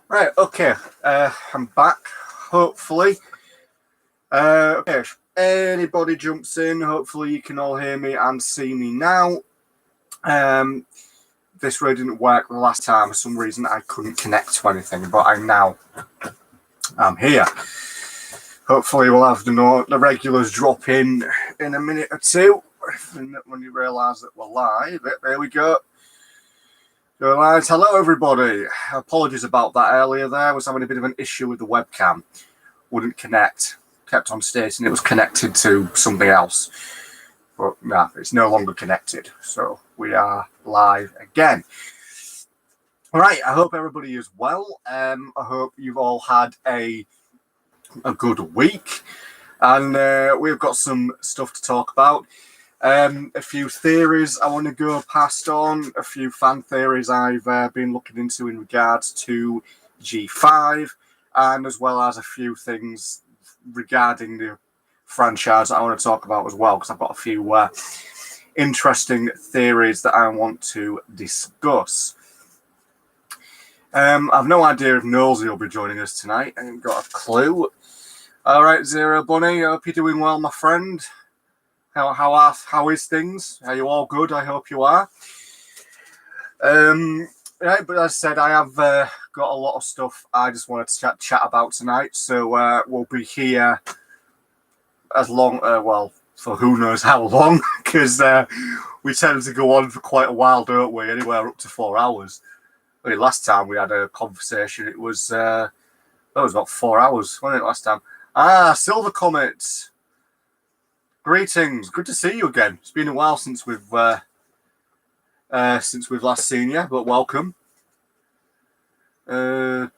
Right, okay. I'm back, hopefully. Okay, if anybody jumps in, hopefully you can all hear me and see me now. This really didn't work the last time. For some reason, I couldn't connect to anything, but I'm here. Hopefully we'll have the regulars drop in a minute or two when you realise that we're live. There we go. Go live. Hello, everybody. Apologies about that earlier there. I was having a bit of an issue with the webcam. Wouldn't connect. Kept on stating it was connected to something else. But no, it's no longer connected. So we are live again. All right. I hope everybody is well. I hope you've all had a good week. And we've got some stuff to talk about. A few theories I want to go past on, a few fan theories I've been looking into in regards to G5, and as well as a few things regarding the franchise that I want to talk about as well, because I've got a few interesting theories that I want to discuss. I've no idea if Nosey will be joining us tonight. I haven't got a clue. All right, Zero Bunny, I hope you're doing well, my friend. How is things? Are you all good? I hope you are. Right, but as I said, I have got a lot of stuff I just wanted to chat about tonight. So we'll be here as long, for who knows how long, because we tend to go on for quite a while, don't we? Anywhere up to 4 hours. I mean, last time we had a conversation, it was about 4 hours, wasn't it? Last time. Silver Comet. Greetings, good to see you again. It's been a while since we've last seen you, but welcome. You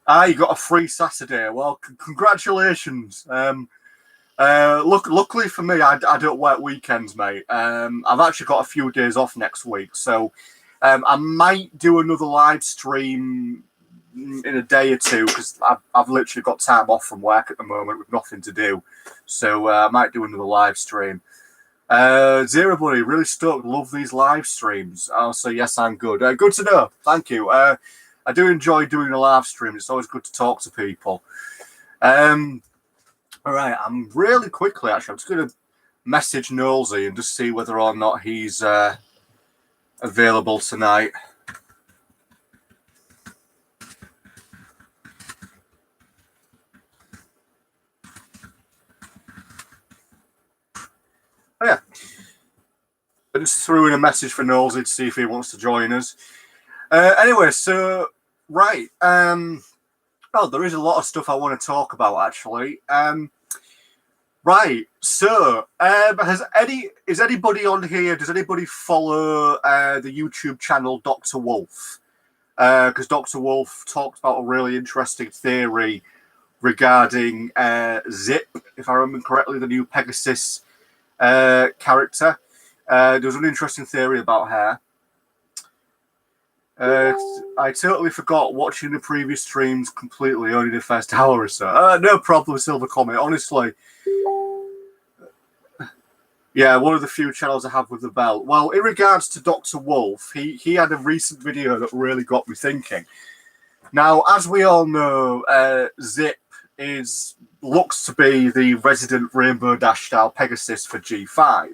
got a free Saturday. Well, congratulations. Luckily for me, I don't work weekends, mate. I've actually got a few days off next week, so I might do another live stream in a day or two, because I've literally got time off from work at the moment with nothing to do. So I might do another live stream. Zero Buddy, really stoked. Love these live streams. Oh, so yes, I'm good. Good to know. Thank you. I do enjoy doing a live stream. It's always good to talk to people. All right, I'm really quickly, actually, I'm just going to message Nosey and just see whether or not he's available tonight. Oh, yeah. I just threw in a message for Nosey to see if he wants to join us. Anyway, so, right. There is a lot of stuff I want to talk about, actually. Right. So, is anybody on here? Does anybody follow the YouTube channel Dr. Wolf? Because Dr. Wolf talked about a really interesting theory regarding Zip, if I remember correctly, the new Pegasus character. There was an interesting theory about her. I totally forgot watching the previous streams completely, only the first hour or so. No problem, Silver Comet. Honestly, yeah, one of the few channels I have with the bell. Well, in regards to Dr. Wolf, he had a recent video that really got me thinking. Now, as we all know, Zip looks to be the resident Rainbow Dash style Pegasus for G5.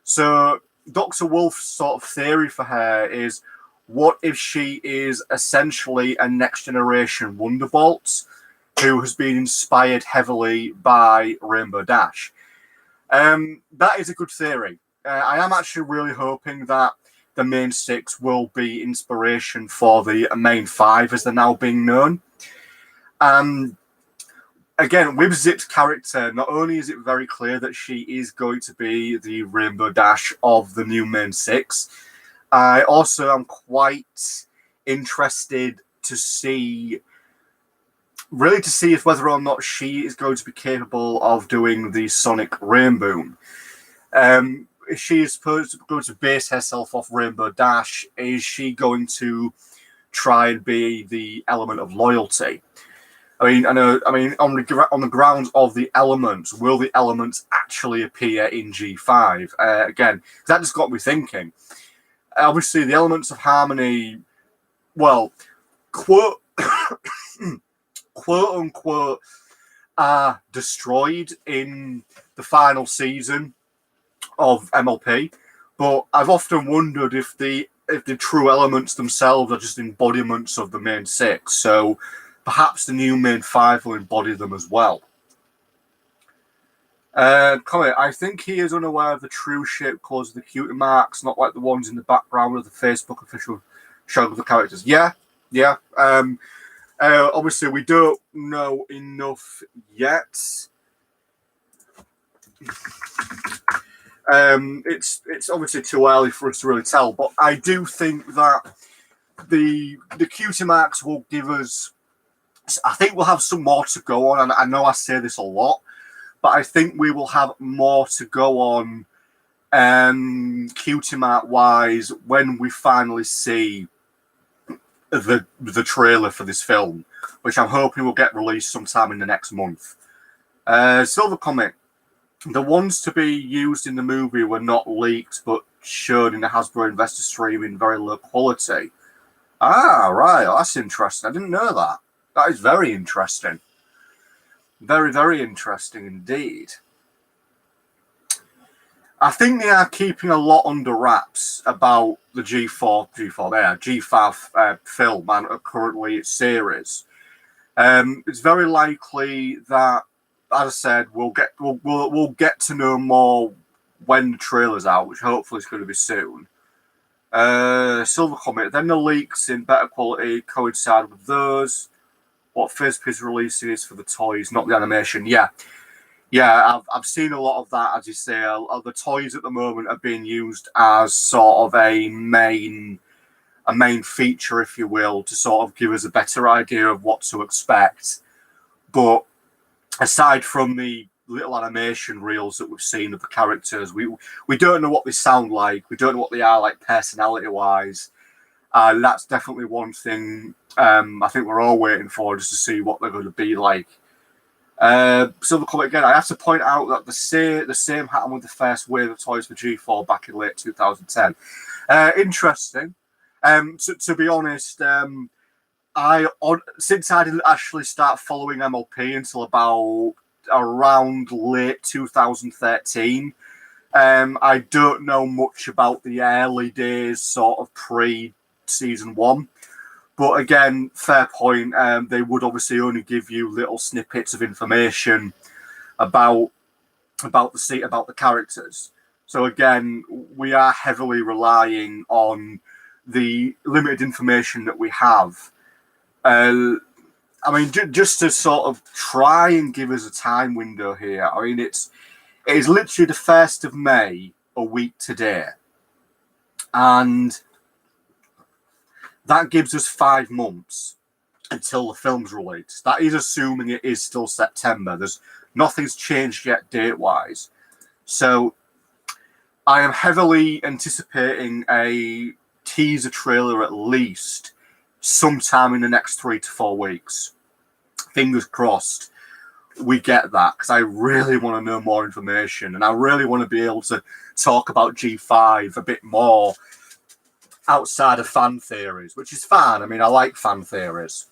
So Dr. Wolf's sort of theory for her is, what if she is essentially a next generation Wonderbolt who has been inspired heavily by Rainbow Dash? That is a good theory. I am actually really hoping that the main six will be inspiration for the main five, as they're now being known. Again, with Zip's character, not only is it very clear that she is going to be the Rainbow Dash of the new main six, I also am quite interested to see if whether or not she is going to be capable of doing the Sonic Rainbow. If she is going to base herself off Rainbow Dash, is she going to try and be the element of loyalty? I mean, on the grounds of the elements, will the elements actually appear in G5? Again, that just got me thinking. Obviously, the elements of harmony, well, quote quote unquote are destroyed in the final season of MLP. But I've often wondered if the true elements themselves are just embodiments of the main six. So perhaps the new main five will embody them as well. Comment, I think he is unaware of the true shape cause of the cutie marks, not like the ones in the background of the Facebook official show of the characters. Yeah. Obviously, we don't know enough yet. It's obviously too early for us to really tell, but I do think that the cutie marks will give us. I think we'll have some more to go on, and I know I say this a lot, but I think we will have more to go on, cutie mark wise, when we finally see the trailer for this film, which I'm hoping will get released sometime in the next month. Silver Comic. The ones to be used in the movie were not leaked, but shown in the Hasbro investor stream in very low quality. Ah, right. Oh, that's interesting. I didn't know that. That is very interesting. Very, very interesting indeed. I think they are keeping a lot under wraps about the G5 film and currently its series. It's very likely that, as I said, we'll get to know more when the trailer's out, which hopefully is going to be soon. Silver Comet. Then the leaks in better quality coincide with those. What Fizp is releasing is for the toys, not the animation. Yeah. I've seen a lot of that, as you say. The toys at the moment are being used as sort of a main feature, if you will, to sort of give us a better idea of what to expect. But aside from the little animation reels that we've seen of the characters, we don't know what they sound like. We don't know what they are like personality-wise. That's definitely one thing I think we're all waiting for, just to see what they're going to be like. Silver Comet again, I have to point out that the same happened with the first wave of toys for G4 back in late 2010. Interesting. To be honest, since I didn't actually start following MLP until about around late 2013, I don't know much about the early days, sort of pre-season 1. But again, fair point. They would obviously only give you little snippets of information about the characters. So again, we are heavily relying on the limited information that we have. Just to sort of try and give us a time window here. I mean, it is literally the 1st of May, a week today, and that gives us 5 months until the film's released. That is assuming it is still September. Nothing's changed yet date-wise. So I am heavily anticipating a teaser trailer at least sometime in the next 3 to 4 weeks. Fingers crossed we get that, because I really want to know more information, and I really want to be able to talk about G5 a bit more outside of fan theories, which is fine. I mean, I like fan theories.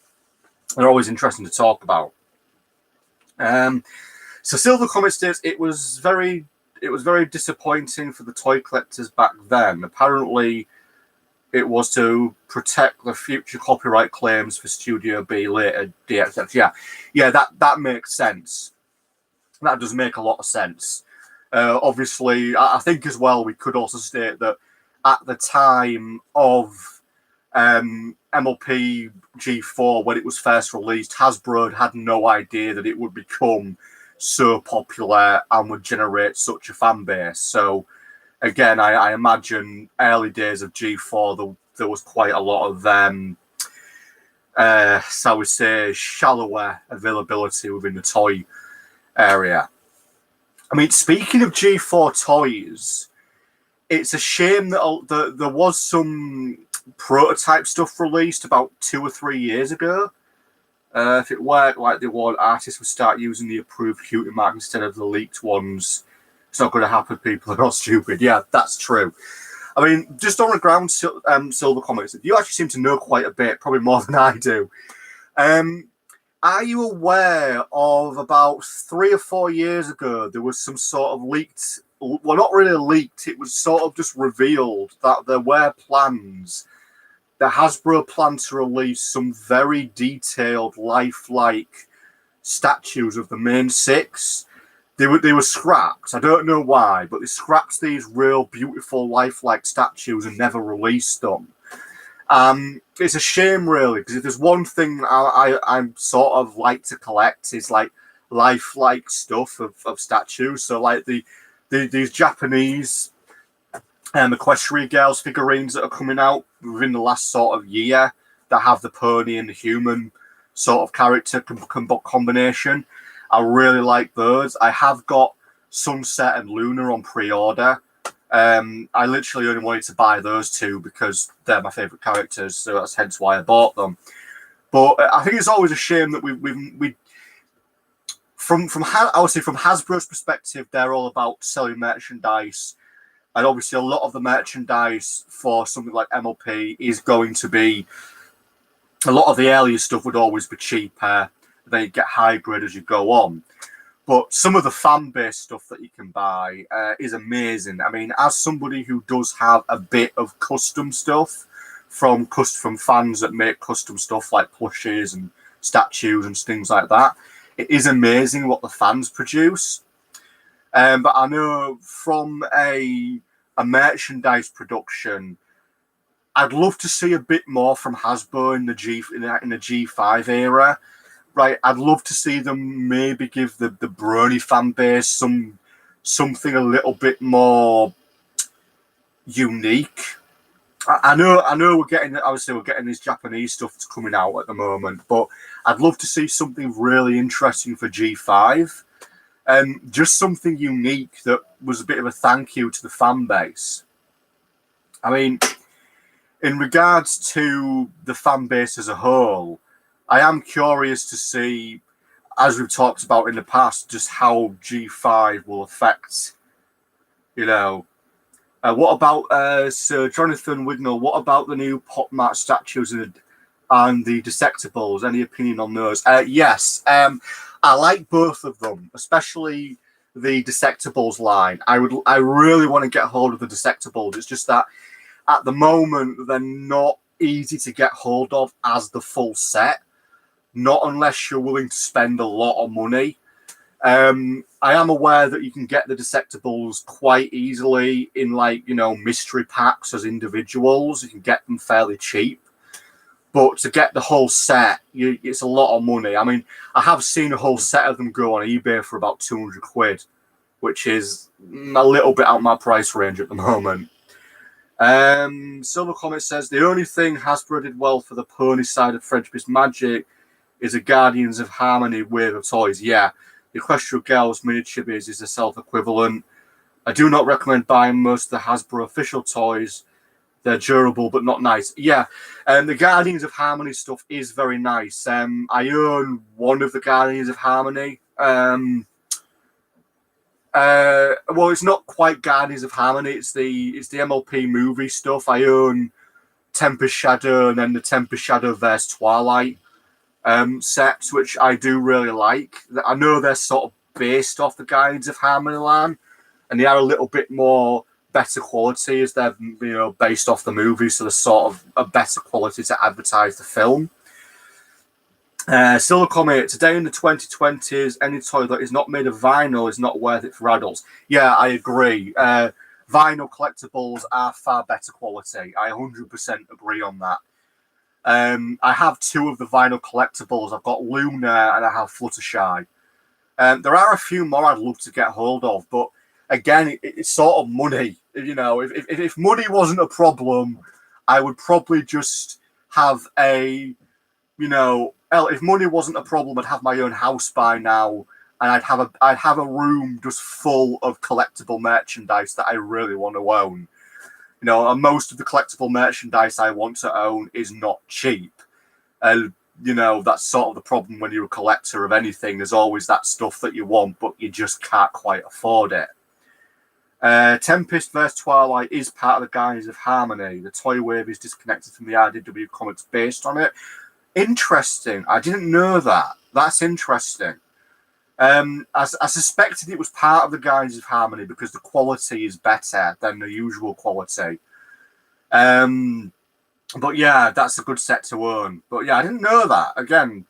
They're always interesting to talk about. So Silver Comet states it was very disappointing for the toy collectors back then. Apparently, it was to protect the future copyright claims for Studio B later. DXX. Yeah, that makes sense. That does make a lot of sense. Obviously, I think as well we could also state that at the time of MLP G4, when it was first released, Hasbro had no idea that it would become so popular and would generate such a fan base. So again, I imagine early days of G4, there was quite a lot of shall we say, shallower availability within the toy area. I mean, speaking of G4 toys, it's a shame that there was some prototype stuff released about 2 or 3 years ago. If it worked like they want, artists would start using the approved cutie mark instead of the leaked ones. It's not going to happen. People are not stupid. Yeah, that's true. I mean, just on the ground, Silver Comics, you actually seem to know quite a bit, probably more than I do. Are you aware of about 3 or 4 years ago, there was some sort of leaked, well, not really leaked, it was sort of just revealed that there were plans, the Hasbro planned to release some very detailed, lifelike statues of the main six. They were scrapped. I don't know why, but they scrapped these real beautiful, lifelike statues and never released them. It's a shame, really, because if there's one thing I'm sort of like to collect is like lifelike stuff of statues. So like these Japanese Equestria Girls figurines that are coming out within the last sort of year that have the pony and the human sort of character combination. I really like those. I have got Sunset and Luna on pre-order. I literally only wanted to buy those two because they're my favourite characters, so that's hence why I bought them. But I think it's always a shame that we from I would say from Hasbro's perspective, they're all about selling merchandise, and obviously a lot of the merchandise for something like MLP is going to be, a lot of the earlier stuff would always be cheaper. They get hybrid as you go on. But some of the fan-based stuff that you can buy is amazing. I mean, as somebody who does have a bit of custom stuff from fans that make custom stuff like plushes and statues and things like that, it is amazing what the fans produce. But I know from a merchandise production, I'd love to see a bit more from Hasbro in the G5 era. Right, I'd love to see them maybe give the Brony fan base something a little bit more unique. I know we're getting this Japanese stuff that's coming out at the moment, but I'd love to see something really interesting for G5. Just something unique that was a bit of a thank you to the fan base. I mean, in regards to the fan base as a whole, I am curious to see, as we've talked about in the past, just how G5 will affect, what about Sir Jonathan Wignall? What about the new Pop Mart statues and the Dissectables? Any opinion on those? Yes, I like both of them, especially the Dissectables line. I really want to get hold of the Dissectables. It's just that at the moment they're not easy to get hold of as the full set. Not unless you're willing to spend a lot of money. I am aware that you can get the Dissectables quite easily in mystery packs as individuals. You can get them fairly cheap. But to get the whole set, it's a lot of money. I mean, I have seen a whole set of them go on eBay for about 200 quid, which is a little bit out of my price range at the moment. Silver Comet says, the only thing Hasbro did well for the pony side of French Miss Magic is a Guardians of Harmony wave of toys. Yeah, the Equestria Girls mini chibis is a self-equivalent. I do not recommend buying most of the Hasbro official toys. They're durable but not nice. Yeah, the Guardians of Harmony stuff is very nice. I own one of the Guardians of Harmony. Well, it's not quite Guardians of Harmony. It's the MLP movie stuff. I own Tempest Shadow and then the Tempest Shadow vs. Twilight sets, which I do really like. I know they're sort of based off the Guardians of Harmony line, and they are a little bit more better quality as they're based off the movie, so they're sort of a better quality to advertise the film. Silver Comet, today in the 2020s, any toy that is not made of vinyl is not worth it for adults. Yeah, I agree. Vinyl collectibles are far better quality. I 100% agree on that. I have two of the vinyl collectibles. I've got Luna and I have Fluttershy. There are a few more I'd love to get hold of, but again, it's sort of money. If money wasn't a problem, I would probably just have if money wasn't a problem, I'd have my own house by now, and I'd have a room just full of collectible merchandise that I really want to own. And most of the collectible merchandise I want to own is not cheap. That's sort of the problem when you're a collector of anything. There's always that stuff that you want, but you just can't quite afford it. Tempest vs. Twilight is part of the Guardians of Harmony. The toy wave is disconnected from the IDW comics based on it. Interesting. I didn't know that. That's interesting. I suspected it was part of the Guardians of Harmony because the quality is better than the usual quality. But yeah, that's a good set to own. But yeah, I didn't know that. Again,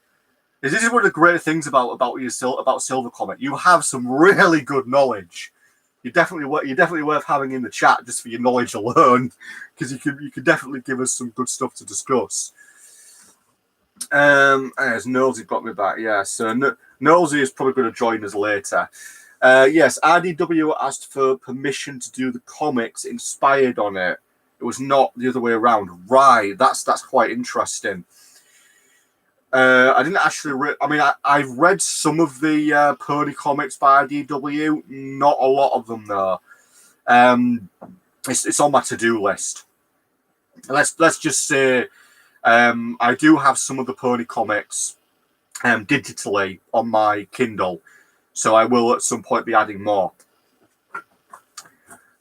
this is one of the great things about Silver Comet. You have some really good knowledge. You're definitely worth having in the chat just for your knowledge alone, because you could definitely give us some good stuff to discuss. As Nosy got me back, yeah. So Nosy is probably going to join us later. Yes, IDW asked for permission to do the comics inspired on it. It was not the other way around. Right, that's quite interesting. I didn't actually. I've read some of the Pony comics by IDW. Not a lot of them though. It's on my to-do list. Let's just say I do have some of the Pony comics digitally on my Kindle, so I will at some point be adding more.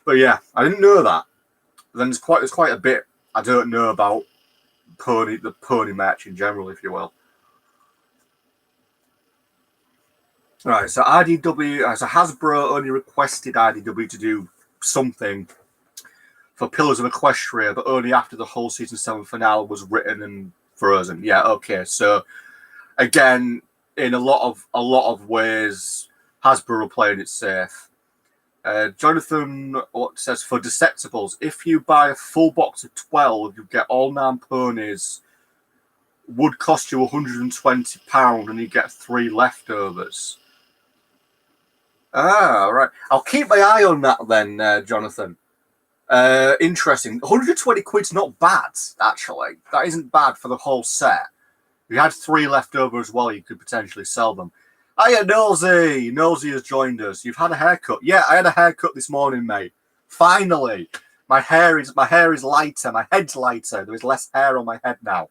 But yeah, I didn't know that. Then there's quite a bit I don't know about the Pony match in general, if you will. Right, so IDW, so Hasbro only requested IDW to do something for Pillars of Equestria, but only after the whole season 7 finale was written and frozen. Yeah, okay. So again, in a lot of ways, Hasbro are playing it safe. Jonathan says, for Deceptibles, if you buy a full box of 12, you get all 9 ponies. Would cost you £120 and you get 3 leftovers. Ah, right. I'll keep my eye on that then, Jonathan. Interesting. 120 quid's not bad, actually. That isn't bad for the whole set. If you had 3 left over as well, you could potentially sell them. Hiya, Nosy! Nosy has joined us. You've had a haircut. Yeah, I had a haircut this morning, mate. Finally. My hair is lighter. My head's lighter. There is less hair on my head now.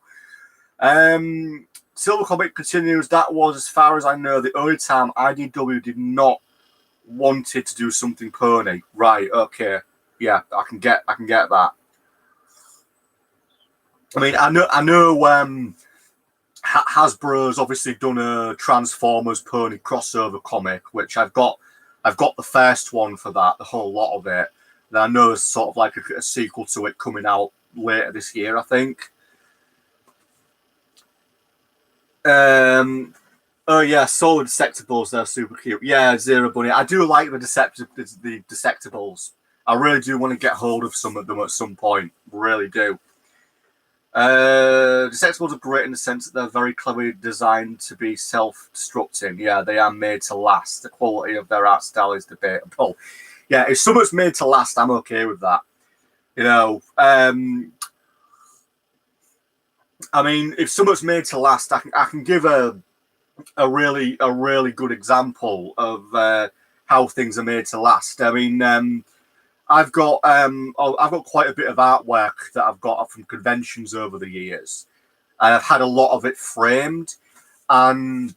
Silver Comic continues. That was, as far as I know, the only time IDW did not wanted to do something pony. Right, okay. Yeah, I can get that. I mean, I know Hasbro's obviously done a Transformers pony crossover comic, which I've got the first one for that, the whole lot of it. And I know there's sort of like a sequel to it coming out later this year, I think. Oh yeah, Solar Deceptibles, they're super cute. Yeah, Zero Bunny. I do like the Deceptibles. I really do want to get hold of some of them at some point. Really do. Deceptibles are great in the sense that they're very cleverly designed to be self-destructing. Yeah, they are made to last. The quality of their art style is debatable. Yeah, if something's made to last, I'm okay with that. You know, I mean, if something's made to last, I can give a really good example of how things are made to last. I mean, I've got quite a bit of artwork that I've got from conventions over the years, and I've had a lot of it framed. And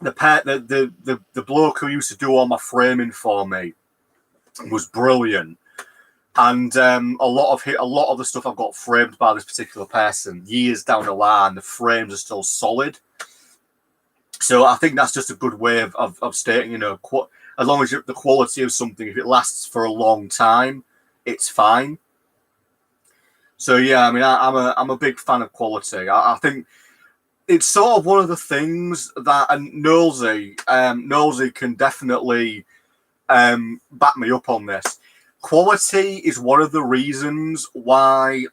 the bloke who used to do all my framing for me was brilliant. And a lot of the stuff I've got framed by this particular person years down the line, the frames are still solid. So I think that's just a good way of stating, you know, as long as the quality of something, if it lasts for a long time, it's fine. So yeah, I mean, I'm a big fan of quality. I think it's sort of one of the things that, and Nosy can definitely back me up on this. Quality is one of the reasons why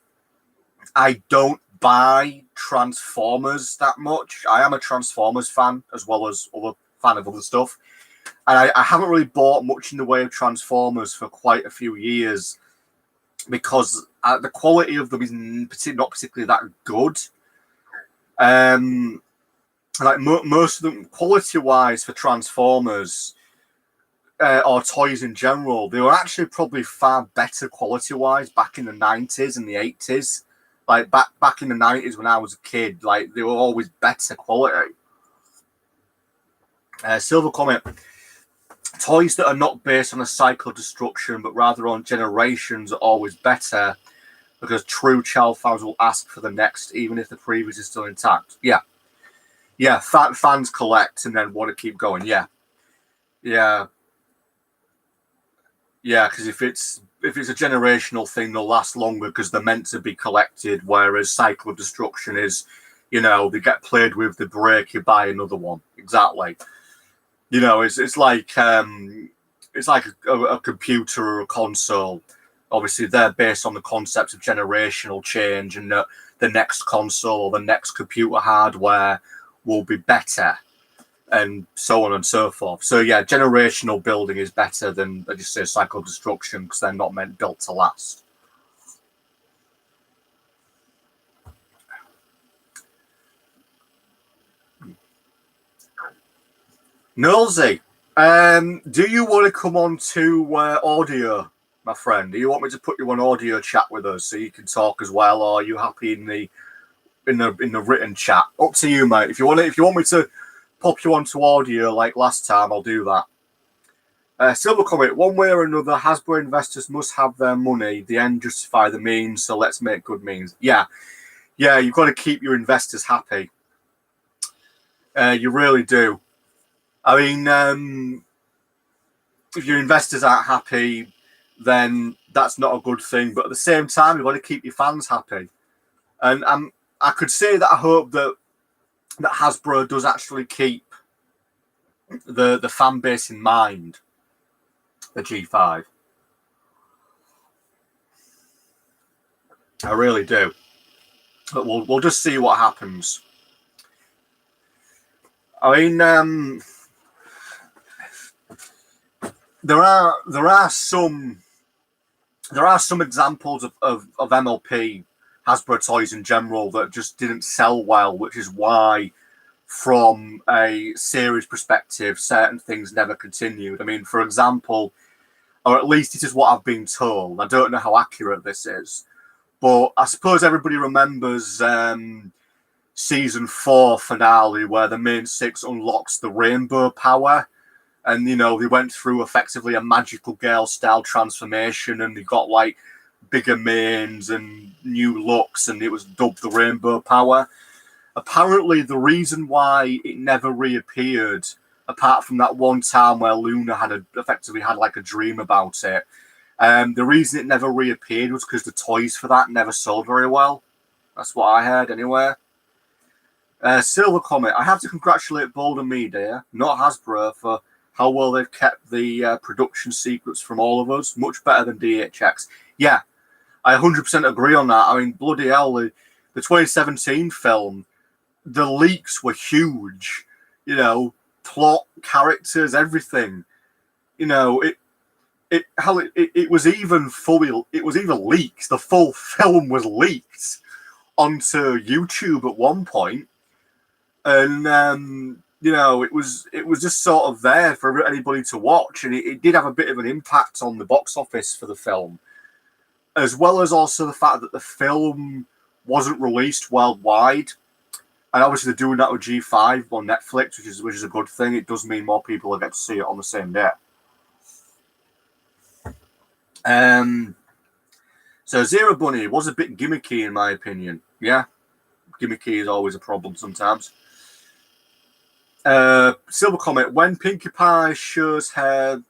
I don't buy Transformers that much. I am a Transformers fan as well as other fan of other stuff. And I haven't really bought much in the way of Transformers for quite a few years because the quality of them is not particularly that good. Like most of them, quality-wise for Transformers or toys in general, they were actually probably far better quality-wise back in the 90s and the 80s. Like back in the 90s when I was a kid, like they were always better quality. Silver Comet. Toys that are not based on a cycle of destruction, but rather on generations are always better because true child fans will ask for the next, even if the previous is still intact. Yeah. Yeah, fans collect and then want to keep going. Yeah, yeah, yeah. Because if it's a generational thing, they'll last longer because they're meant to be collected. Whereas Cycle of Destruction is, they get played with, they break, you buy another one. Exactly. It's like a computer or a console. Obviously, they're based on the concept of generational change, and the next console or the next computer hardware will be better, and so on and so forth. So yeah, generational building is better than, I just say, cycle of destruction, because they're not built to last. Nolsey, do you want to come on to audio, my friend? Do you want me to put you on audio chat with us so you can talk as well, or are you happy in the written chat? Up to you, mate. If you want me to pop you onto audio like last time, I'll do that. Silver comment: one way or another, Hasbro investors must have their money. The end justify the means, so let's make good means. Yeah, you've got to keep your investors happy. You really do. I mean, if your investors aren't happy, then that's not a good thing. But at the same time, you've got to keep your fans happy. And I could say that I hope that Hasbro does actually keep the fan base in mind, the G5. I really do. But we'll just see what happens. I mean, there are some examples of MLP Hasbro toys in general that just didn't sell well, which is why, from a series perspective, certain things never continued. I mean, for example, or at least this is what I've been told. I don't know how accurate this is, but I suppose everybody remembers season 4 finale where the main six unlocks the rainbow power. And, they went through effectively a Magical Girl style transformation, and they got like bigger mains and new looks, and it was dubbed the Rainbow Power. Apparently, the reason why it never reappeared, apart from that one time where Luna effectively had like a dream about it, the reason it never reappeared was because the toys for that never sold very well. That's what I heard anyway. Silver comment: I have to congratulate Boulder Media, not Hasbro, for how well they've kept the production secrets from all of us. Much better than DHX. Yeah, I 100% agree on that. I mean, bloody hell, the 2017 film, the leaks were huge. Plot, characters, everything. It was even leaked. The full film was leaked onto YouTube at one point, and it was just sort of there for anybody to watch, and it did have a bit of an impact on the box office for the film, as well as also the fact that the film wasn't released worldwide. And obviously they're doing that with G5 on Netflix, which is a good thing. It does mean more people will get to see it on the same day. So Zero Bunny was a bit gimmicky in my opinion. Yeah, gimmicky is always a problem sometimes. Silver comment: when Pinkie Pie shows her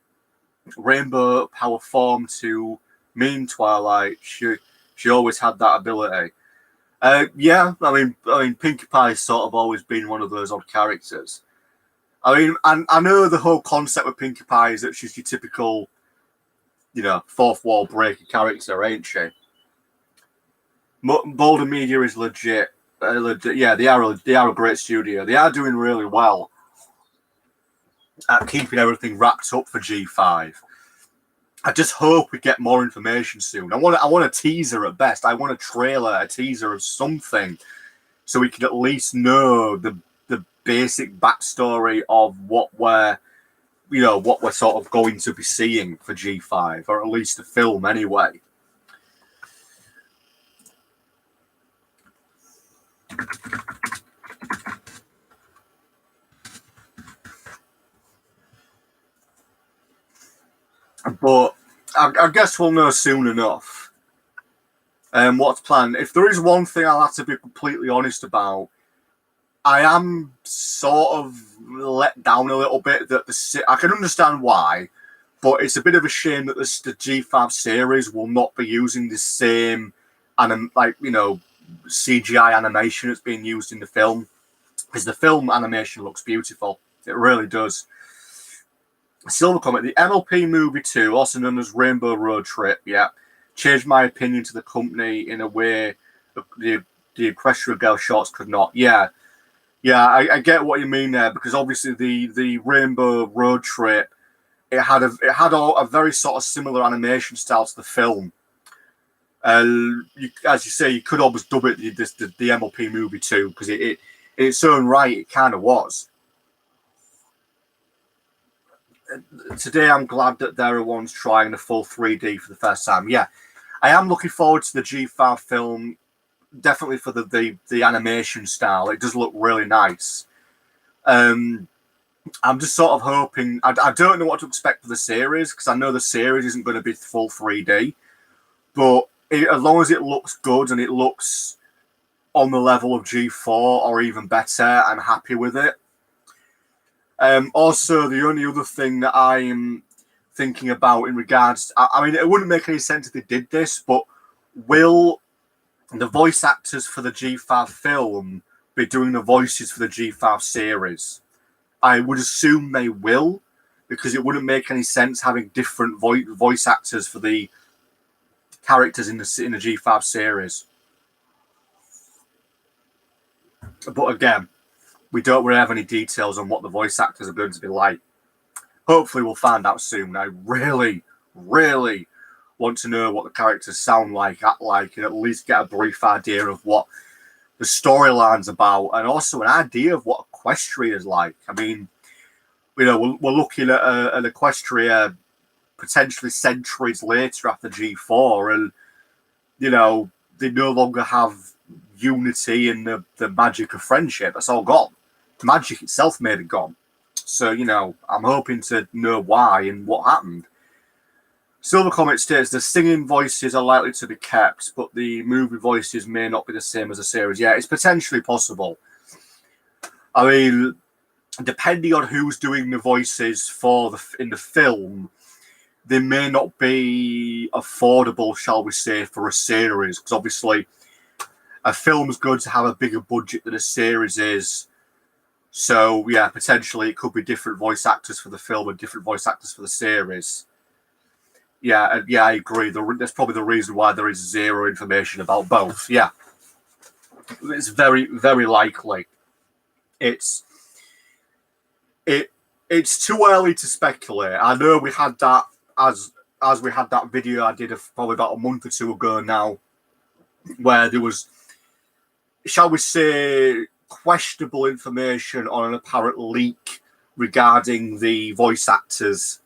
rainbow power form to mean Twilight, she always had that ability. Yeah, I mean, Pinkie Pie's sort of always been one of those odd characters. I mean, I know the whole concept with Pinkie Pie is that she's your typical, fourth wall breaker character, ain't she? Boulder Media is legit. Yeah, they are a great studio. They are doing really well at keeping everything wrapped up for G5. I just hope we get more information soon. I want a teaser at best. I want a trailer, a teaser of something, so we can at least know the basic backstory of what we're sort of going to be seeing for G5, or at least the film anyway. But I guess we'll know soon enough what's planned. If there is one thing I'll have to be completely honest about, I am sort of let down a little bit that I can understand why, but it's a bit of a shame that the G5 series will not be using the same CGI animation that's being used in the film, because the film animation looks beautiful. It really does. Silver comment: the MLP movie 2, also known as Rainbow Road Trip, changed my opinion to the company in a way the Equestria Girl shorts could not. Yeah, I get what you mean there, because obviously the Rainbow Road Trip, it had a very sort of similar animation style to the film. As you say, you could almost dub it the MLP movie 2, because it in its own right, it kind of was. Today, I'm glad that there are ones trying the full 3D for the first time. Yeah, I am looking forward to the G5 film, definitely for the animation style. It does look really nice. I'm just sort of hoping. I don't know what to expect for the series, because I know the series isn't going to be full 3D, but as long as it looks good and it looks on the level of G4 or even better, I'm happy with it. Also, the only other thing that I'm thinking about in regards, I mean, it wouldn't make any sense if they did this, but will the voice actors for the G5 film be doing the voices for the G5 series? I would assume they will, because it wouldn't make any sense having different voice actors for the characters in the G5 series. But again, we don't really have any details on what the voice actors are going to be like. Hopefully we'll find out soon. I really, really want to know what the characters sound like, act like, and at least get a brief idea of what the storyline's about, and also an idea of what Equestria is like. I mean, we're looking at an Equestria potentially centuries later after G4, and they no longer have unity and the magic of friendship. That's all gone. The magic itself made it gone. So, I'm hoping to know why and what happened. Silver Comet states the singing voices are likely to be kept, but the movie voices may not be the same as the series. Yeah, it's potentially possible. I mean, depending on who's doing the voices in the film, they may not be affordable, shall we say, for a series, because obviously a film's going to have a bigger budget than a series is. So, yeah, potentially it could be different voice actors for the film and different voice actors for the series. Yeah, I agree. That's probably the reason why there is zero information about both. Yeah, it's very, very likely. It's too early to speculate. I know we had that as we had that video I did probably about a month or two ago now, where there was, shall we say, questionable information on an apparent leak regarding the voice actors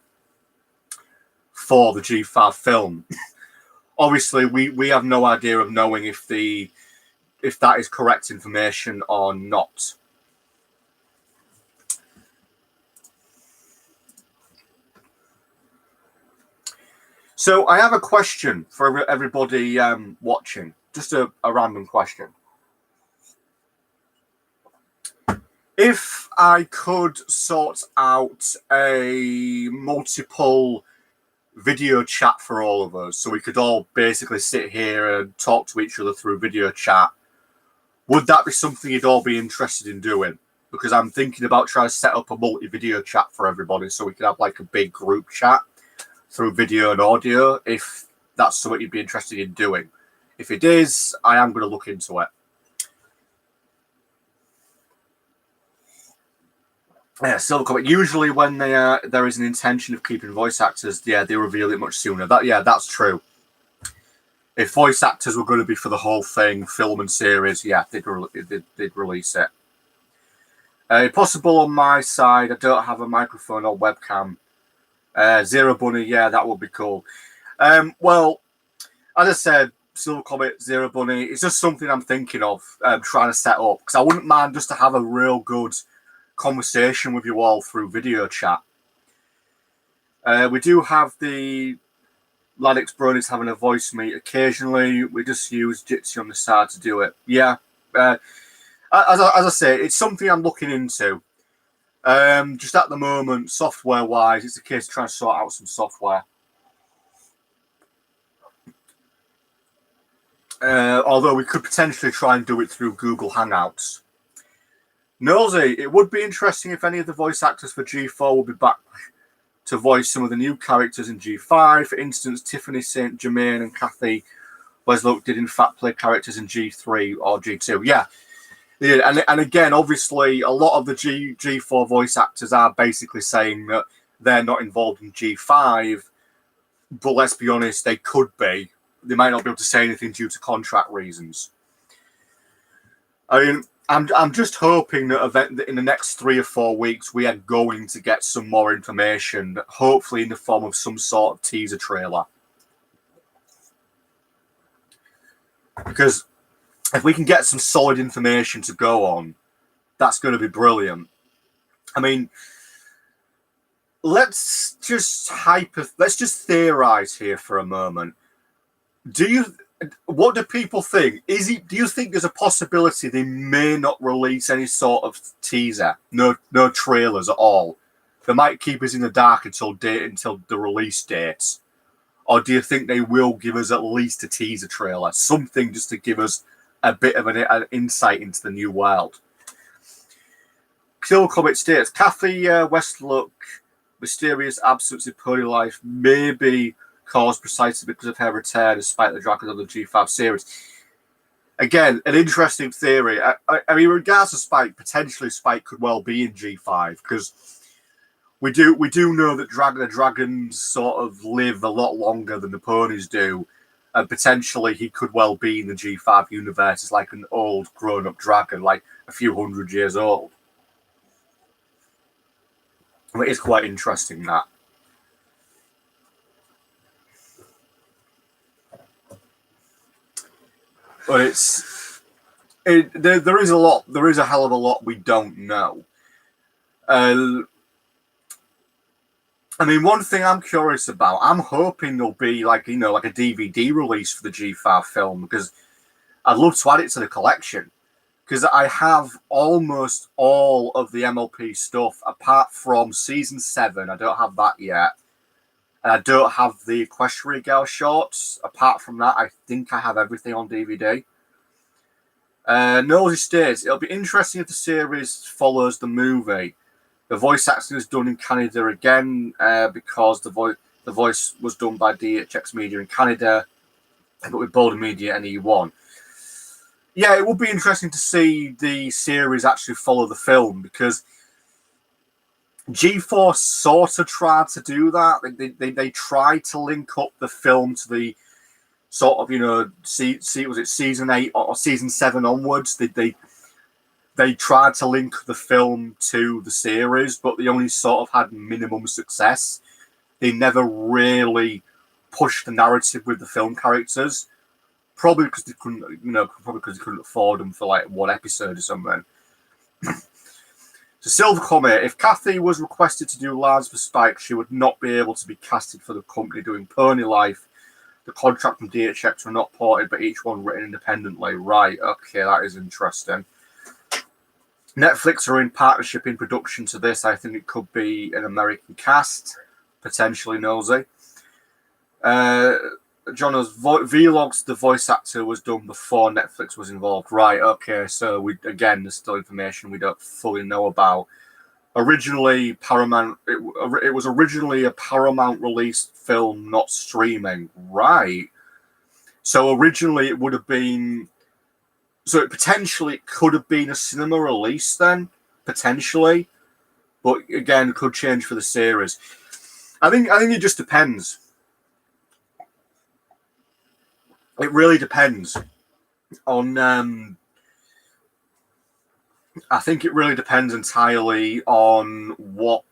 for the G5 film. Obviously, we have no idea of knowing if that is correct information or not. So I have a question for everybody watching. Just a random question. If I could sort out a multiple video chat for all of us, so we could all basically sit here and talk to each other through video chat, would that be something you'd all be interested in doing? Because I'm thinking about trying to set up a multi-video chat for everybody, so we could have like a big group chat through video and audio, if that's something you'd be interested in doing. If it is, I am going to look into it. Yeah, Silver Comet. Usually when there is an intention of keeping voice actors, they reveal it much sooner. That's true. If voice actors were going to be for the whole thing, film and series, they'd release it. Possible on my side, I don't have a microphone or webcam. Zero Bunny, that would be cool. Well, as I said, Silver Comet, Zero Bunny, it's just something I'm thinking of trying to set up, because I wouldn't mind just to have a real good conversation with you all through video chat. We do have the Ladix Bronies having a voice meet occasionally. We just use Jitsi on the side to do it. As I say, it's something I'm looking into. Just at the moment, software-wise, it's a case of trying to sort out some software. Although we could potentially try and do it through Google Hangouts. Nosy, it would be interesting if any of the voice actors for G4 will be back to voice some of the new characters in G5. For instance, Tiffany St. Germain and Kathy Westlock did in fact play characters in G3 or G2. Yeah, and again, obviously, a lot of the G4 voice actors are basically saying that they're not involved in G5, but let's be honest, they could be. They might not be able to say anything due to contract reasons. I mean, I'm just hoping that in the next 3 or 4 weeks we are going to get some more information, hopefully in the form of some sort of teaser trailer. Because if we can get some solid information to go on, that's going to be brilliant. I mean, let's just theorize here for a moment. What do people think? Do you think there's a possibility they may not release any sort of teaser? No trailers at all. They might keep us in the dark until the release dates. Or do you think they will give us at least a teaser trailer? Something just to give us a bit of an insight into the new world. Kill Comet states, Kathy Westlock mysterious absence in Pony Life may be caused precisely because of her return despite the Dragons of the G5 series. Again, an interesting theory. I mean, in regards to Spike, potentially Spike could well be in G5 because we do know that the dragons sort of live a lot longer than the ponies do, and potentially he could well be in the G5 universe as like an old grown-up dragon, like a few hundred years old. It is quite interesting that. But there is a hell of a lot we don't know. I mean, one thing I'm curious about, I'm hoping there'll be like a DVD release for the G5 film because I'd love to add it to the collection because I have almost all of the MLP stuff apart from season 7. I don't have that yet. And I don't have the Equestria Girl shorts. Apart from that, I think I have everything on DVD. Nosy states, it'll be interesting if the series follows the movie. The voice acting is done in Canada again because the voice was done by DHX Media in Canada, but with Boulder Media and E1. Yeah, it would be interesting to see the series actually follow the film because G4 sort of tried to do that. They tried to link up the film to the sort of, was it season 8 or season 7 onwards? They tried to link the film to the series, but they only sort of had minimum success. They never really pushed the narrative with the film characters, probably because they couldn't afford them for like one episode or something. So Silver Comet, if Kathy was requested to do lines for Spike, she would not be able to be casted for the company doing Pony Life. The contract from DHX were not ported, but each one written independently. Right, okay, that is interesting. Netflix are in partnership in production to this. I think it could be an American cast, potentially Nosy. Jono's Vlogs, the voice actor was done before Netflix was involved. Right, okay, so there's still information we don't fully know about. Originally, Paramount, it was originally a Paramount released film, not streaming. Right. So originally it would have been, so it potentially could have been a cinema release then, potentially. But again, could change for the series. I think it just depends. It really depends on. I think it really depends entirely on what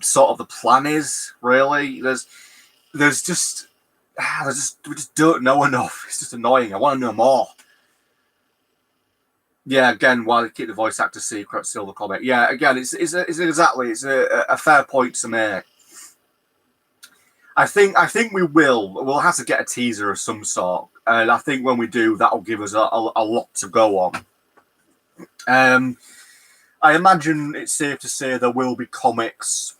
sort of the plan is. Really, we just don't know enough. It's just annoying. I want to know more. Yeah, again, while they keep the voice actor secret, Silver Comet. Yeah, again, it's a fair point to make. I think we will. We'll have to get a teaser of some sort, and I think when we do, that'll give us a lot to go on. I imagine it's safe to say there will be comics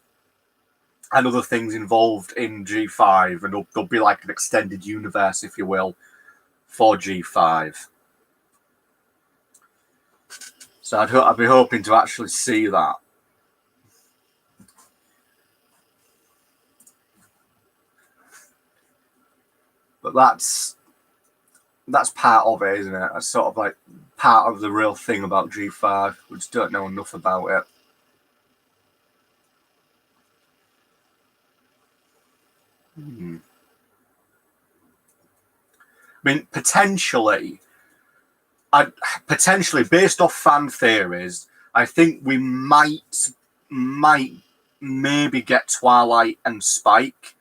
and other things involved in G5, and there'll be like an extended universe, if you will, for G5. So I'd be hoping to actually see that. But that's part of it, isn't it? That's sort of like part of the real thing about G5. We just don't know enough about it. I mean, potentially, based off fan theories, I think we might maybe get Twilight and Spike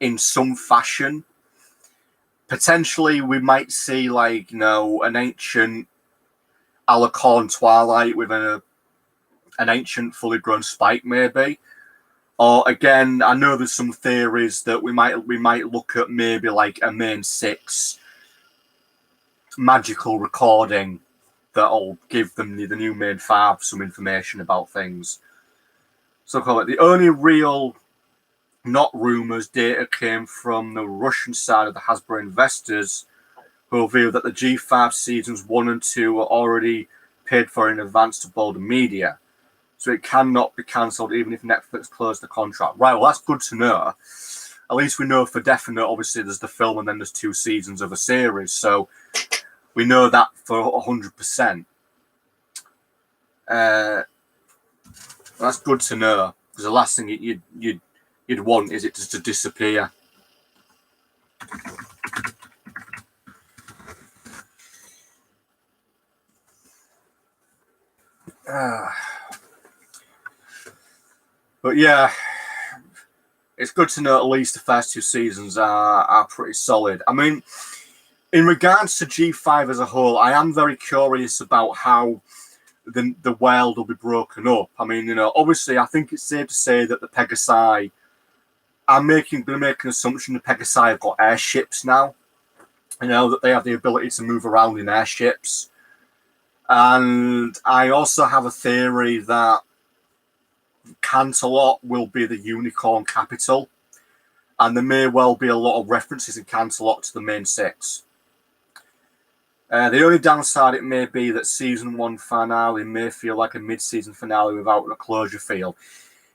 in some fashion. Potentially, we might see like an ancient Alucard Twilight with an ancient fully grown Spike, maybe. Or again, I know there's some theories that we might look at maybe like a main 6 magical recording that'll give them the new main 5 some information about things. So call it the only real, not rumors, data came from the Russian side of the Hasbro investors, who revealed that the G5 seasons 1 and 2 were already paid for in advance to Boulder Media. So it cannot be cancelled even if Netflix closed the contract. Right, well, that's good to know. At least we know for definite, obviously, there's the film and then there's 2 seasons of a series. So we know that for 100%. That's good to know. Because the last thing you'd want is it just to disappear. But yeah, it's good to know at least the first 2 seasons are pretty solid. I mean, in regards to G5 as a whole, I am very curious about how the world will be broken up. I mean, obviously, I think it's safe to say that the Pegasi, I'm going to make an assumption the Pegasi have got airships now. That they have the ability to move around in airships. And I also have a theory that Canterlot will be the unicorn capital, and there may well be a lot of references in Canterlot to the main 6. The only downside it may be that season 1 finale may feel like a mid-season finale without a closure feel.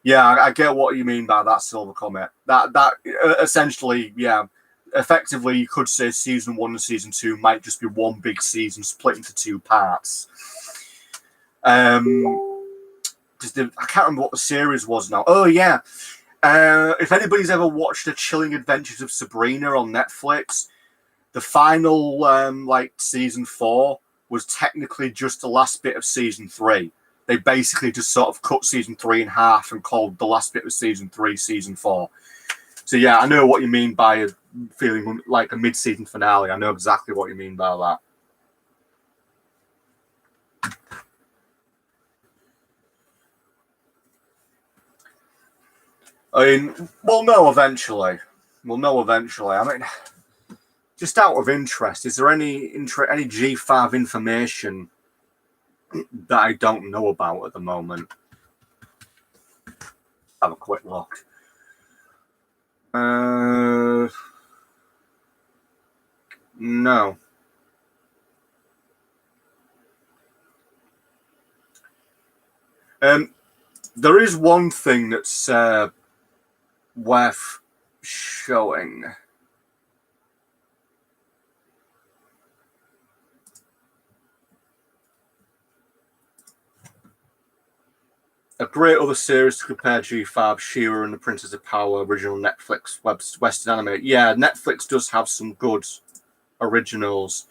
Yeah, I get what you mean by that, Silver Comet. That essentially, yeah, effectively you could say season 1 and season 2 might just be one big season split into 2 parts. I can't remember what the series was now. Oh, yeah. If anybody's ever watched The Chilling Adventures of Sabrina on Netflix, the final, season 4 was technically just the last bit of season 3. They basically just sort of cut season 3 in half and called the last bit of season 3 season 4. So, yeah, I know what you mean by feeling like a mid-season finale. I know exactly what you mean by that. I mean, we'll know eventually. I mean, just out of interest, is there any G5 information that I don't know about at the moment? Have a quick look. No. There is one thing that's worth showing. A great other series to compare G5, She-Ra and the Princess of Power, original Netflix Western anime. Yeah, Netflix does have some good originals.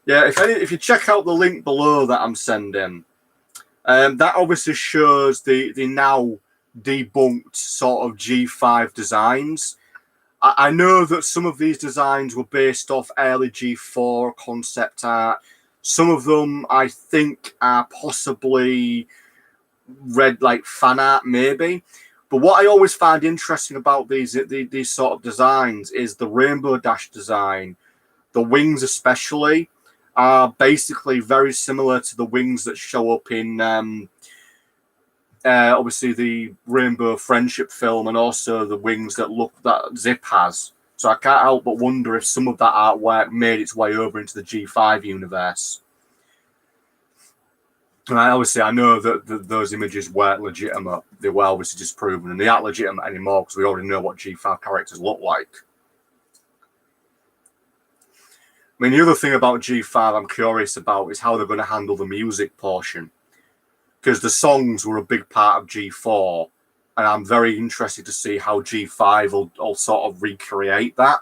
Yeah, if you check out the link below that I'm sending, that obviously shows the now debunked sort of G5 designs. I know that some of these designs were based off early G4 concept art. Some of them, I think, are possibly read like fan art, maybe. But what I always find interesting about these sort of designs is the Rainbow Dash design. The wings especially are basically very similar to the wings that show up in obviously the Rainbow Friendship film, and also the wings that Zip has. So I can't help but wonder if some of that artwork made its way over into the G5 universe. And obviously, I know that those images weren't legitimate. They were obviously disproven, and they aren't legitimate anymore because we already know what G5 characters look like. I mean, the other thing about G5 I'm curious about is how they're going to handle the music portion. Because the songs were a big part of G4, and I'm very interested to see how G5 will sort of recreate that.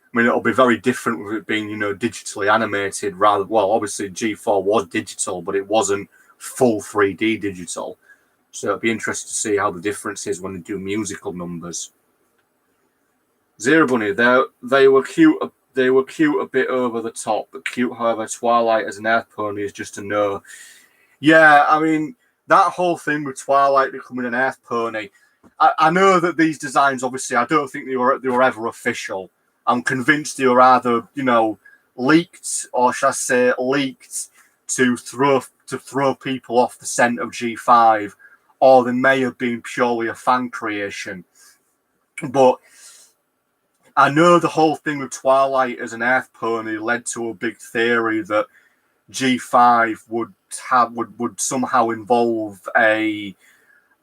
I mean, it'll be very different with it being, digitally animated rather. Well, obviously G4 was digital, but it wasn't full 3D digital. So it'll be interesting to see how the difference is when they do musical numbers. Zero Bunny, they were cute. They were cute a bit over the top, but cute. However, Twilight as an Earth pony is just a no. Yeah, I mean, that whole thing with Twilight becoming an Earth pony. I know that these designs, obviously, I don't think they were ever official. I'm convinced they were either, leaked, or shall I say, leaked to throw people off the scent of G5, or they may have been purely a fan creation. But I know the whole thing with Twilight as an Earth pony led to a big theory that G5 would somehow involve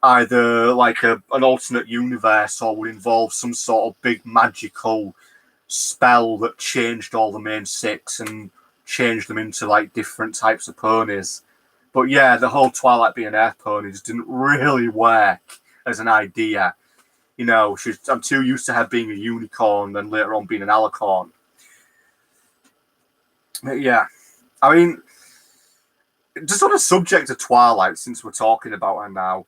either like an alternate universe, or would involve some sort of big magical spell that changed all the main six and changed them into like different types of ponies. But yeah, the whole Twilight being Earth ponies didn't really work as an idea. I'm too used to her being a unicorn and later on being an alicorn. But yeah, I mean, just on the subject of Twilight, since we're talking about her now,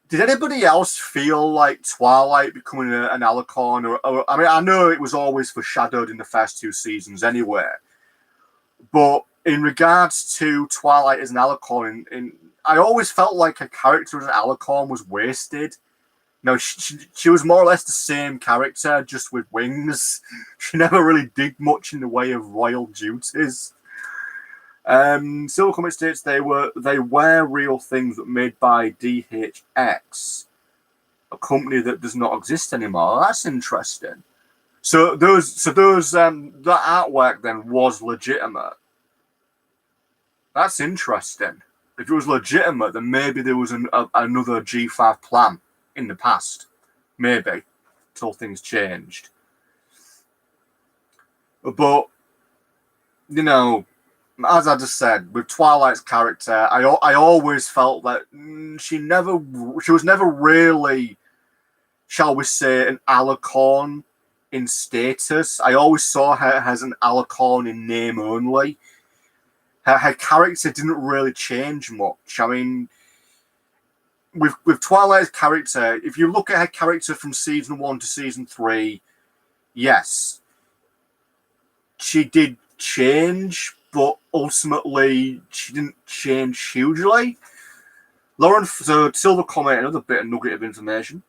did anybody else feel like Twilight becoming an alicorn? Or I mean, I know it was always foreshadowed in the first two seasons anyway, but in regards to Twilight as an alicorn, I always felt like her character as an alicorn was wasted. She was more or less the same character, just with wings. She never really did much in the way of royal duties. Silver Comet states they were real things that made by DHX, a company that does not exist anymore. That's interesting. So that artwork then was legitimate. That's interesting. If it was legitimate, then maybe there was another G5 plan in the past. Maybe. Until things changed. But, as I just said, with Twilight's character, I always felt that she was never really, shall we say, an alicorn in status. I always saw her as an alicorn in name only. Her character didn't really change much. I mean, with Twilight's character, if you look at her character from season 1 to season 3, yes, she did change, but ultimately she didn't change hugely. So Silver Comet, another bit of nugget of information.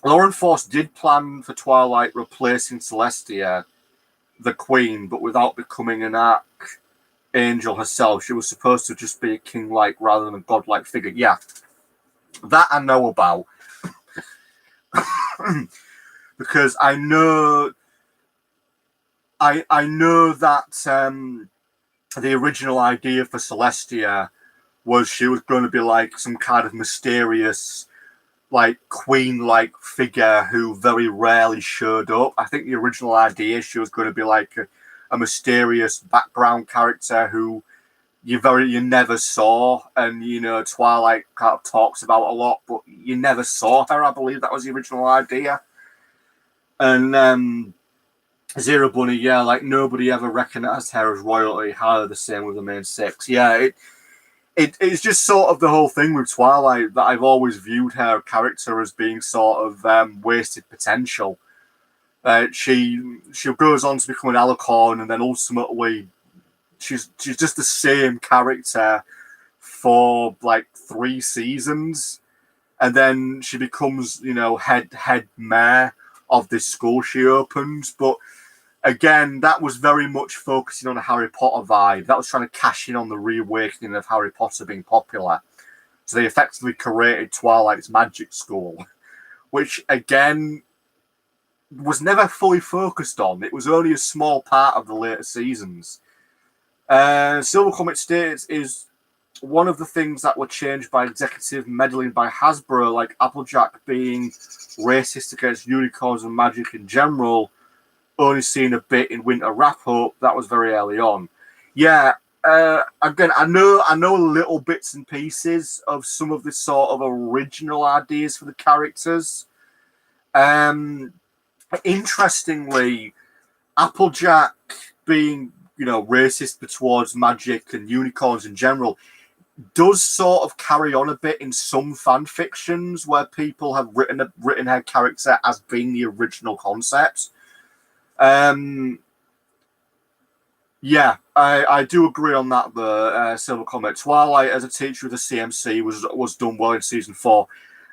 Lauren Force did plan for Twilight replacing Celestia, the Queen, but without becoming an archangel herself. She was supposed to just be a king-like rather than a godlike figure. Yeah, that I know about. Because I know that the original idea for Celestia was she was going to be like some kind of mysterious, like queen-like figure who very rarely showed up. I think the original idea, she was going to be like a mysterious background character who you never saw, and Twilight kind of talks about a lot, but you never saw her. I believe that was the original idea. And Zero Bunny, yeah, like nobody ever recognized her as royalty. How the same with the main six. Yeah, it's just sort of the whole thing with Twilight that I've always viewed her character as being sort of wasted potential. She goes on to become an alicorn, and then ultimately she's just the same character for like 3 seasons, and then she becomes, head mayor of this school she opens. But again, that was very much focusing on a Harry Potter vibe. That was trying to cash in on the reawakening of Harry Potter being popular. So they effectively created Twilight's magic school, which again was never fully focused on. It was only a small part of the later seasons. Silver Comet States is one of the things that were changed by executive meddling by Hasbro, like Applejack being racist against unicorns and magic in general, only seen a bit in Winter Wrap-Up. That was very early on. Yeah, again, I know little bits and pieces of some of the sort of original ideas for the characters. Interestingly, Applejack being, racist towards magic and unicorns in general does sort of carry on a bit in some fan fictions where people have written her character as being the original concept. Yeah, I do agree on that. The Silver Comet Twilight as a teacher of the CMC was done well in season 4.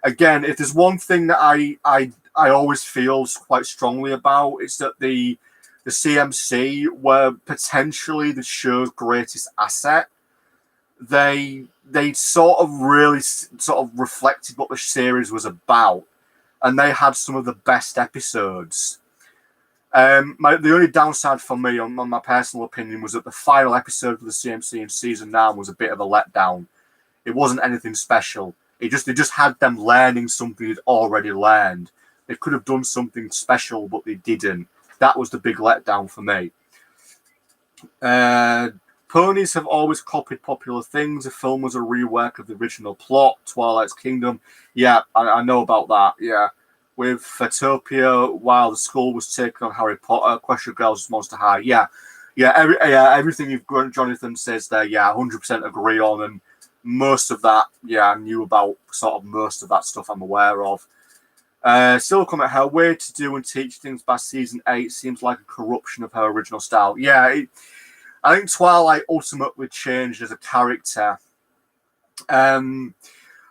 Again, if there's one thing that I always feel quite strongly about, it's that the CMC were potentially the show's greatest asset. They sort of really sort of reflected what the series was about, and they had some of the best episodes. The only downside for me, on my personal opinion, was that the final episode of the CMC in season 9 was a bit of a letdown. It wasn't anything special. They just had them learning something they'd already learned. They could have done something special, but they didn't. That was the big letdown for me. Ponies have always copied popular things. The film was a rework of the original plot, Twilight's Kingdom. Yeah, I know about that. Yeah. With Fatopia, while the school was taking on Harry Potter, Question Girls, Monster High. Yeah. Everything Jonathan says there, 100% agree on. And most of that, I knew about sort of most of that stuff I'm aware of. Still comment, her way to do and teach things by season 8 seems like a corruption of her original style. Yeah, I think Twilight ultimately changed as a character.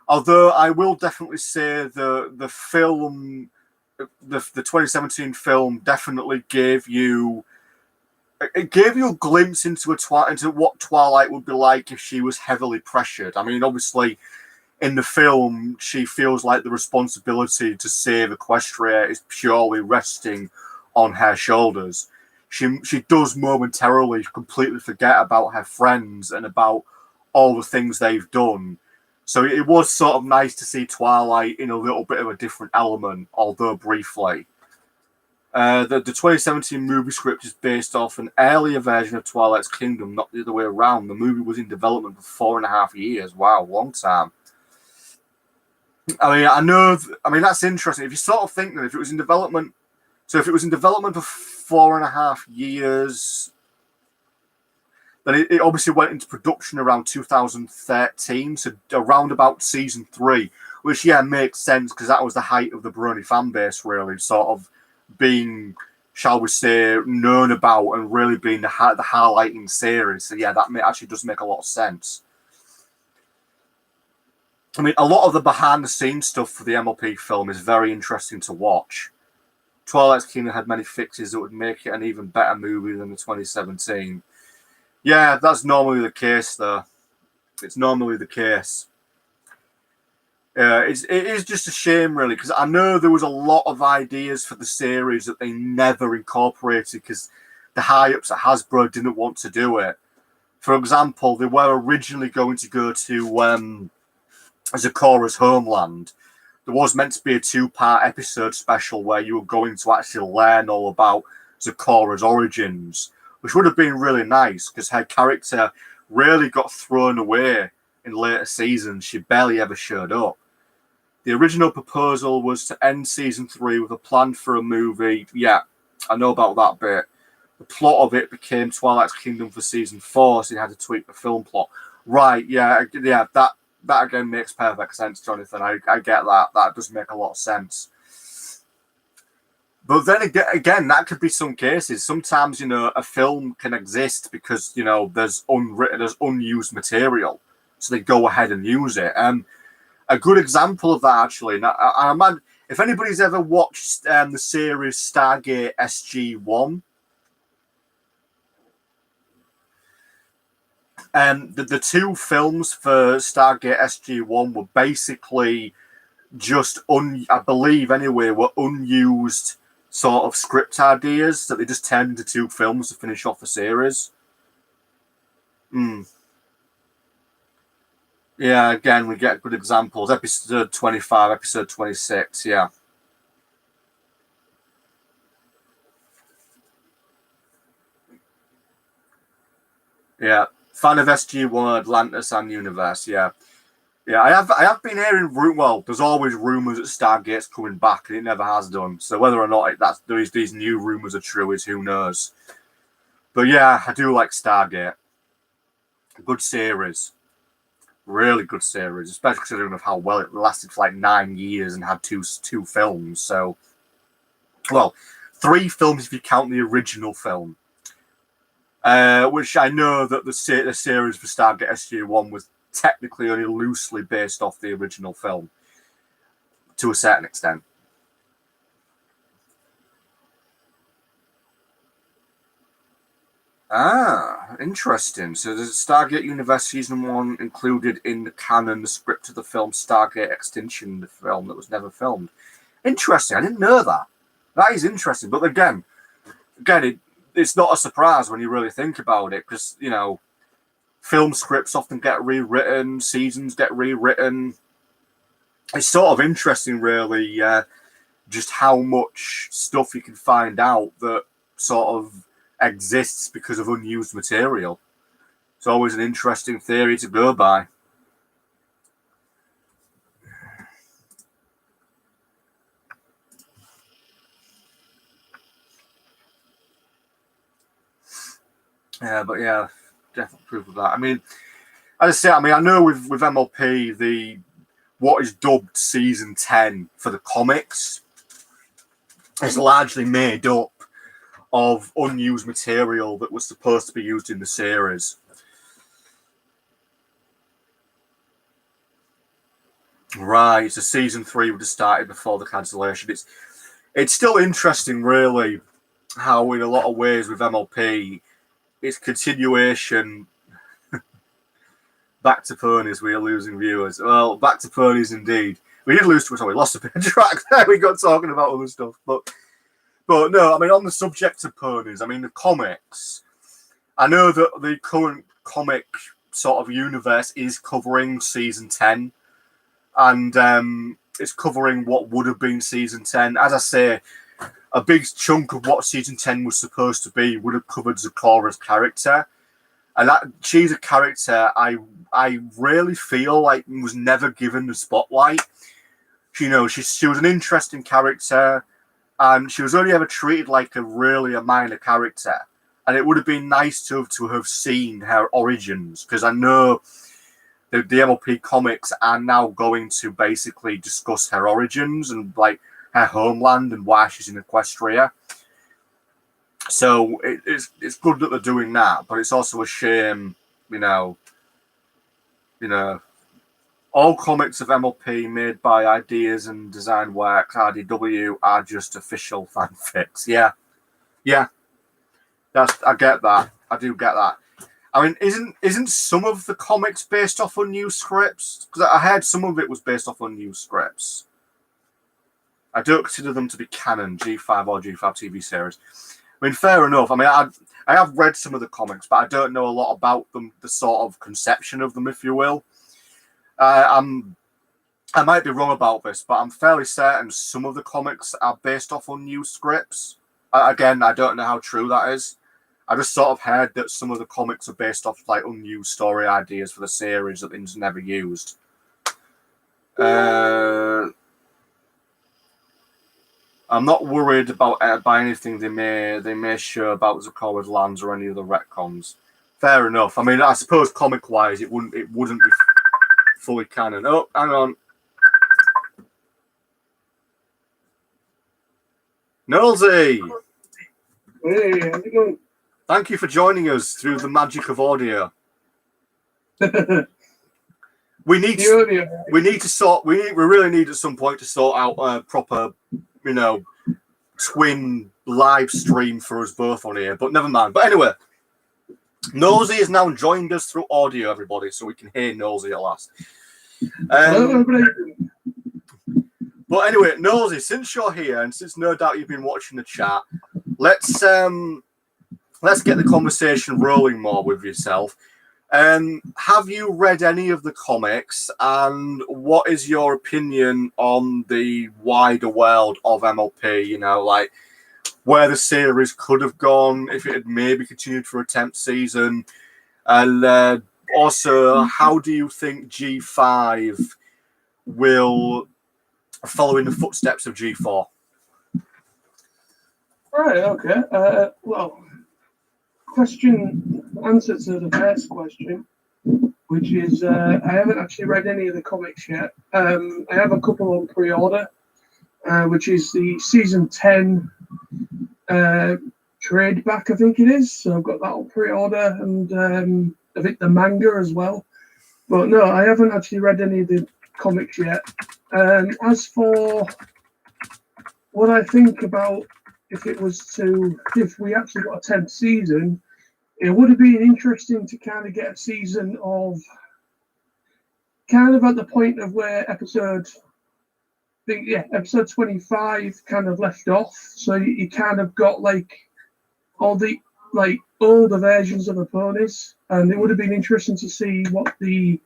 Although I will definitely say the film, the 2017 film, definitely gave you a glimpse into what Twilight would be like if she was heavily pressured. I mean, obviously, in the film, she feels like the responsibility to save Equestria is purely resting on her shoulders. She does momentarily completely forget about her friends and about all the things they've done. So it was sort of nice to see Twilight in a little bit of a different element, although briefly. The 2017 movie script is based off an earlier version of Twilight's Kingdom, not the other way around. The movie was in development for 4.5 years. Wow, long time. I mean, that's interesting. If you sort of think that if it was in development for 4.5 years, then it obviously went into production around 2013, so around about season 3, which, makes sense because that was the height of the Brony fan base, really, sort of being, shall we say, known about and really being the highlighting series. So, that actually does make a lot of sense. I mean, a lot of the behind-the-scenes stuff for the MLP film is very interesting to watch. Twilight's Kingdom had many fixes that would make it an even better movie than the 2017. Yeah, that's normally the case, though. It's normally the case. It is just a shame, really, because I know there was a lot of ideas for the series that they never incorporated because the high-ups at Hasbro didn't want to do it. For example, they were originally going to go to Zeccora's homeland. There was meant to be a 2-part episode special where you were going to actually learn all about Zeccora's origins, which would have been really nice because her character really got thrown away in later seasons. She barely ever showed up. The original proposal was to end season 3 with a plan for a movie. Yeah, I know about that bit. The plot of it became Twilight's Kingdom for season 4, so you had to tweak the film plot. Right, that again makes perfect sense, Jonathan. I get that. That does make a lot of sense. But then again, that could be some cases. Sometimes, a film can exist because, there's unused material. So they go ahead and use it. a good example of that, actually. Now, if anybody's ever watched the series Stargate SG-1, the two films for Stargate SG-1 were basically just, I believe anyway, were unused sort of script ideas that they just turned into two films to finish off the series. Yeah, again, we get good examples. Episode 25, episode 26, yeah. Yeah, fan of SG-1, Atlantis, and Universe, yeah. Yeah, I have been hearing, well, there's always rumours that Stargate's coming back, and it never has done. So whether or not these new rumours are true is who knows. But yeah, I do like Stargate. Good series. Really good series, especially considering of how well it lasted for like 9 years and had two films. So, well, 3 films if you count the original film. Which I know that the series for Stargate SG-1 was technically only loosely based off the original film to a certain extent. Ah, interesting. So there's Stargate Universe Season 1 included in the canon, the script of the film Stargate Extinction, the film that was never filmed. Interesting. I didn't know that. That is interesting. But again, it's not a surprise when you really think about it, because, you know, film scripts often get rewritten, seasons get rewritten. It's sort of interesting, really, just how much stuff you can find out that sort of exists because of unused material. It's always an interesting theory to go by. Yeah, but yeah, definitely proof of that. I mean, as I say, I know with MLP, what is dubbed season 10 for the comics is largely made up of unused material that was supposed to be used in the series. Right, so season 3 would have started before the cancellation. It's still interesting, really, how in a lot of ways with MLP, it's continuation. Back to ponies, we are losing viewers. Well, back to ponies indeed. We did lose to it, so we lost a bit of track there. We got talking about other stuff, but no, I mean, on the subject of ponies, I mean, the comics, I know that the current comic sort of universe is covering season 10, and it's covering what would have been season 10. As I say, a big chunk of what season 10 was supposed to be would have covered Zikora's character. And that she's a character I really feel like was never given the spotlight. You know, she was an interesting character, and she was only ever treated like a minor character. And it would have been nice to have seen her origins, because I know the MLP comics are now going to basically discuss her origins and like her homeland and why she's in Equestria. So it's good that they're doing that, but it's also a shame, you know, all comics of MLP made by Ideas and Design Works, RDW, are just official fanfics. Yeah. I get that. I do get that. I mean, isn't some of the comics based off unused scripts? Because I heard some of it was based off unused scripts. I don't consider them to be canon, G5 or G5 TV series. I mean, fair enough. I mean, I have read some of the comics, but I don't know a lot about them, the sort of conception of them, if you will. I might be wrong about this, but I'm fairly certain some of the comics are based off unused scripts. Again, I don't know how true that is. I just sort of heard that some of the comics are based off like unused story ideas for the series that they just never used. I'm not worried about by anything they may show about Zikora's lands or any other retcons. Fair enough. I mean, I suppose comic wise, it wouldn't be fully canon. Oh, hang on. Nolsey! Hey, how's it going? Thank you for joining us through the magic of audio. We need The earlier, we need to sort. We really need at some point to sort out a proper, twin live stream for us both on here. But never mind. But anyway, Nosy has now joined us through audio, everybody, so we can hear Nosy at last. But anyway, Nosy, since you're here and since no doubt you've been watching the chat, let's get the conversation rolling more with yourself. Have you read any of the comics, and what is your opinion on the wider world of MLP? You know, like where the series could have gone if it had maybe continued for a 10th season, and also how do you think G5 will follow in the footsteps of G4? right, okay. Well, answer to the first question, which is I haven't actually read any of the comics yet. I have a couple on pre-order, which is the season 10 trade back, I think it is. So I've got that on pre-order, and I think the manga as well. But no, I haven't actually read any of the comics yet. As for what I think about if we actually got a 10th season, it would have been interesting to kind of get a season of kind of at the point of where episode 25 kind of left off. So you kind of got like all the like older versions of the ponies, and it would have been interesting to see what the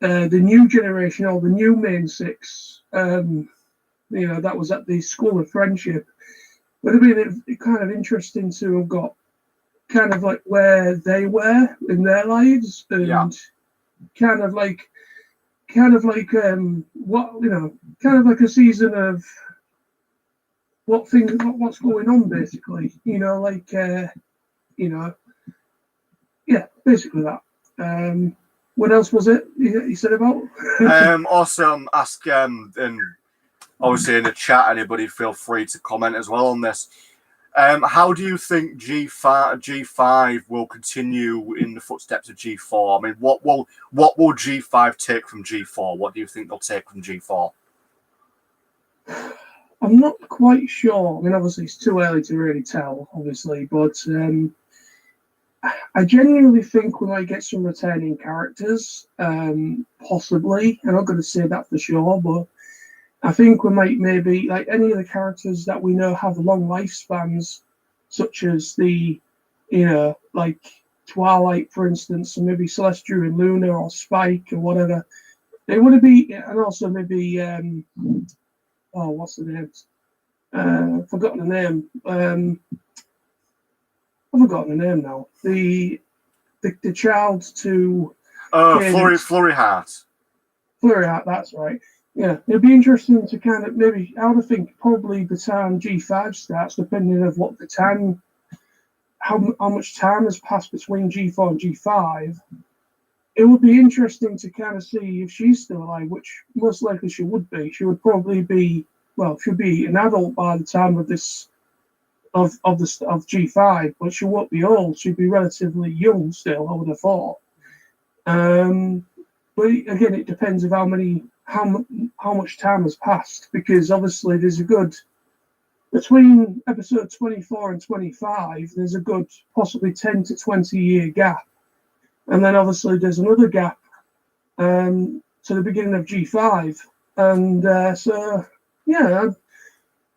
new generation or the new main six, that was at the School of Friendship. Would have been kind of interesting to have got kind of like where they were in their lives, and kind of like a season of what's going on, basically. Basically that. What else was it you said about? Also, ask and obviously in the chat, anybody feel free to comment as well on this. How do you think G5 will continue in the footsteps of G4? I mean, what will G5 take from G4? What do you think they'll take from G4? I'm not quite sure. I mean, obviously it's too early to really tell, obviously, but I genuinely think we might get some returning characters, possibly. I'm not going to say that for sure, but I think we might maybe, like any of the characters that we know have long lifespans, such as like Twilight, for instance, and maybe Celestia and Luna or Spike or whatever. They would be, and also maybe, what's the name? I've forgotten the name. I've forgotten the name now. The child to Flurry Heart. Flurry Heart, that's right. Yeah, it'd be interesting to kind of maybe, I would think probably the time G5 starts, depending on what the time, how much time has passed between G4 and G5. It would be interesting to kind of see if she's still alive, which most likely she would be. She would probably be, she'd be an adult by the time of this of G5, but she won't be old. She'd be relatively young still, I would have thought. But again, it depends of how much time has passed, because obviously there's a good, between episode 24 and 25, there's a good possibly 10 to 20 year gap. And then obviously there's another gap to the beginning of G5. And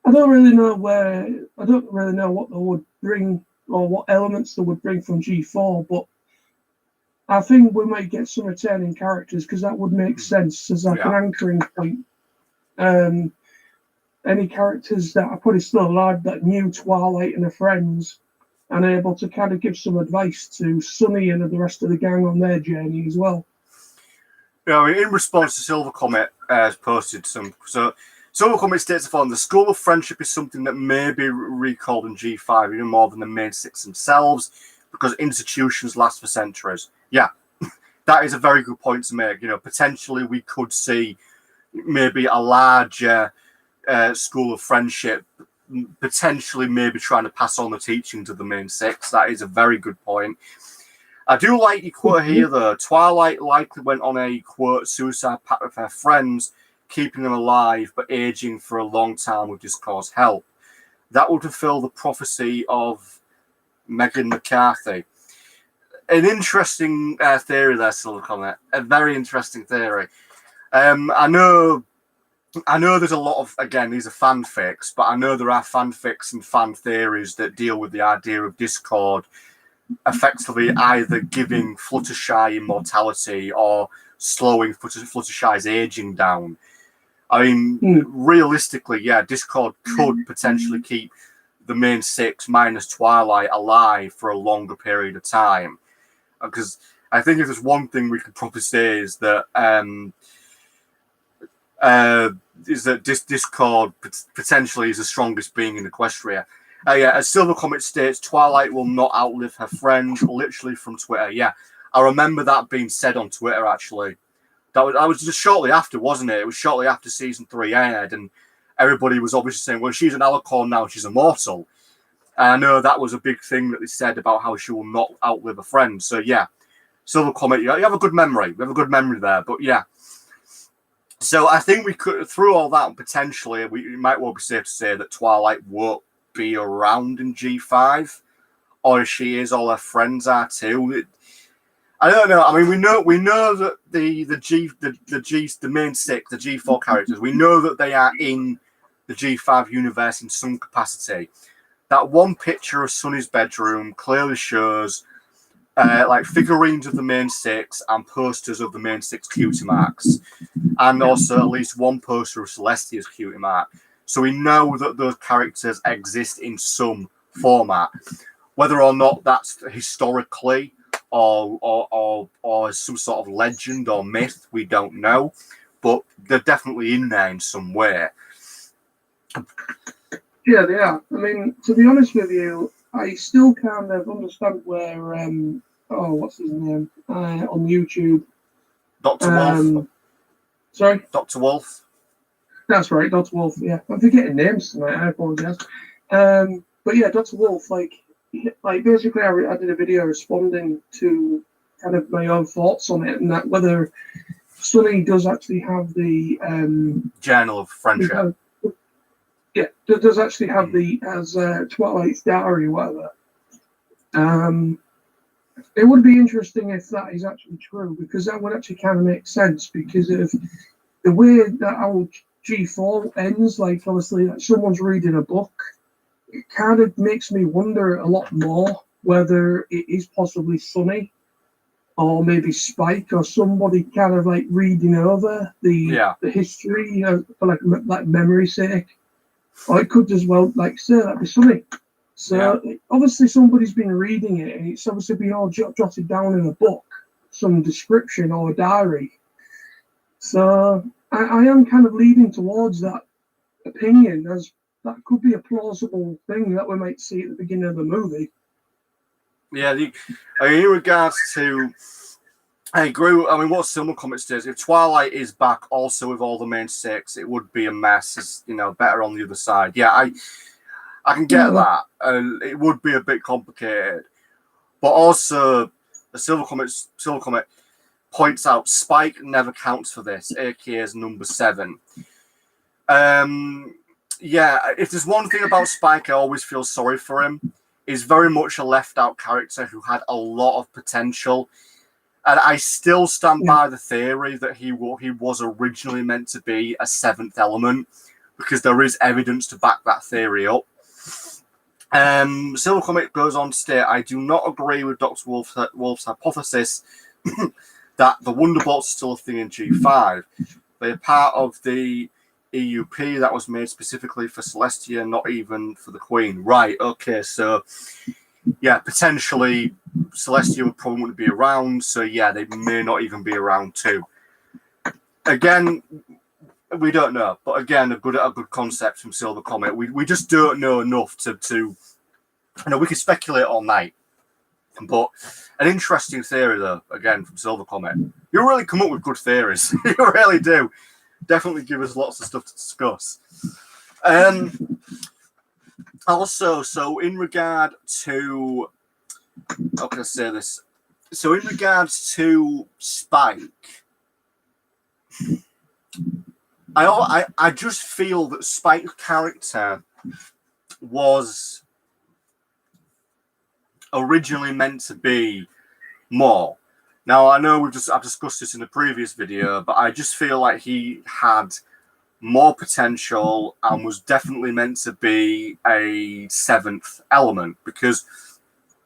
I don't really know what they would bring or what elements they would bring from G4, but I think we might get some returning characters, because that would make sense as like an anchoring point. Any characters that are probably still alive that knew Twilight and her friends, and able to kind of give some advice to Sunny and the rest of the gang on their journey as well. Yeah, I mean, in response to Silver Comet has posted some. So Silver Comet states upon the School of Friendship is something that may be recalled in G5 even more than the main six themselves, because institutions last for centuries. Yeah, that is a very good point to make. Potentially we could see maybe a larger School of Friendship, potentially maybe trying to pass on the teachings of the main six. That is a very good point. I do like your quote here, though. Twilight likely went on a, quote, suicide pact with her friends, keeping them alive but aging for a long time would just cause help. That would fulfill the prophecy of Megan McCarthy. An interesting theory there, Silver Comet. A very interesting theory. I know there's a lot of, again, these are fanfics, but I know there are fanfics and fan theories that deal with the idea of Discord effectively either giving Fluttershy immortality or slowing Fluttershy's aging down. I mean, realistically, yeah, Discord could potentially keep the main six minus Twilight alive for a longer period of time. Because I think if there's one thing we could probably say is that Discord potentially is the strongest being in Equestria. Yeah, as Silver Comet states, Twilight will not outlive her friend, literally from Twitter. Yeah, I remember that being said on Twitter, actually. That was just shortly after, wasn't it? It was shortly after season 3 aired, and everybody was obviously saying, well, she's an Alicorn now, she's immortal. And I know that was a big thing that they said about how she will not outlive a friend. So, yeah, Silver Comet, you have a good memory. We have a good memory there, but yeah. So I think we could, through all that, potentially, we might well be safe to say that Twilight won't be around in G5, or if she is, all her friends are too. I don't know. I mean, we know that the main six, the G4 characters, we know that they are in the G5 universe in some capacity. That one picture of Sunny's bedroom clearly shows like figurines of the main six and posters of the main six cutie marks, and also at least one poster of Celestia's cutie mark. So we know that those characters exist in some format. Whether or not that's historically or some sort of legend or myth, we don't know. But they're definitely in there in some way. Yeah, they are. I mean, to be honest with you, I still kind of understand where what's his name? On YouTube. Dr. Wolf. Sorry? Dr. Wolf. That's right, Dr. Wolf. Yeah, I'm forgetting names tonight. I apologize. But yeah, Dr. Wolf, like basically, I did a video responding to kind of my own thoughts on it, and that whether Sunny does actually have the Journal of Friendship. Does actually have the as Twilight's diary, whatever. It would be interesting if that is actually true, because that would actually kind of make sense, because of the way that our G4 ends, like obviously like someone's reading a book, it kind of makes me wonder a lot more whether it is possibly Sunny or maybe Spike or somebody kind of like reading over the history for like memory's sake. Or it could as well, like say, that'd be Sunny. So obviously somebody's been reading it, and it's obviously been all jotted down in a book, some description or a diary. So I am kind of leaning towards that opinion, as that could be a plausible thing that we might see at the beginning of the movie. Yeah, in regards to, I agree. I mean, what Silver Comet says, if Twilight is back also with all the main six, it would be a mess. It's, better on the other side. Yeah, I can get that. And it would be a bit complicated. But also, the Silver Comet points out Spike never counts for this, aka as number 7. Yeah, if there's one thing about Spike, I always feel sorry for him. He's very much a left-out character who had a lot of potential. And I still stand by the theory that he was originally meant to be a 7th element, because there is evidence to back that theory up. Silver Comet goes on to state, I do not agree with Dr. Wolf's hypothesis that the Wonderbolts are still a thing in G5. They are part of the EUP that was made specifically for Celestia, not even for the Queen. Right, okay, so yeah, potentially Celestia would probably wouldn't be around, so yeah, they may not even be around too. Again, we don't know, but again, a good concept from Silver Comet. We just don't know enough to we could speculate all night. But an interesting theory, though, again, from Silver Comet. You really come up with good theories. You really do. Definitely give us lots of stuff to discuss. Also, so in regard to, how can I say this? So in regards to Spike, I just feel that Spike's character was originally meant to be more. Now I know I've discussed this in the previous video, but I just feel like he had more potential and was definitely meant to be a seventh element, because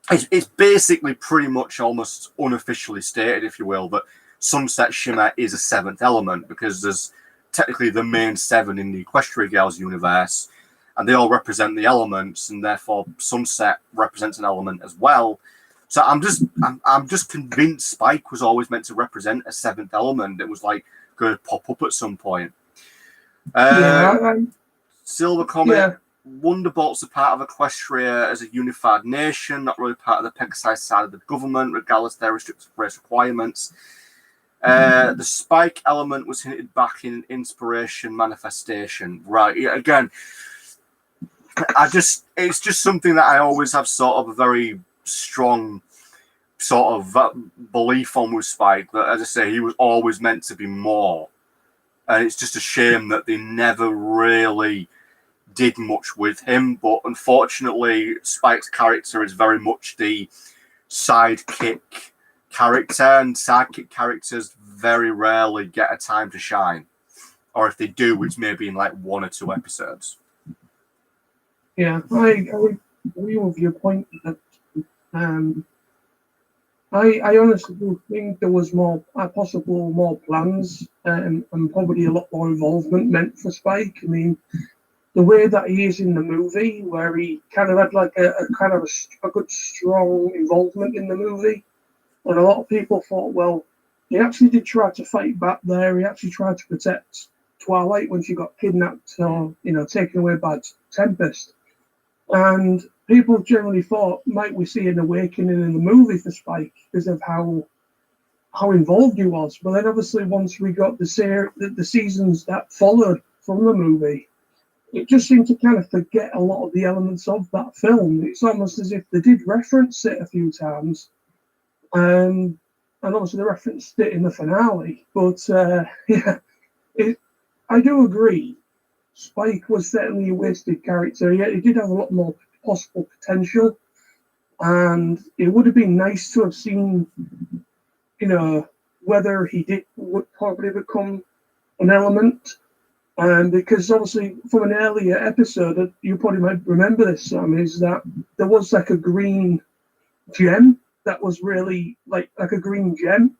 it's basically pretty much almost unofficially stated, if you will, that Sunset Shimmer is a seventh element, because there's technically the main seven in the Equestria Girls universe, and they all represent the elements, and therefore Sunset represents an element as well. So I'm just convinced Spike was always meant to represent a seventh element that was like going to pop up at some point. Silver Comet. Yeah. Wonderbolt's a part of Equestria as a unified nation, not really part of the Pegasus side of the government, regardless of their restricted race requirements. The Spike element was hinted back in Inspiration Manifestation. Right, again, it's just something that I always have sort of a very strong sort of belief on with Spike, that, as I say, he was always meant to be more. And it's just a shame that they never really did much with him. But unfortunately, Spike's character is very much the sidekick character, and sidekick characters very rarely get a time to shine. Or if they do, it's maybe in like 1 or 2 episodes. Yeah, I agree with your point that I honestly do think there was more plans and probably a lot more involvement meant for Spike. I mean, the way that he is in the movie, where he kind of had like a good strong involvement in the movie, and a lot of people thought, well, he actually did try to fight back there. He actually tried to protect Twilight when she got kidnapped or taken away by Tempest, and people generally thought, might we see an awakening in the movie for Spike because of how involved he was. But then obviously once we got the seasons that followed from the movie, it just seemed to kind of forget a lot of the elements of that film. It's almost as if they did reference it a few times. And obviously they referenced it in the finale. But I do agree. Spike was certainly a wasted character. He did have a lot more possible potential, and it would have been nice to have seen, whether he would probably become an element. And because obviously from an earlier episode, you probably might remember this, Sam, is that there was like a green gem that was really like a green gem,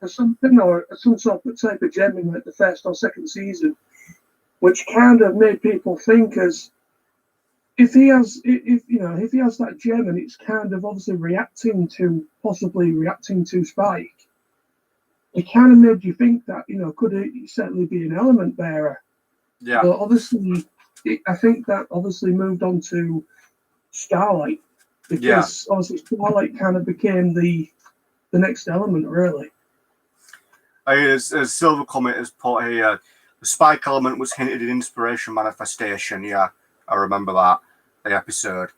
or something, or some sort of type of gem in like the first or second season, which kind of made people think as if he has that gem and it's kind of obviously possibly reacting to Spike, it kind of made you think that could it certainly be an element bearer. Yeah. But obviously, I think that obviously moved on to Starlight, because obviously Starlight kind of became the next element, really. As Silver Comet has put here, the Spike element was hinted in Inspiration Manifestation. Yeah, I remember that, the episode.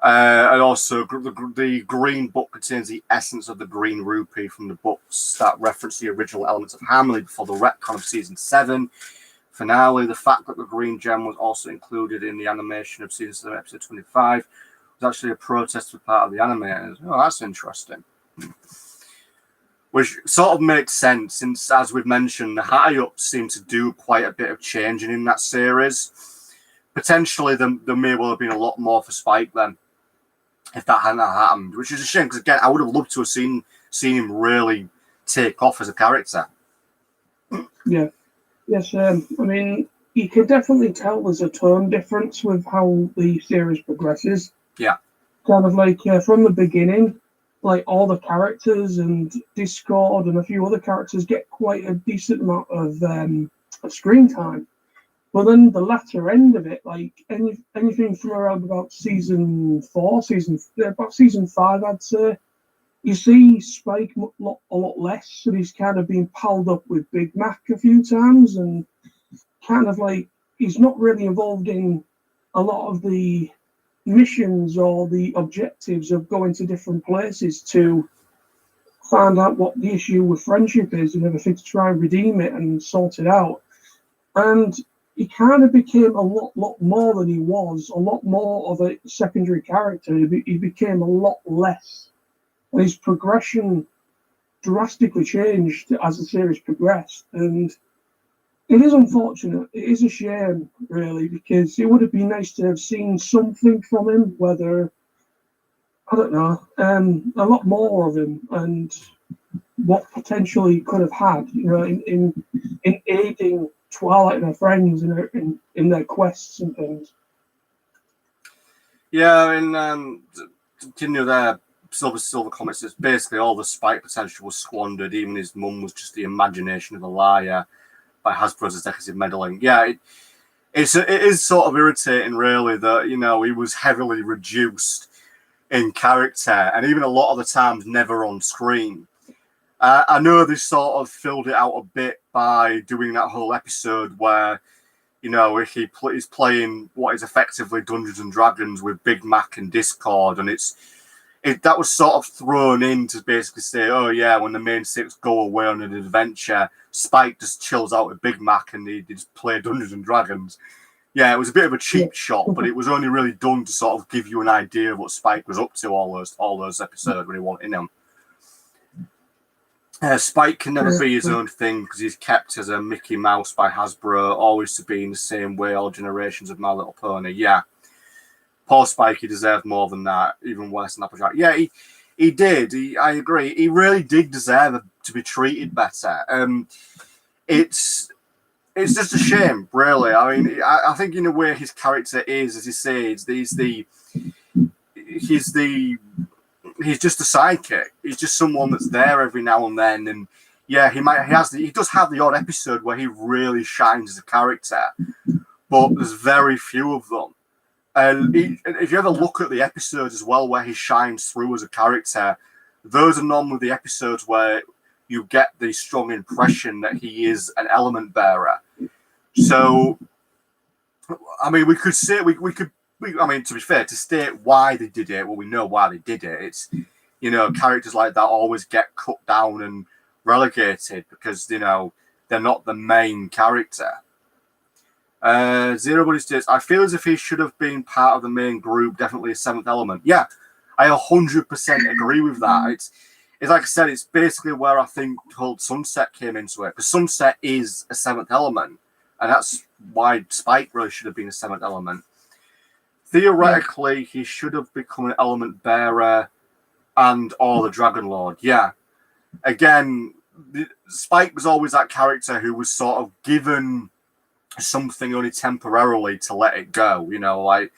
And also, the Green Book contains the essence of the Green Rupee from the books that reference the original elements of Hamley before the retcon of Season 7 finale. The fact that the Green Gem was also included in the animation of Season 7, Episode 25 was actually a protest for part of the animators. Oh, that's interesting. Which sort of makes sense, since, as we've mentioned, the high-ups seem to do quite a bit of changing in that series. Potentially, there may well have been a lot more for Spike then, if that hadn't happened, which is a shame, because, again, I would have loved to have seen him really take off as a character. Yeah. Yes, I mean, you can definitely tell there's a tone difference with how the series progresses. Yeah. Kind of like from the beginning, like all the characters and Discord and a few other characters get quite a decent amount of screen time. But then the latter end of it, like anything from around about season 5, I'd say, you see Spike a lot less, and he's kind of being palled up with Big Mac a few times, and kind of like he's not really involved in a lot of the missions or the objectives of going to different places to find out what the issue with friendship is and everything to try and redeem it and sort it out. And he kind of became a lot more than he was, a lot more of a secondary character. He became a lot less. And his progression drastically changed as the series progressed. And it is unfortunate. It is a shame, really, because it would have been nice to have seen something from him, whether, I don't know, a lot more of him and what potential he could have had, in aiding Twilight and her friends in their quests and things. Yeah, I mean, continue there. Silver Comics, it's basically all the Spike potential was squandered. Even his mum was just the imagination of a liar by Hasbro's executive meddling. Yeah, it is sort of irritating, really, that, he was heavily reduced in character and even a lot of the times never on screen. I know they sort of filled it out a bit by doing that whole episode where, he's playing what is effectively Dungeons and Dragons with Big Mac and Discord, and that was sort of thrown in to basically say, oh yeah, when the main six go away on an adventure, Spike just chills out with Big Mac and they just play Dungeons and Dragons. Yeah, it was a bit of a cheap shot, but it was only really done to sort of give you an idea of what Spike was up to all those episodes when he wanted him. Spike can never be his own thing because he's kept as a Mickey Mouse by Hasbro, always to be in the same way all generations of My Little Pony. Yeah. Poor Spike, he deserved more than that, even worse than Applejack. Yeah, he did. I agree. He really did deserve to be treated better. It's just a shame, really. I mean, I think in a way his character is, as you say, he's just a sidekick. He's just someone that's there every now and then. And yeah, he does have the odd episode where he really shines as a character, but there's very few of them. And if you ever look at the episodes as well where he shines through as a character, those are normally the episodes where you get the strong impression that he is an element bearer. So, I mean, we could say, to be fair, to state why they did it, well, we know why they did it. It's, characters like that always get cut down and relegated because, they're not the main character. Zero Buddy states, I feel as if he should have been part of the main group, definitely a seventh element. Yeah, I 100% agree with that. It's like I said, it's basically where I think whole Sunset came into it. Because Sunset is a seventh element, and that's why Spike really should have been a seventh element. Theoretically, he should have become an element bearer or the Dragon Lord. Yeah. Again, Spike was always that character who was sort of given something only temporarily to let it go, like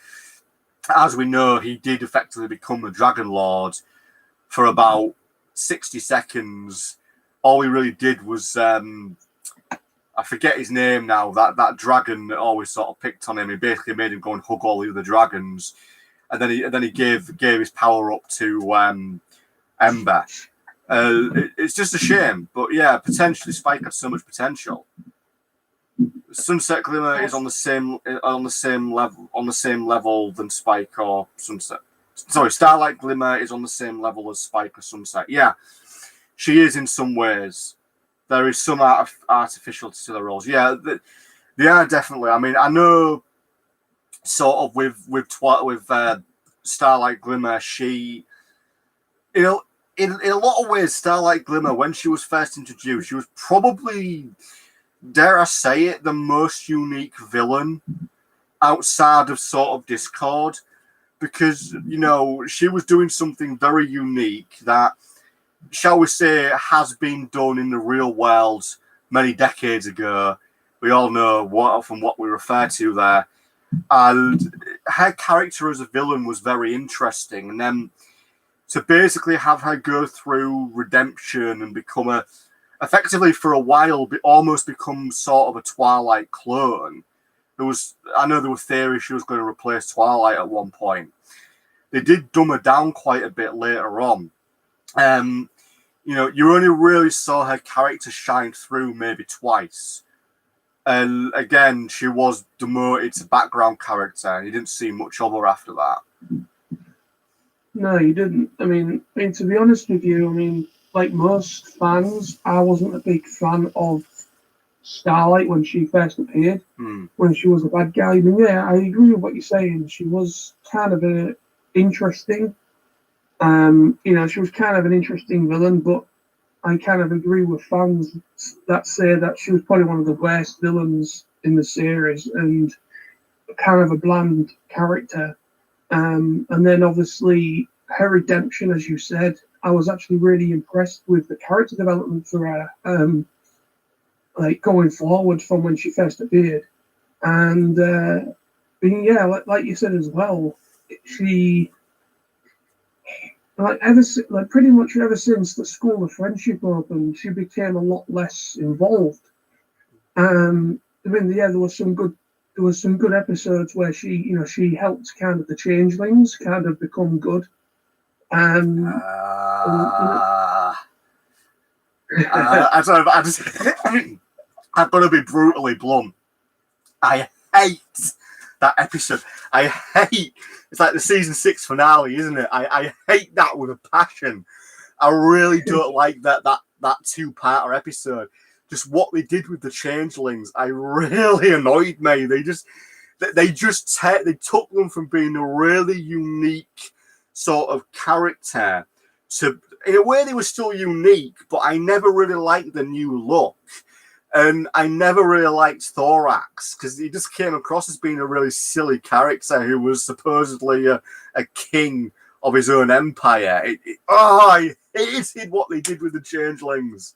as we know, he did effectively become the Dragon Lord for about 60 seconds. All he really did was I forget his name now, that dragon that always sort of picked on him. He basically made him go and hug all the other dragons, and then he gave his power up to Ember. It's just a shame, but yeah, potentially Spike had so much potential. Sunset Glimmer is on the same level than Spike or Sunset. Sorry, Starlight Glimmer is on the same level as Spike or Sunset. Yeah, she is in some ways. There is some artificiality to the roles. Yeah, they are definitely. I mean, I know sort of with Starlight Glimmer, she, in a lot of ways, Starlight Glimmer, when she was first introduced, she was probably, dare I say it, the most unique villain outside of sort of Discord, because, she was doing something very unique that, shall we say, has been done in the real world many decades ago. We all know from what we refer to there. And her character as a villain was very interesting. And then to basically have her go through redemption and become effectively for a while, almost become sort of a Twilight clone. I know there were theories she was going to replace Twilight at one point. They did dumb her down quite a bit later on. You only really saw her character shine through maybe twice. And again, she was demoted to background character, and you didn't see much of her after that. No, you didn't. I mean, to be honest with you, like most fans, I wasn't a big fan of Starlight when she first appeared, when she was a bad guy. I mean, yeah, I agree with what you're saying. She was kind of interesting. She was kind of an interesting villain, but I kind of agree with fans that say that she was probably one of the worst villains in the series and kind of a bland character. And then obviously her redemption, as you said, I was actually really impressed with the character development for her, like going forward from when she first appeared. And yeah, like you said as well, she pretty much ever since the School of Friendship opened, she became a lot less involved. I mean, yeah, there was some good episodes where she helped kind of the changelings kind of become good. I mean, I'm gonna be brutally blunt. I hate that episode. I hate. It's like the season 6 finale, isn't it? I hate that with a passion. I really don't like that 2-parter episode. Just what they did with the changelings, I really annoyed me. They took them from being a really unique sort of character to, in a way, they were still unique, but I never really liked the new look. And I never really liked Thorax because he just came across as being a really silly character who was supposedly a king of his own empire. I hated what they did with the changelings.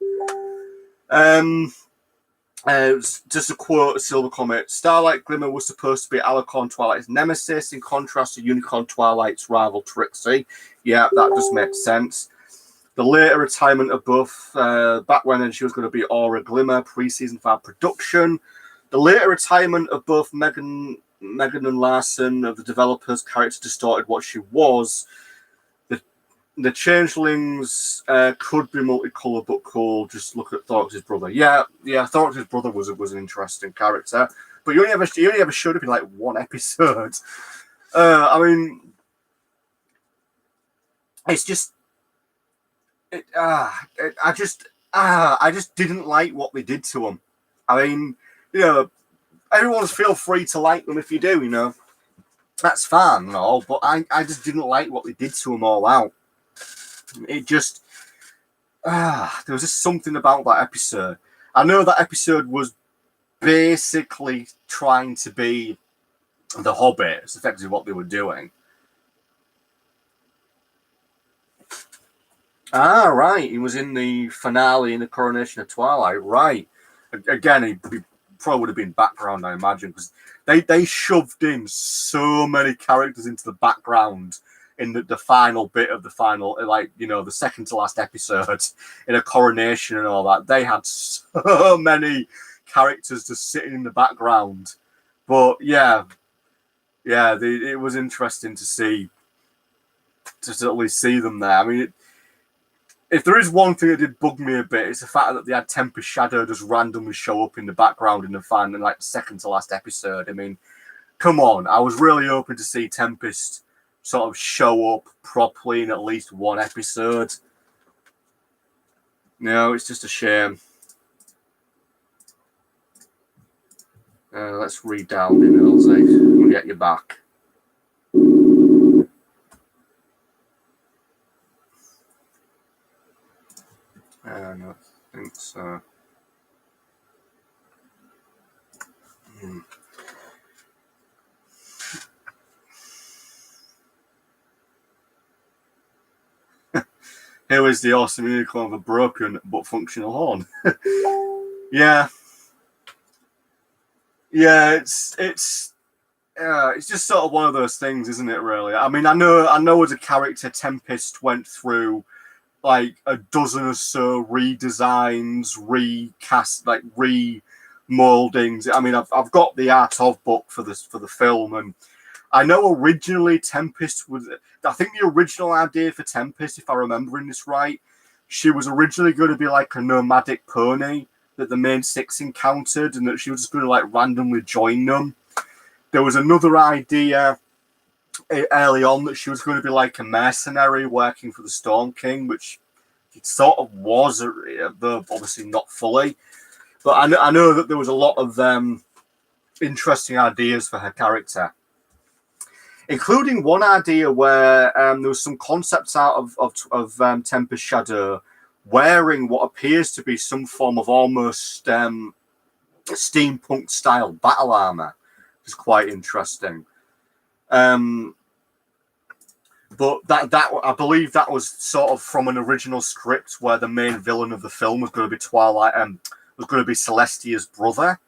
Just a quote, Silver Comet: Starlight Glimmer was supposed to be Alucard Twilight's nemesis, in contrast to Unicorn Twilight's rival Trixie. Yeah, that does make sense. The later retirement of Buff, back when she was going to be Aura Glimmer, pre-season 5 production. The later retirement of both Megan and Larson, of the developers' character, distorted what she was. The changelings could be multicolored but cool. Just look at Thorax's brother. Yeah, Thorax's brother was an interesting character, but you only ever showed up in like one episode. I mean, it's just. I just didn't like what they did to him. I mean, everyone's feel free to like them if you do, that's fine and all, but I just didn't like what they did to him all out. It just, there was just something about that episode. I know that episode was basically trying to be The Hobbit. It's effectively what they were doing. Ah, right. He was in the finale in the Coronation of Twilight. Right. Again, he probably would have been background, I imagine, because they shoved in so many characters into the background in the final bit of the final, the second to last episode in a coronation and all that. They had so many characters just sitting in the background. But yeah, it was interesting to see, to at least see them there. I mean, if there is one thing that did bug me a bit, it's the fact that they had Tempest Shadow just randomly show up in the background in the fan in like the second to last episode. I mean, come on. I was really hoping to see Tempest sort of show up properly in at least one episode. No, it's just a shame. Let's read down in Elsie. We'll get you back. I don't think so. Here is the awesome unicorn of a broken but functional horn. Yeah, it's just sort of one of those things, isn't it? Really. I mean, I know as a character, Tempest went through like a dozen or so redesigns, recast, like remoldings. I mean, I've got the art of book for the film, and I know originally Tempest was. I think the original idea for Tempest, if I remembering this right, she was originally going to be like a nomadic pony that the main 6 encountered, and that she was just going to like randomly join them. There was another idea early on that she was going to be like a mercenary working for the Storm King, which it sort of was, though obviously not fully. But I know that there was a lot of interesting ideas for her character, including one idea where there was some concepts out of Tempest Shadow wearing what appears to be some form of almost steampunk style battle armor, which is quite interesting. But that I believe that was sort of from an original script where the main villain of the film was going to be Twilight, was going to be Celestia's brother.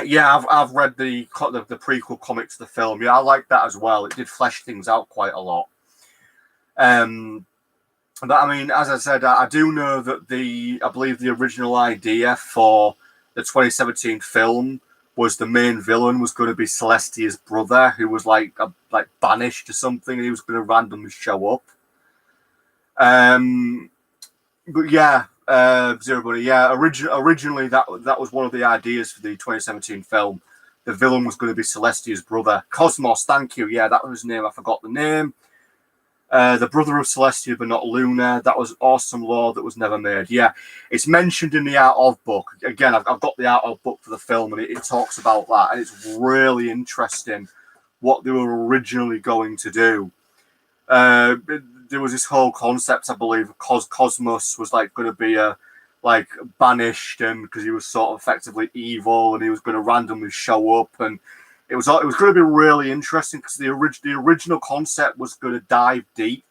Yeah, I've read the prequel comic to the film. Yeah, I like that as well. It did flesh things out quite a lot. But I mean, as I said, I do know that I believe the original idea for the 2017 film was the main villain was going to be Celestia's brother, who was like banished or something, and he was going to randomly show up. But yeah, Zero Bunny. Yeah, originally that was one of the ideas for the 2017 film. The villain was going to be Celestia's brother, Cosmos. Thank you. Yeah, that was his name. I forgot the name. The brother of Celestia, but not Luna. That was awesome lore that was never made. Yeah, it's mentioned in the Art of book. Again, I've got the Art of book for the film, and it talks about that, and it's really interesting what they were originally going to do. There was this whole concept, I believe, Cosmos was like going to be banished, and because he was sort of effectively evil, and he was going to randomly show up, and it was going to be really interesting because the original concept was going to dive deep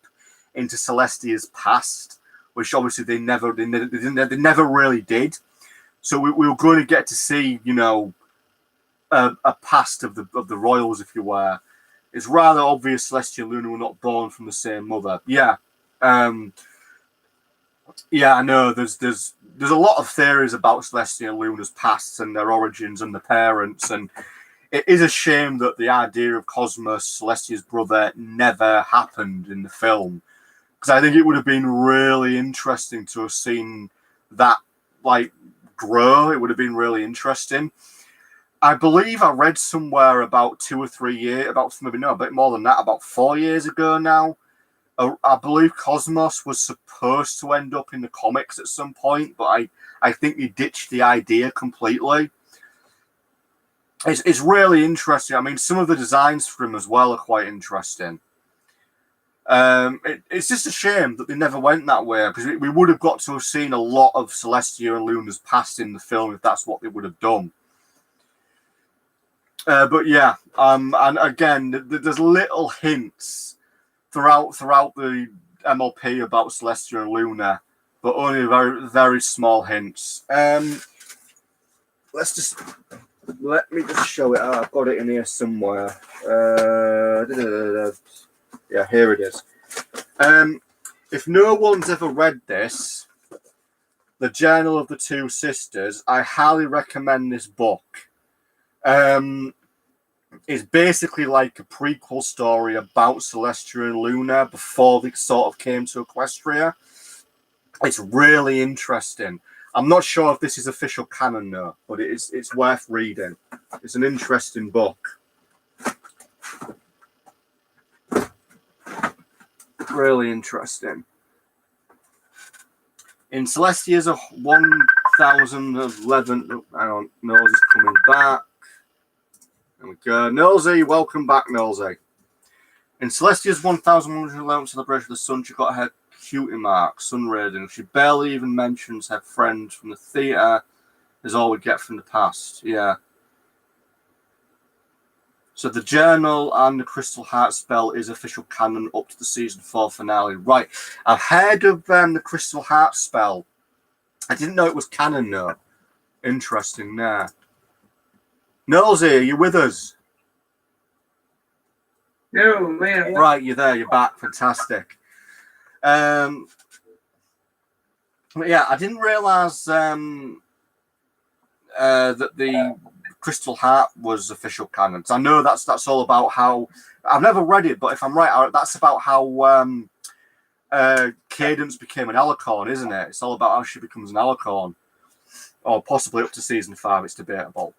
into Celestia's past, which obviously they never really did. So we were going to get to see, a past of the royals, if you were. It's rather obvious Celestia and Luna were not born from the same mother. Yeah, yeah, I know. There's a lot of theories about Celestia and Luna's pasts and their origins and the parents, and it is a shame that the idea of Cosmos, Celestia's brother, never happened in the film, because I think it would have been really interesting to have seen that grow. It would have been really interesting. I believe I read somewhere about 2 or 3 years, a bit more than that, about 4 years ago now. I believe Cosmos was supposed to end up in the comics at some point, but I think they ditched the idea completely. It's really interesting. I mean, some of the designs for him as well are quite interesting. It's just a shame that they never went that way, because we would have got to have seen a lot of Celestia and Luna's past in the film if that's what they would have done. But yeah, and again, there's little hints throughout the MLP about Celestia and Luna, but only very, very small hints. Let me just show it out. I've got it in here somewhere. Yeah, here it is. If no one's ever read this, The Journal of the Two Sisters, I highly recommend this book. It's basically like a prequel story about Celestia and Luna before they sort of came to Equestria. It's really interesting. I'm not sure if this is official canon though, but it's worth reading. It's an interesting book. Really interesting. In Celestia's 1011, hang on, Nosey's coming back. There we go. Nosey, welcome back, Nosey. In Celestia's 1111 celebration of the sun, she got her cutie mark, Sun Raiden. She barely even mentions her friend from the theatre, is all we get from the past. Yeah. So the journal and the Crystal Heart spell is official canon up to the season 4 finale. Right. I've heard of the Crystal Heart spell. I didn't know it was canon though. Interesting there. Nosey, are you with us? No, man. Right, you're there. You're back. Fantastic. But yeah, I didn't realise that the Crystal Heart was official canon. I know that's all about how. I've never read it, but if I'm right, that's about how Cadence became an Alicorn, isn't it? It's all about how she becomes an Alicorn, or possibly up to season 5. It's debatable.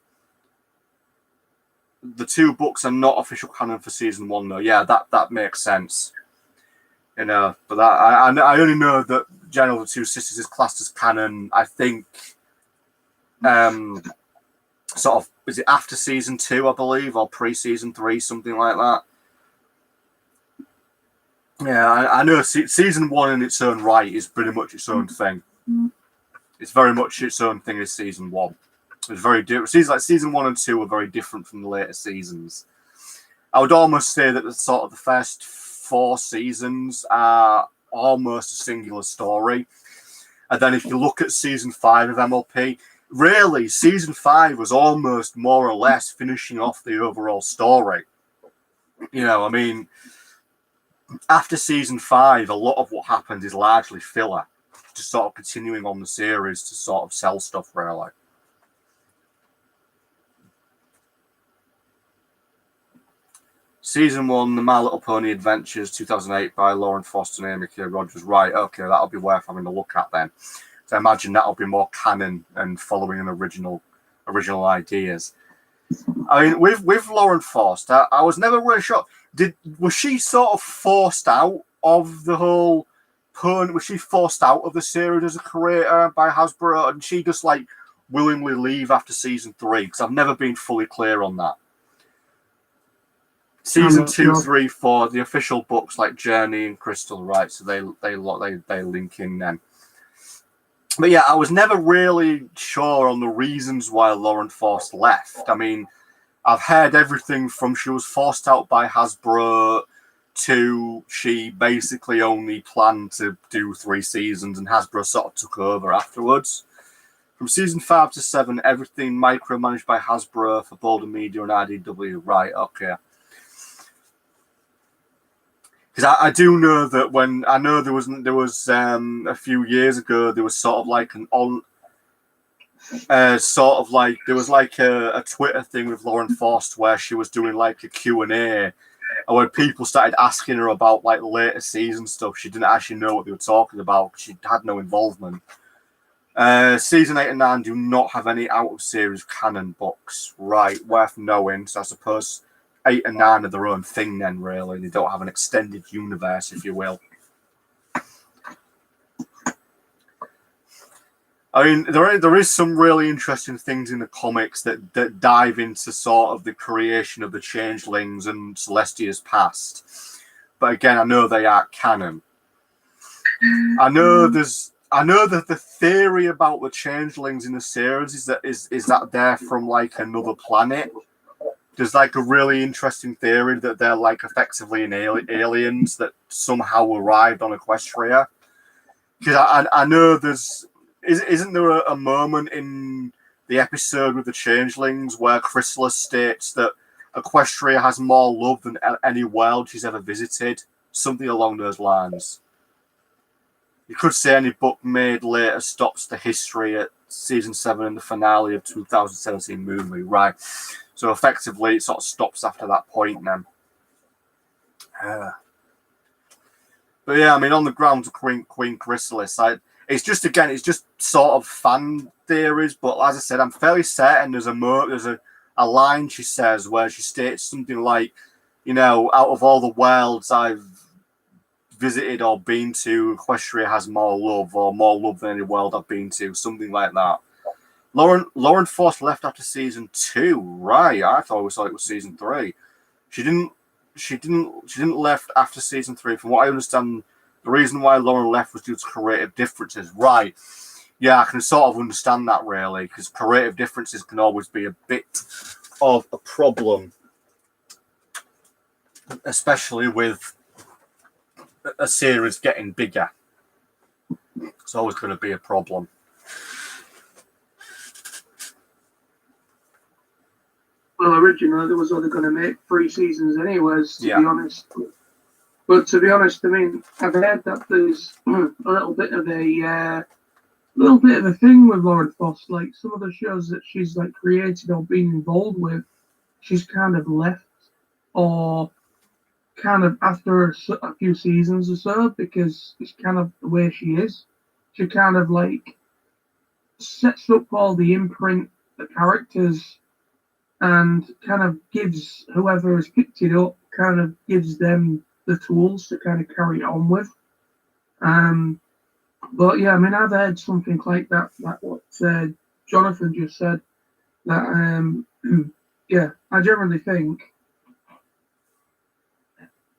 The 2 books are not official canon for season 1, though. Yeah, that makes sense. But I only know that General of the Two Sisters is classed as canon. I think, sort of, is it after season 2, I believe, or pre-season 3, something like that. Yeah, I know season 1 in its own right is pretty much its own thing. It's very much its own thing as season 1. It's very different. Season 1 and 2 are very different from the later seasons. I would almost say that the first 4 seasons are almost a singular story. And then if you look at season 5 of MLP, really, season 5 was almost more or less finishing off the overall story. I mean, after season 5, a lot of what happened is largely filler, just sort of continuing on the series to sort of sell stuff, really. Season 1, The My Little Pony Adventures, 2008, by Lauren Foster and Amy K. Rogers. Right, okay, that'll be worth having a look at then. So I imagine that'll be more canon and following an original ideas. I mean, with Lauren Foster, I was never really sure. Was she sort of forced out of the whole pony? Was she forced out of the series as a creator by Hasbro, and she just like willingly leave after season 3? Because I've never been fully clear on that. Season 2, 3, 4, the official books like Journey and Crystal, right? So they link in then. But yeah, I was never really sure on the reasons why Lauren Foster left. I mean, I've heard everything from she was forced out by Hasbro to she basically only planned to do 3 seasons and Hasbro sort of took over afterwards. From season 5 to 7, everything micromanaged by Hasbro for Boulder Media and IDW. Right, okay. Because I do know that there was a few years ago, there was sort of like there was like a Twitter thing with Lauren Foster where she was doing like a Q&A, and when people started asking her about like later season stuff, she didn't actually know what they were talking about. She had no involvement. Season 8 and 9 do not have any out of series canon books, right? Worth knowing. So I suppose 8 and 9 are their own thing then, really. They don't have an extended universe, if you will. I mean, there is some really interesting things in the comics that dive into sort of the creation of the Changelings and Celestia's past. But again, I know they aren't canon. I know that the theory about the Changelings in the series is that they're from like another planet. There's like a really interesting theory that they're like effectively aliens that somehow arrived on Equestria. Because I know isn't there a moment in the episode with the Changelings where Chrysalis states that Equestria has more love than any world she's ever visited? Something along those lines. You could say any book made later stops the history at season 7 and the finale of 2017 movie, right? So effectively, it sort of stops after that point then. But yeah, I mean, on the grounds of Queen Chrysalis, it's just sort of fan theories. But as I said, I'm fairly certain there's a line she says where she states something like, out of all the worlds I've visited or been to, Equestria has more love than any world I've been to, something like that. Lauren Foster left after season 2, right? I thought it was season 3. She didn't left after season 3. From what I understand, the reason why Lauren left was due to creative differences, right? Yeah, I can sort of understand that really, because creative differences can always be a bit of a problem, especially with a series getting bigger. It's always going to be a problem. Well, originally there was only going to make 3 seasons anyways, to be honest. But to be honest, I mean, I've heard that there's a little bit of a thing with Lauren Foster. Like some of the shows that she's like created or been involved with, she's kind of left, or kind of after a few seasons or so, because it's kind of the way she is. She kind of like sets up all the imprint, the characters, and kind of gives whoever has picked it up, kind of gives them the tools to kind of carry it on with. But yeah, I mean, I've heard something like that, like what Jonathan just said. That yeah, I generally think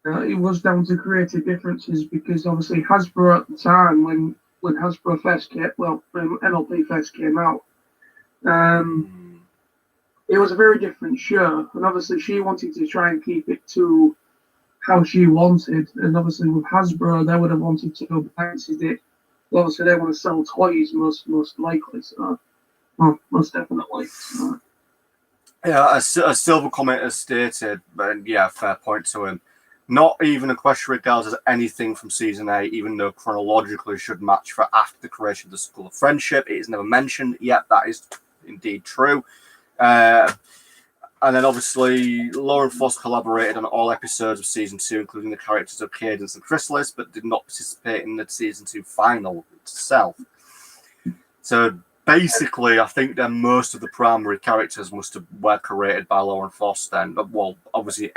it was down to creative differences because obviously Hasbro at the time when Hasbro first came, well, when MLP first came out, it was a very different show, and obviously she wanted to try and keep it to how she wanted, and obviously with Hasbro they would have wanted to go back to it. Well, obviously they want to sell toys most likely, so well, most definitely. So. Yeah, as Silver Comet has stated, and yeah, fair point to him. Not even Equestria Girls has anything from season 8, even though chronologically should match for after the creation of the School of Friendship. It is never mentioned yet. That is indeed true. And then obviously Lauren Foss collaborated on all episodes of season 2, including the characters of Cadence and Chrysalis, but did not participate in the season 2 final itself. So basically, I think then most of the primary characters were created by Lauren Foss then. But, well, obviously,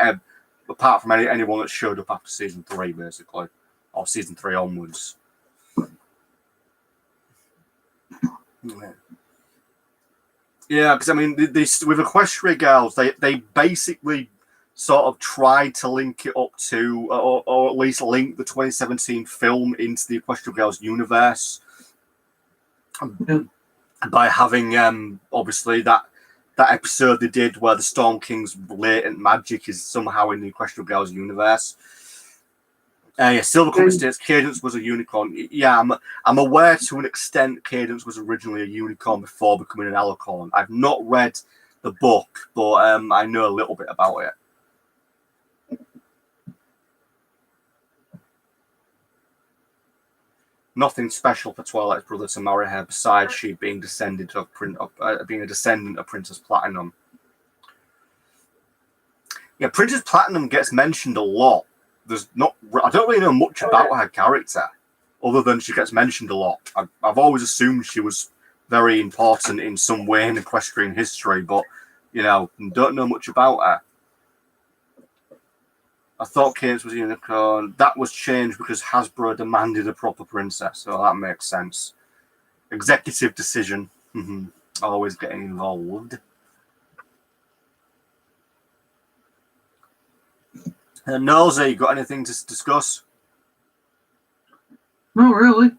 apart from anyone that showed up after season 3, basically, or season 3 onwards. Yeah, because I mean, this with Equestria Girls, they basically sort of tried to link it up to, or at least link the 2017 film into the Equestria Girls universe by having obviously that episode they did where the Storm King's latent magic is somehow in the Equestria Girls universe. Yeah, Silver Comet states Cadence was a unicorn. Yeah, I'm aware to an extent Cadence was originally a unicorn before becoming an alicorn. I've not read the book, but I know a little bit about it. Nothing special for Twilight's brother to marry her, besides she being a descendant of Princess Platinum. Yeah, Princess Platinum gets mentioned a lot. I don't really know much about her character, other than she gets mentioned a lot. I've always assumed she was very important in some way in equestrian history, but don't know much about her. I thought Cadence was a unicorn. That was changed because Hasbro demanded a proper princess, so that makes sense. Executive decision. Always getting involved. Nosy, got anything to discuss? Not really.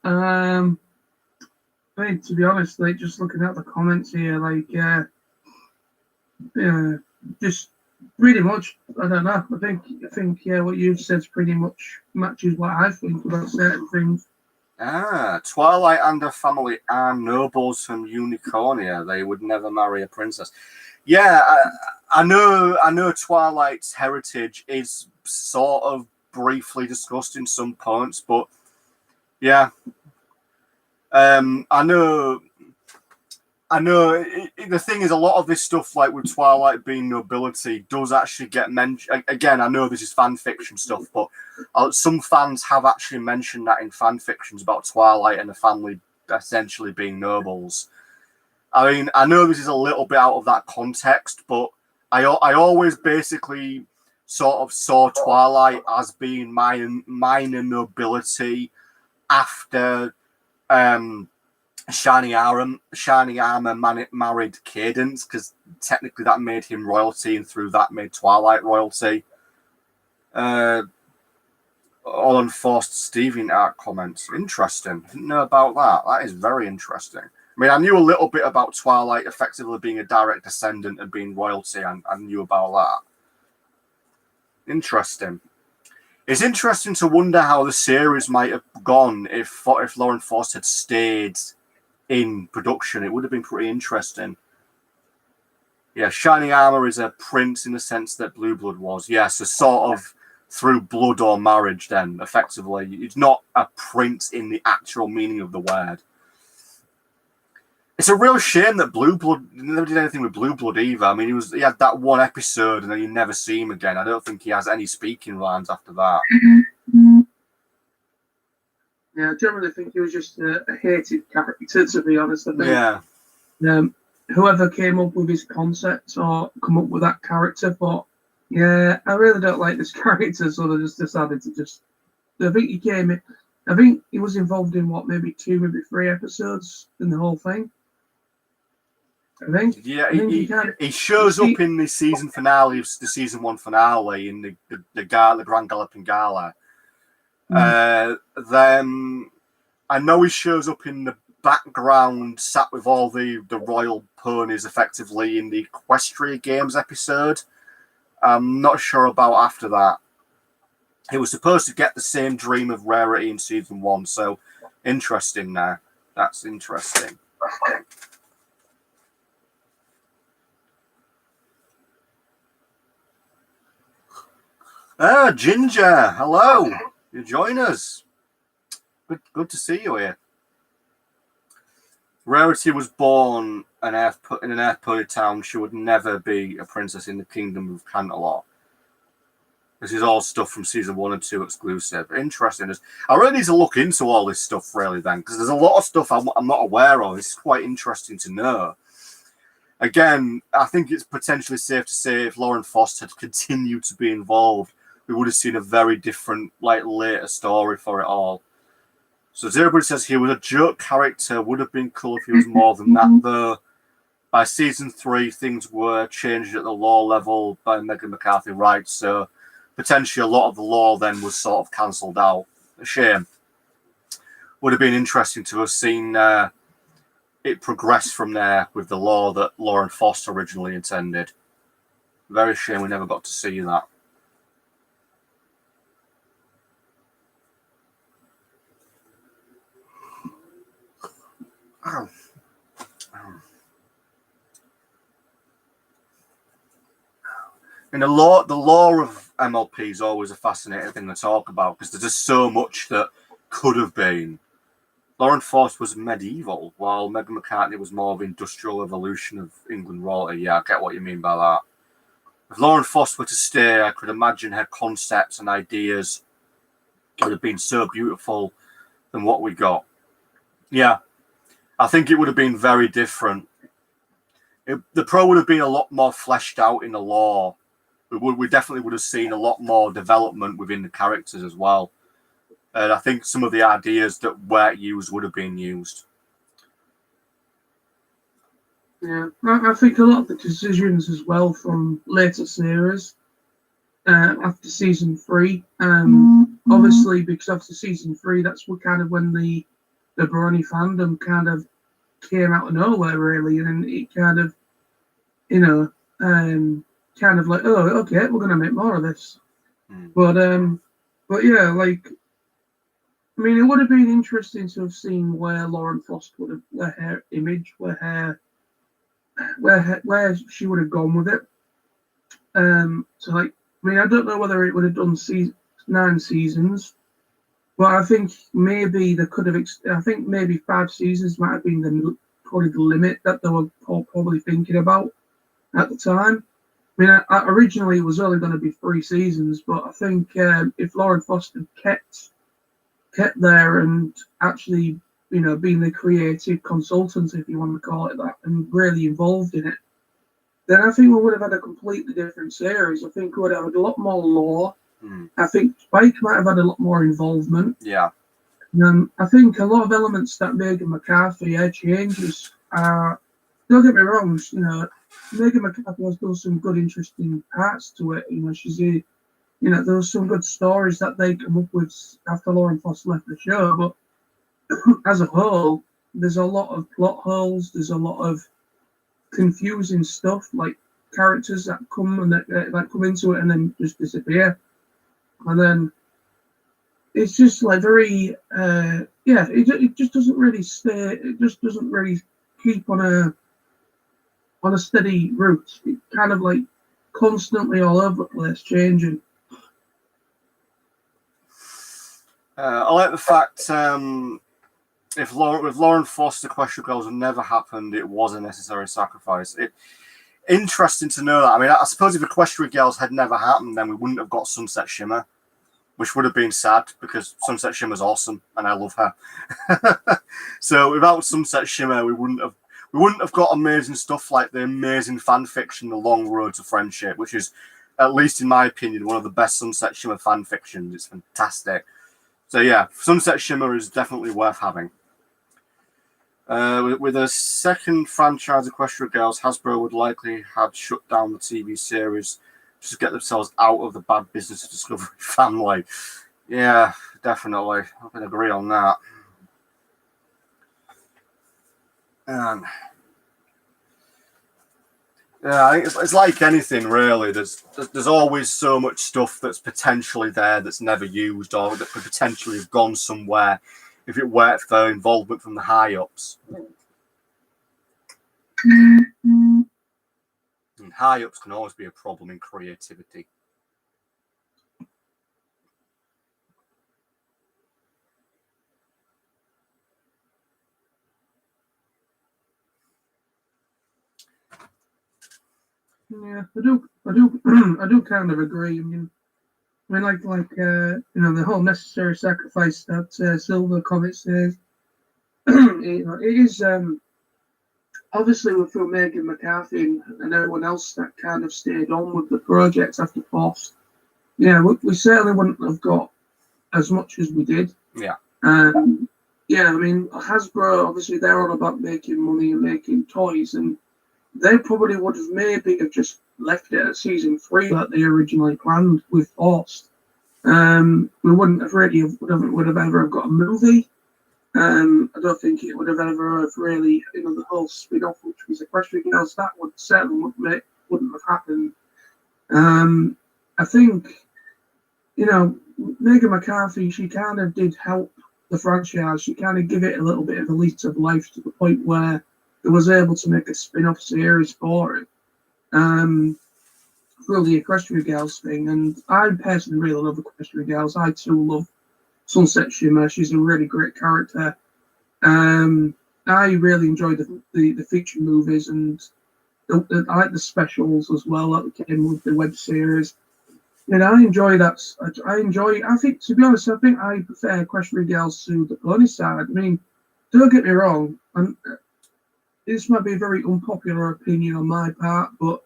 I mean, to be honest, like just looking at the comments here, like just pretty much. I don't know. I think what you've said pretty much matches what I think about certain things. Twilight and her family are nobles from Unicornia. They would never marry a princess. Yeah, I know Twilight's heritage is sort of briefly discussed in some points, but yeah, I know. The thing is, a lot of this stuff, like with Twilight being nobility, does actually get mentioned. Again, I know this is fan fiction stuff, but some fans have actually mentioned that in fan fictions about Twilight and the family essentially being nobles. I mean, I know this is a little bit out of that context, but I always basically sort of saw Twilight as being minor nobility after Shining Armor married Cadence, because technically that made him royalty, and through that made Twilight royalty. All unforced Steven art comments. Interesting. Didn't know about that. That is very interesting. I mean, I knew a little bit about Twilight effectively being a direct descendant and being royalty, and I knew about that. Interesting. It's interesting to wonder how the series might have gone if Lauren Foss had stayed in production. It would have been pretty interesting. Yeah, Shining Armor is a prince in the sense that Blue Blood was. Yeah, so sort of through blood or marriage then, effectively. It's not a prince in the actual meaning of the word. It's a real shame that Blue Blood never did anything with Blue Blood either. I mean, he had that one episode and then you never see him again. I don't think he has any speaking lines after that. Yeah, I generally think he was just a hated character, to be honest. I think. Yeah. Whoever came up with his concept or come up with that character thought Yeah, I really don't like this character, so they just decided to just. I think he came in. I think he was involved in what, maybe 2, maybe 3 episodes in the whole thing. I think. Yeah, I think he kind of. he shows up in the season finale, the season 1 finale, in the Grand Galloping Gala. Then I know he shows up in the background, sat with all the royal ponies, effectively in the Equestria Games episode. I'm not sure about after that. He was supposed to get the same dream of rarity in season 1, so interesting now. That's interesting. Ah, Ginger, hello. You join us. Good to see you here. Rarity was born in an Earth Pony town. She would never be a princess in the kingdom of Canterlot. This is all stuff from season 1 and 2 exclusive. Interesting. I really need to look into all this stuff, really, then, because there's a lot of stuff I'm not aware of. It's quite interesting to know. Again, I think it's potentially safe to say if Lauren Faust had continued to be involved, we would have seen a very different, later story for it all. So everybody says he was a joke character. Would have been cool if he was more than that, though. By season 3, things were changed at the lore level by Megan McCarthy, right? So potentially a lot of the lore then was sort of cancelled out. A shame. Would have been interesting to have seen it progress from there with the lore that Lauren Faust originally intended. Very shame we never got to see that. Oh. And the lore of MLP is always a fascinating thing to talk about because there's just so much that could have been. Lauren Faust was medieval, while Megan McCartney was more of industrial evolution of England royalty. Yeah, I get what you mean by that. If Lauren Faust were to stay, I could imagine her concepts and ideas would have been so beautiful than what we got. Yeah, I think it would have been very different. The pro would have been a lot more fleshed out in the lore. We definitely would have seen a lot more development within the characters as well. And I think some of the ideas that were used would have been used. Yeah, I think a lot of the decisions as well from later series after season 3, obviously because after season 3, that's what kind of when the Brony fandom kind of came out of nowhere, really, and it kind of, kind of like, oh, okay, we're gonna make more of this. But yeah, I mean, it would have been interesting to have seen where Lauren Faust would have, where her image, where she would have gone with it. So I mean, I don't know whether it would have done 9 seasons, but I think maybe they could have. I think maybe 5 seasons might have been probably the limit that they were probably thinking about at the time. I mean, originally it was only going to be 3 seasons, but I think if Lauren Faust had kept there and actually, being the creative consultant, if you want to call it that, and really involved in it, then I think we would have had a completely different series. I think we would have had a lot more lore. I think Spike might have had a lot more involvement. Yeah. I think a lot of elements that Megan McCarthy changes are, don't get me wrong, Megan McCarthy has done some good, interesting parts to it. She's a, there was some good stories that they come up with after Lauren Faust left the show, but as a whole, there's a lot of plot holes. There's a lot of confusing stuff, like characters that come and that come into it and then just disappear, and then it's just like very, it just doesn't really stay. It just doesn't really keep on a steady route. It kind of like constantly all over the place, changing. I like the fact if with Lauren Faust, the Equestria Girls had never happened, it was a necessary sacrifice. Interesting to know that. I mean, I suppose if Equestria Girls had never happened, then we wouldn't have got Sunset Shimmer, which would have been sad because Sunset Shimmer's awesome and I love her. So without Sunset Shimmer, we wouldn't have got amazing stuff like the amazing fan fiction, The Long Road to Friendship, which is at least in my opinion, one of the best Sunset Shimmer fan fictions. It's fantastic. So yeah, Sunset Shimmer is definitely worth having. With a second franchise, Equestria Girls, Hasbro would likely have shut down the TV series just to get themselves out of the bad business of Discovery family. Yeah, definitely. I can agree on that. Yeah, I think it's like anything really. There's always so much stuff that's potentially there that's never used or that could potentially have gone somewhere if it weren't for their involvement from the high ups. And high ups can always be a problem in creativity. Yeah, I do kind of agree. I mean, like the whole necessary sacrifice that Silver Comet says. It is obviously with Phil Megan McCarthy and everyone else that kind of stayed on with the project after Force. Yeah, we certainly wouldn't have got as much as we did. Yeah. Yeah, I mean, Hasbro, obviously, they're all about making money and making toys, and they probably would have maybe have just left it at season 3 that they originally planned with Force. We wouldn't have really would have ever got a movie. I don't think it would have ever have really, the whole spin-off, which was Equestria Girls, that would certainly wouldn't have happened. I think, Megan McCarthy, she kind of did help the franchise. She kind of give it a little bit of a lease of life to the point where it was able to make a spin-off series for it. For the Equestria Girls thing. And I personally really love Equestria Girls. I too love Sunset Shimmer. She's a really great character. I really enjoyed the feature movies, and I like the specials as well that came with the web series. And I enjoy that. I think, to be honest, I think I prefer Equestria Girls to the Pony side. I mean, don't get me wrong. This might be a very unpopular opinion on my part, but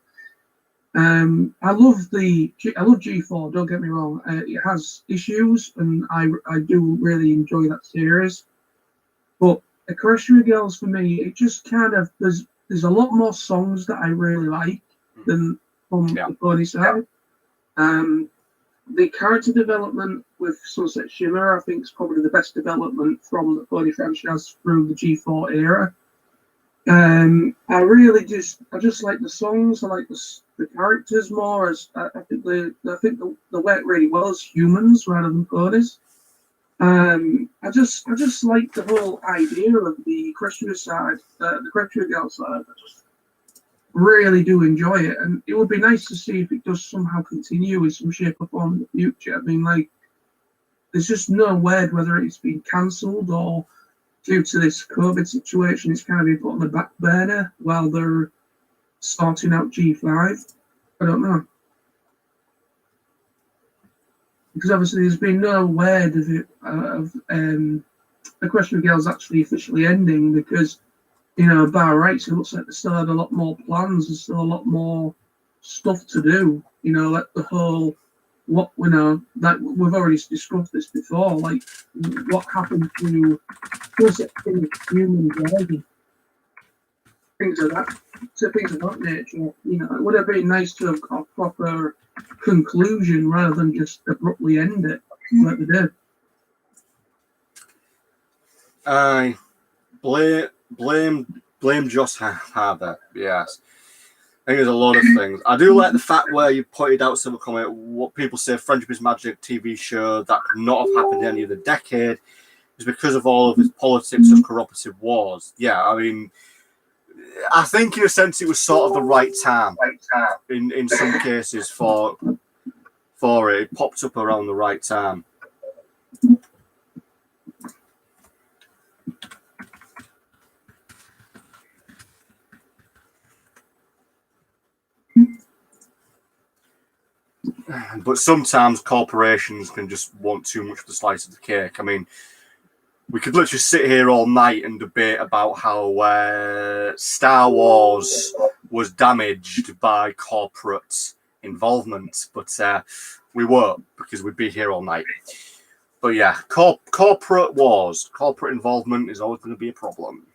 I love G4. Don't get me wrong; it has issues, and I do really enjoy that series. But Equestria Girls, for me, it just kind of there's a lot more songs that I really like than from the Pony side. The character development with Sunset Shimmer, I think, is probably the best development from the Pony franchise through the G4 era. I just like the songs. I like the characters more. I think they work really well as humans rather than ponies. I just like the whole idea of the Equestria side, the Equestria Girl side. I just really do enjoy it, and it would be nice to see if it does somehow continue in some shape or form in the future. I mean, like, there's just no word whether it's been cancelled or due to this COVID situation, it's kind of been put on the back burner while they're sorting out G5. I don't know. Because obviously there's been no word of it, Equestria Girls actually officially ending, because, by rights, it looks like they still had a lot more plans. There's still a lot more stuff to do. Like the whole, like we've already discussed this before, like what happened to human driving, things of that nature. It would have been nice to have got a proper conclusion rather than just abruptly end it like they did. I blame Josh Harder. Yes, I think there's a lot of things. I do like the fact where you pointed out some comment. What people say, Friendship is Magic TV show that could not have happened in any other decade is because of all of his politics of cooperative wars. Yeah, I mean, I think in a sense it was sort of the right time in some cases for it. It popped up around the right time. But sometimes corporations can just want too much of the slice of the cake. I mean, we could literally sit here all night and debate about how Star Wars was damaged by corporate involvement, but we won't because we'd be here all night. But yeah, corporate wars, corporate involvement is always going to be a problem.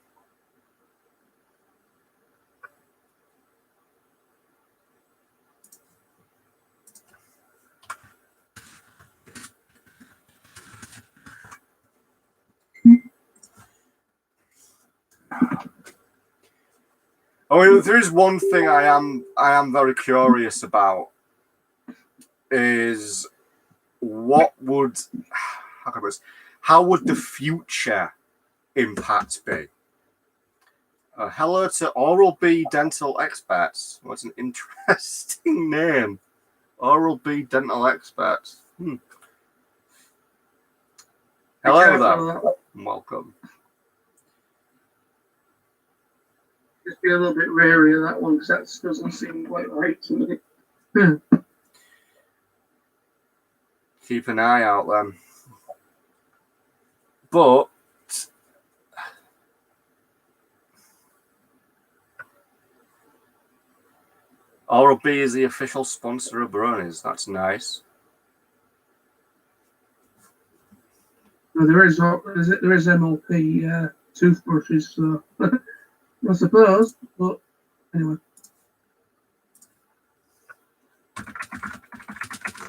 I mean, there is one thing I am very curious about is how would the future impact be? Hello to Oral-B Dental Experts. What's an interesting name? Oral-B Dental Experts. Hello there. Welcome. Just be a little bit wary of that one because that doesn't seem quite right to me. Keep an eye out then. But Oral-B is the official sponsor of Bronies. That's nice. Well, there is MLP toothbrushes, so I suppose. But anyway,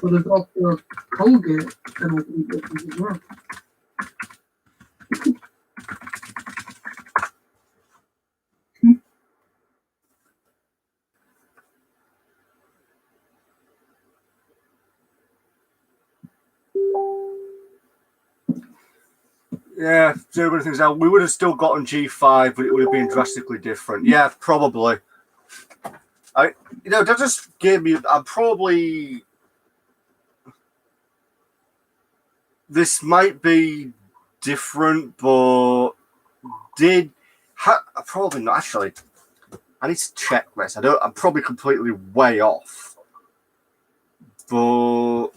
so they've got Colgate MLP brushes as well. Yeah, so many things out. We would have still gotten G5, but it would have been drastically different. Yeah, probably. That just gave me. This might be different, but probably not actually. I need to check this. I'm probably completely way off, but.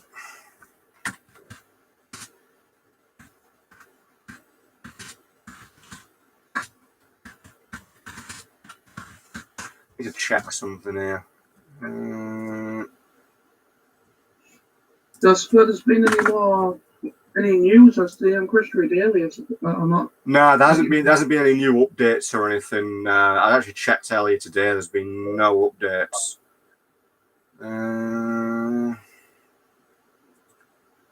To check something here. There's been any news as to Chris Daly or not? No, there hasn't been any new updates or anything. I actually checked earlier today. There's been no updates.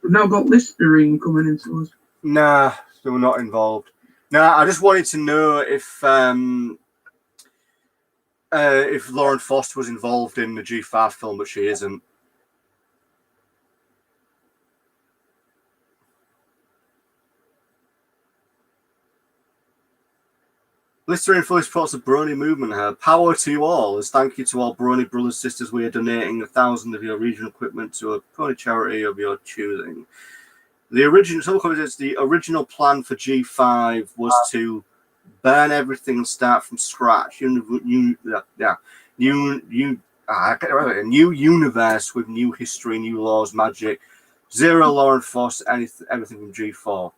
We've now got Listerine coming into us. Nah, they were not involved. Nah, I just wanted to know if Lauren Foster was involved in the G5 film, but she isn't. Listerine fully supports the Brony movement here. Power to you all. As thank you to all Brony brothers sisters, we are donating 1,000 of your regional equipment to a pony charity of your choosing. The original plan for G5 was to burn everything and start from scratch. A new universe with new history, new laws, magic. Zero Lauren Foster, everything from G4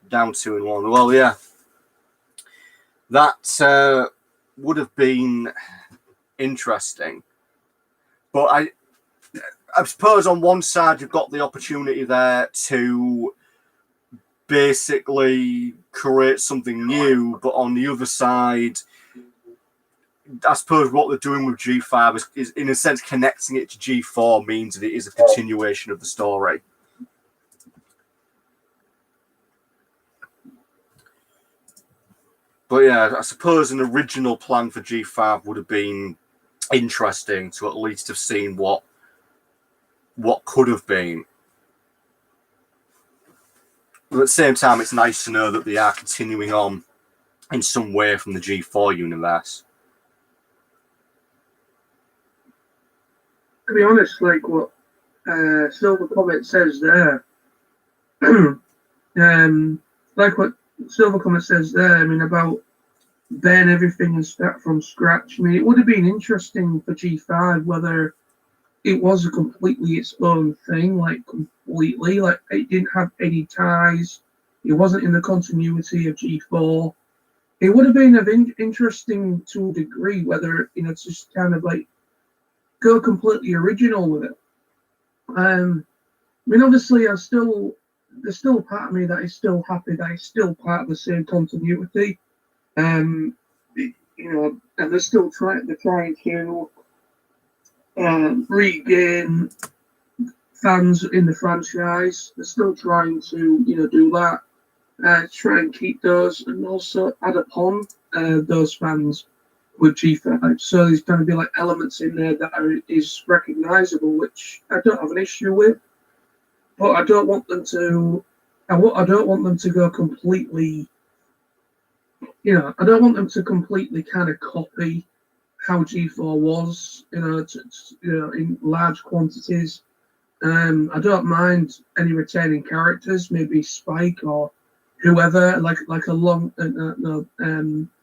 down 2 in 1. Well, yeah. That would have been interesting. But I suppose on one side you've got the opportunity there to basically create something new, but on the other side, I suppose what they're doing with G5 is in a sense connecting it to G4 means that it is a continuation of the story. But yeah, I suppose an original plan for G5 would have been interesting to at least have seen what could have been. But at the same time, it's nice to know that they are continuing on in some way from the G4 universe. To be honest, like what Silver Comet says there, like what Silver Comet says there, I mean, about burn everything and start from scratch. I mean, it would have been interesting for G5 whether it was a completely its own thing, like it didn't have any ties. It wasn't in the continuity of G4. It would have been interesting to a degree whether it's just kind of like go completely original with it. I mean, obviously, there's still a part of me that is still happy that it's still part of the same continuity. You know, and they're trying to regain fans in the franchise. They're still trying to, you know, do that, try and keep those, and also add upon those fans with G5. So there's going to be like elements in there that is recognizable, which I don't have an issue with. But I don't want them to. I don't want them to go completely. You know, I don't want them to completely kind of copy how G4 was. You know, in large quantities. I don't mind any retaining characters, maybe Spike or whoever, like a long,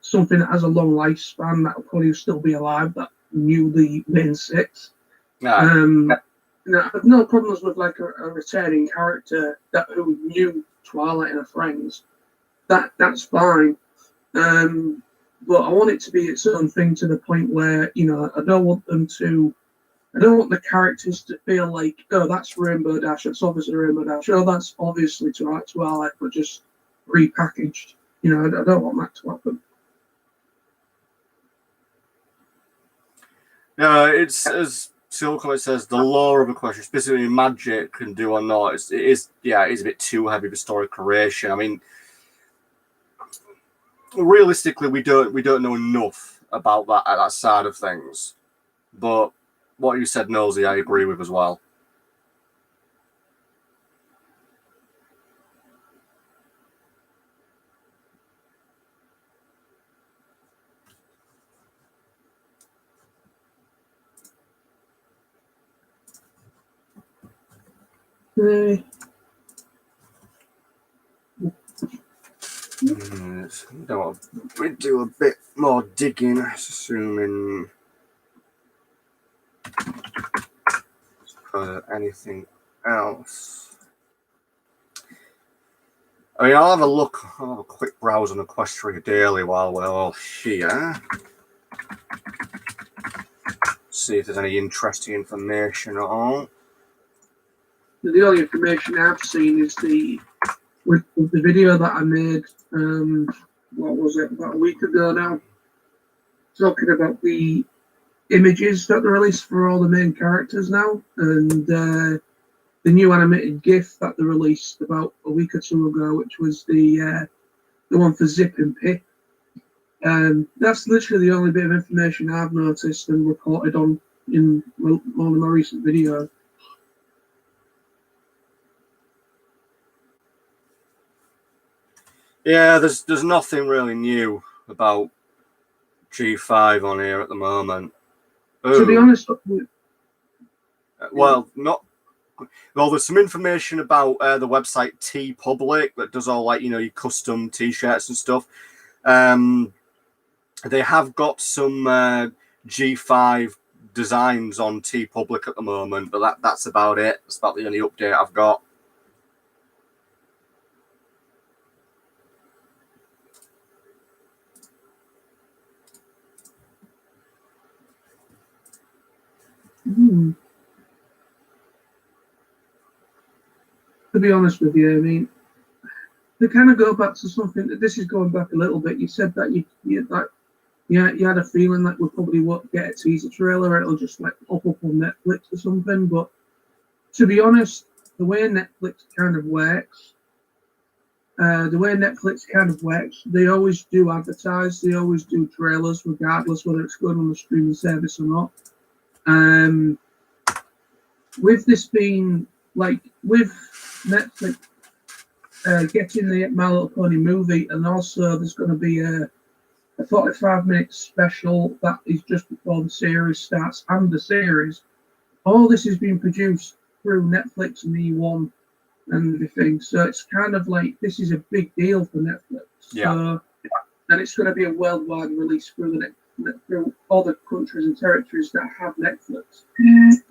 something that has a long lifespan that will probably still be alive that knew the main six. No, I have no problems with like a returning character who knew Twilight and her friends. That's fine. But I want it to be its own thing to the point where, you know, I don't want the characters to feel like, oh, that's Rainbow Dash, that's obviously Rainbow Dash, oh, that's obviously Twilight, but just repackaged. You know, I don't want that to happen. No, it's as Silco says, the lore of a question, specifically magic, can do or not. It is a bit too heavy for story creation. I mean, realistically, we don't know enough about that side of things. But what you said, Nosy, I agree with as well. We do a bit more digging, assuming anything else. I mean, I'll have a quick browse on Equestria Daily while we're all here. See if there's any interesting information at all. The only information I've seen is with the video that I made, what was it, about a week ago now, talking about the images that they released for all the main characters now, and the new animated GIF that they released about a week or two ago, which was the one for Zip and Pip. That's literally the only bit of information I've noticed and reported on in one of my recent videos. Yeah, there's nothing really new about G5 on here at the moment. Ooh. To be honest, there's some information about the website TeePublic that does all like your custom T-shirts and stuff. They have got some G5 designs on TeePublic at the moment, but that's about it. That's about the only update I've got. To be honest with you, I mean, to kind of go back to something. This is going back a little bit. You said that you had a feeling that we probably won't get a teaser trailer, or it'll just like pop up on Netflix or something. But to be honest, the way Netflix kind of works, they always do advertise. They always do trailers, regardless whether it's going on the streaming service or not. With this being like with Netflix getting the My Little Pony movie, and also there's going to be a 45-minute special that is just before the series starts, and the series. All this is being produced through Netflix and E1 and everything. So it's kind of like this is a big deal for Netflix. Yeah. So, and it's going to be a worldwide release through all the countries and territories that have Netflix.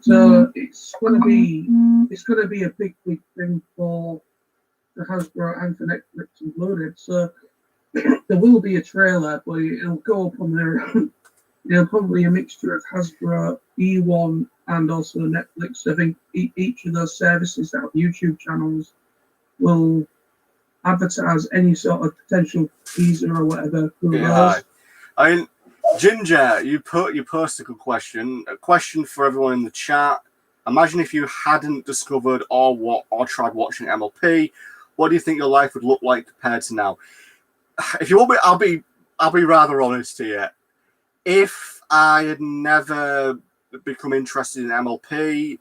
So it's going to be a big thing for the Hasbro and for Netflix included. So there will be a trailer, but it'll go up on probably a mixture of Hasbro, E1, and also Netflix. I think each of those services that have YouTube channels will advertise any sort of potential teaser or whatever. Yeah, I mean, Ginger, you posted a good question. A question for everyone in the chat. Imagine if you hadn't discovered or tried watching MLP, what do you think your life would look like compared to now? If you want me, I'll be rather honest here. If I had never become interested in MLP,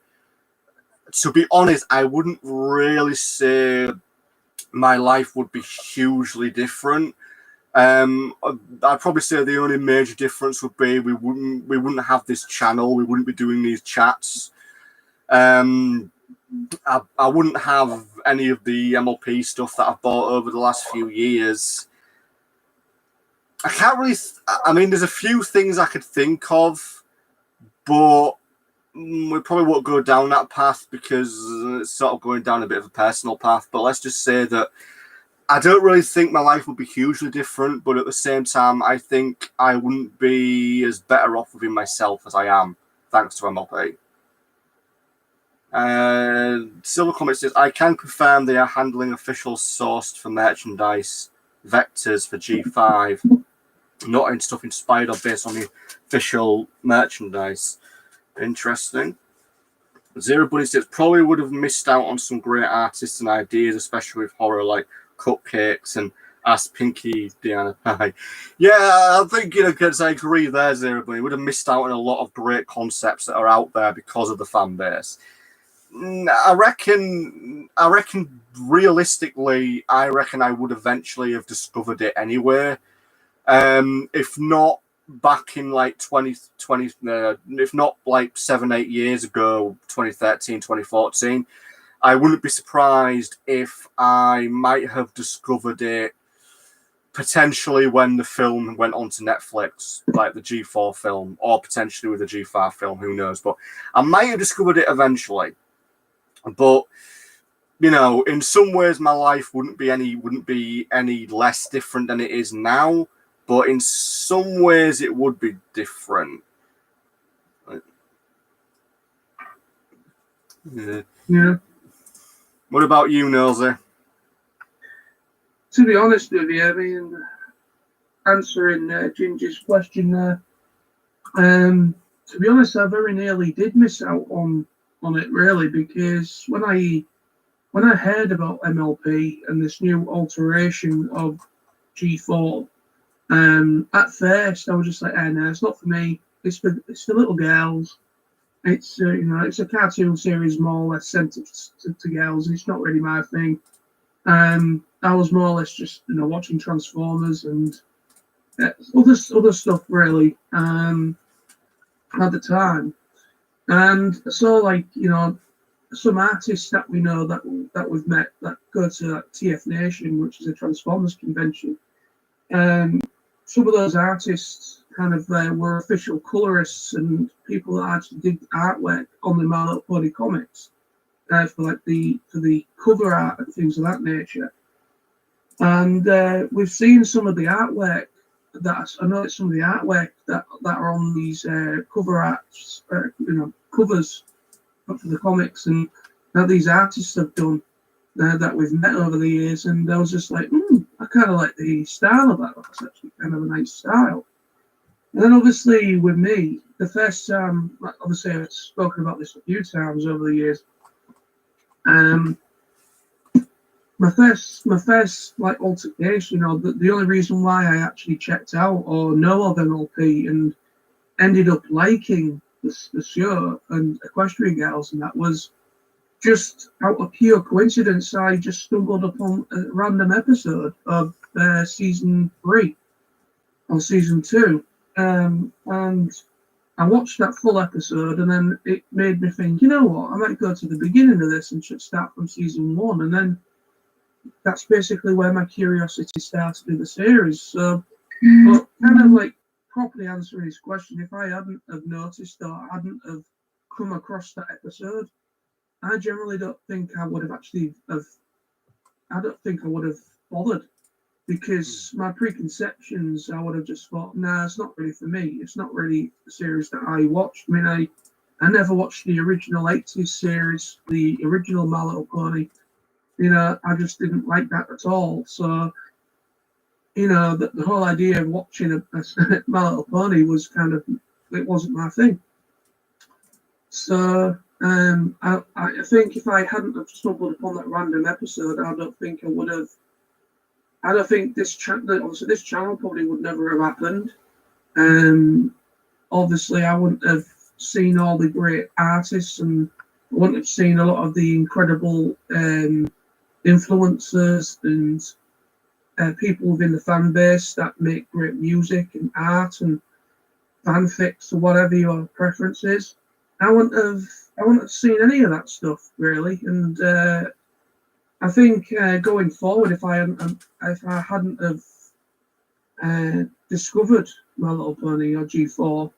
to be honest, I wouldn't really say my life would be hugely different. I'd probably say the only major difference would be we wouldn't have this channel, we wouldn't be doing these chats. I wouldn't have any of the MLP stuff that I've bought over the last few years. I can't really. I mean, there's a few things I could think of, but we probably won't go down that path because it's sort of going down a bit of a personal path. But let's just say that I don't really think my life would be hugely different, but at the same time, I think I wouldn't be as better off within myself as I am, thanks to MLP. Silver Comic says, I can confirm they are handling official sourced for merchandise vectors for G5, not in stuff inspired or based on the official merchandise. Interesting. Zero Bunny says, probably would have missed out on some great artists and ideas, especially with horror like Cupcakes and Ask Pinky Diana Pie. Yeah, I think, because I agree there, Zero Bunny. Would have missed out on a lot of great concepts that are out there because of the fan base. I reckon realistically, I would eventually have discovered it anyway. If not back in like 2020, if not like 7-8 years ago, 2013, 2014, I wouldn't be surprised if I might have discovered it potentially when the film went onto Netflix, like the G4 film, or potentially with the G5 film, who knows. But I might have discovered it eventually. But in some ways, my life wouldn't be any less different than it is now. But in some ways, it would be different. Yeah. What about you, Nosy? To be honest with you, I mean, answering Ginger's question there, to be honest, I very nearly did miss out on it, really, because when I heard about MLP and this new alteration of G4, at first I was just like, no, it's not for me. It's for little girls. It's it's a cartoon series more or less sent to girls. It's not really my thing. I was more or less just watching Transformers and other stuff really at the time. And so some artists that we know that we've met that go to TF Nation, which is a Transformers convention. Some of those artists kind of were official colorists and people that actually did artwork on the My Little Pony comics for the cover art and things of that nature. And we've seen some of the artwork I noticed some of the artwork that are on these cover arts, covers for the comics, and that these artists have done that we've met over the years. And I was just like, I kind of like the style of that. That's actually kind of a nice style. And then obviously with me, the first time, obviously I've spoken about this a few times over the years. My first like altercation, or the only reason why I actually checked out or know of MLP and ended up liking the show and Equestrian Girls, and that was just out of pure coincidence. I just stumbled upon a random episode of season 3 or season 2, and I watched that full episode, and then it made me think, you know what, I might go to the beginning of this and should start from season 1, and then that's basically where my curiosity started in the series. So, but kind of like properly answering his question, if I hadn't have noticed or hadn't have come across that episode, I generally don't think I would have I don't think I would have bothered because my preconceptions, I would have just thought, nah, it's not really for me. It's not really a series that I watched. I mean, I never watched the original 80s series, the original My Little Pony. You know, I just didn't like that at all. So, you know, the whole idea of watching a My Little Pony was kind of, it wasn't my thing. So, I think if I hadn't have stumbled upon that random episode, I don't think I would have. I don't think this obviously this channel probably would never have happened. Obviously, I wouldn't have seen all the great artists, and I wouldn't have seen a lot of the incredible influencers and people within the fan base that make great music and art and fanfics or whatever your preference is. I wouldn't have seen any of that stuff really, and I think going forward, if I hadn't have discovered My Little Pony or G4,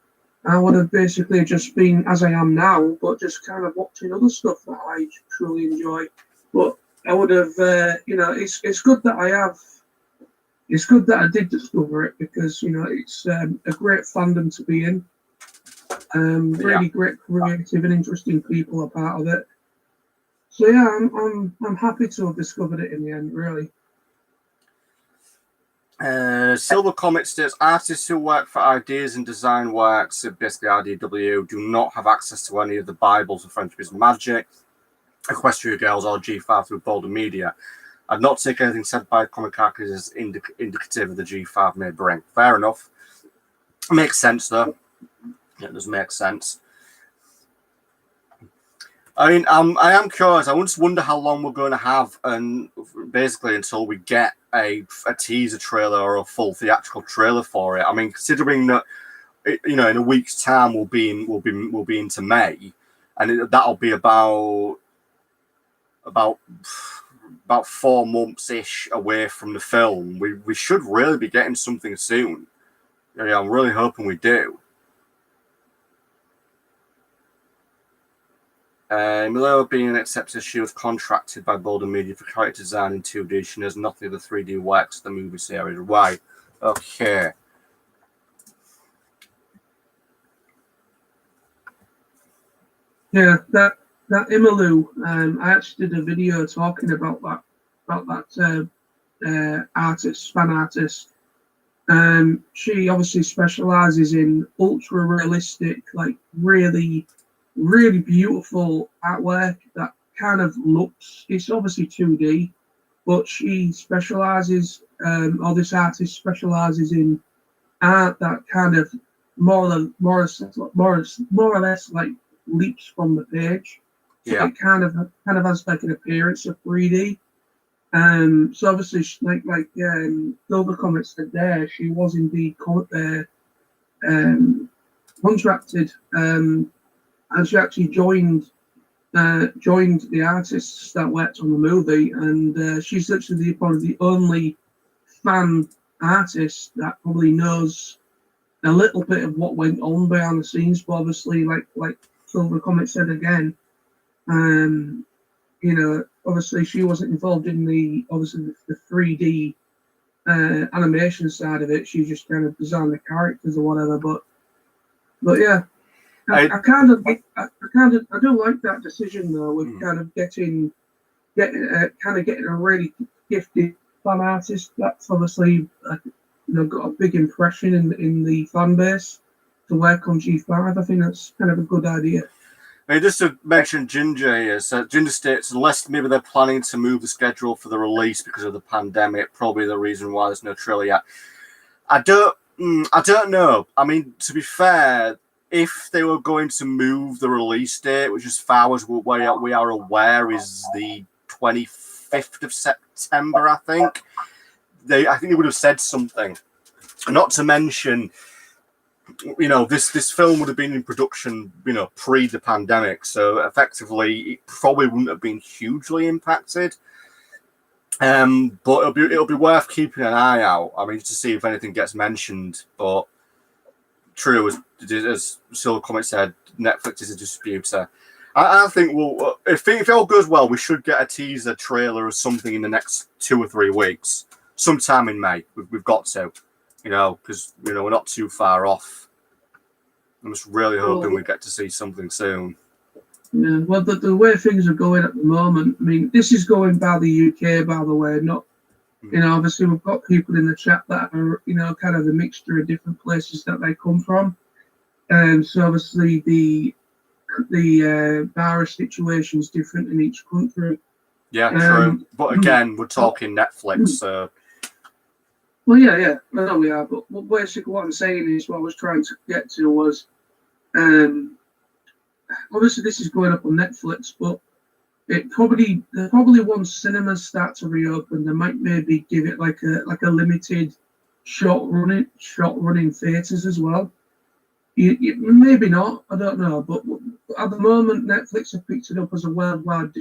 I would have basically just been as I am now, but just kind of watching other stuff that I truly enjoy. But I would have, you know, it's good that I have. It's good that I did discover it because you know it's a great fandom to be in. Really great, creative, and interesting people are part of it. So yeah, I'm happy to have discovered it in the end. Really. Silver Comet states artists who work for Ideas and Design Works, basically IDW, do not have access to any of the Bibles of Friendship is Magic, Equestria Girls, or G5 through Boulder Media. I'd not take anything said by Comic Archives as indicative of the G5 may bring. Fair enough. Makes sense though. It does make sense. I mean, I am curious. I just wonder how long we're going to have, and basically until we get a teaser trailer or a full theatrical trailer for it. I mean, considering that, you know, in a week's time we'll be into May, and that'll be about 4 months ish away from the film. We should really be getting something soon. Yeah, I'm really hoping we do. Miller being accepted, she was contracted by Boulder Media for character design in 2D. She knows nothing of the 3D works of the movie series. Right. Okay. Yeah, that Imalu, I actually did a video talking about that fan artist. She obviously specializes in ultra realistic, like really beautiful artwork that kind of looks, it's obviously 2D, but she specializes, or this artist specializes in art that kind of more or less like leaps from the page. So Yeah. it kind of has like an appearance of 3D. So obviously, like Silver Comet said there, she was indeed contracted, and she actually joined the artists that worked on the movie, and she's actually probably the only fan artist that probably knows a little bit of what went on behind the scenes. But obviously, like Silver Comet said again, you know, obviously she wasn't involved in the 3D animation side of it. She just kind of designed the characters or whatever. But yeah, I do like that decision though, with kind of getting a really gifted fan artist that's obviously got a big impression in the fan base to work on G5. I think that's kind of a good idea. I mean, just to mention Ginger here, so Ginger states, unless maybe they're planning to move the schedule for the release because of the pandemic, probably the reason why there's no trailer yet. I don't know. I mean, to be fair, if they were going to move the release date, which as far as we are aware is the 25th of September, I think they would have said something. Not to mention, you know, this film would have been in production, you know, pre the pandemic, so effectively it probably wouldn't have been hugely impacted. But it'll be worth keeping an eye out. I mean, to see if anything gets mentioned. But true, as Silver Comet said, Netflix is a distributor. I think if it all goes well, we should get a teaser trailer or something in the next 2 or 3 weeks. sometime in May. We've got to, because we're not too far off. I'm just really hoping we get to see something soon. Yeah, well, the way things are going at the moment, I mean, this is going by the UK, by the way, not, obviously we've got people in the chat that are, kind of a mixture of different places that they come from. So obviously the virus situation is different in each country. Yeah, true. But again, we're talking Netflix, so. Well, yeah, I know we are, but basically what I'm saying is, what I was trying to get to was, obviously this is going up on Netflix, but once cinemas start to reopen, they might maybe give it like a limited short running theatres as well. Maybe not, I don't know, but at the moment Netflix have picked it up as a worldwide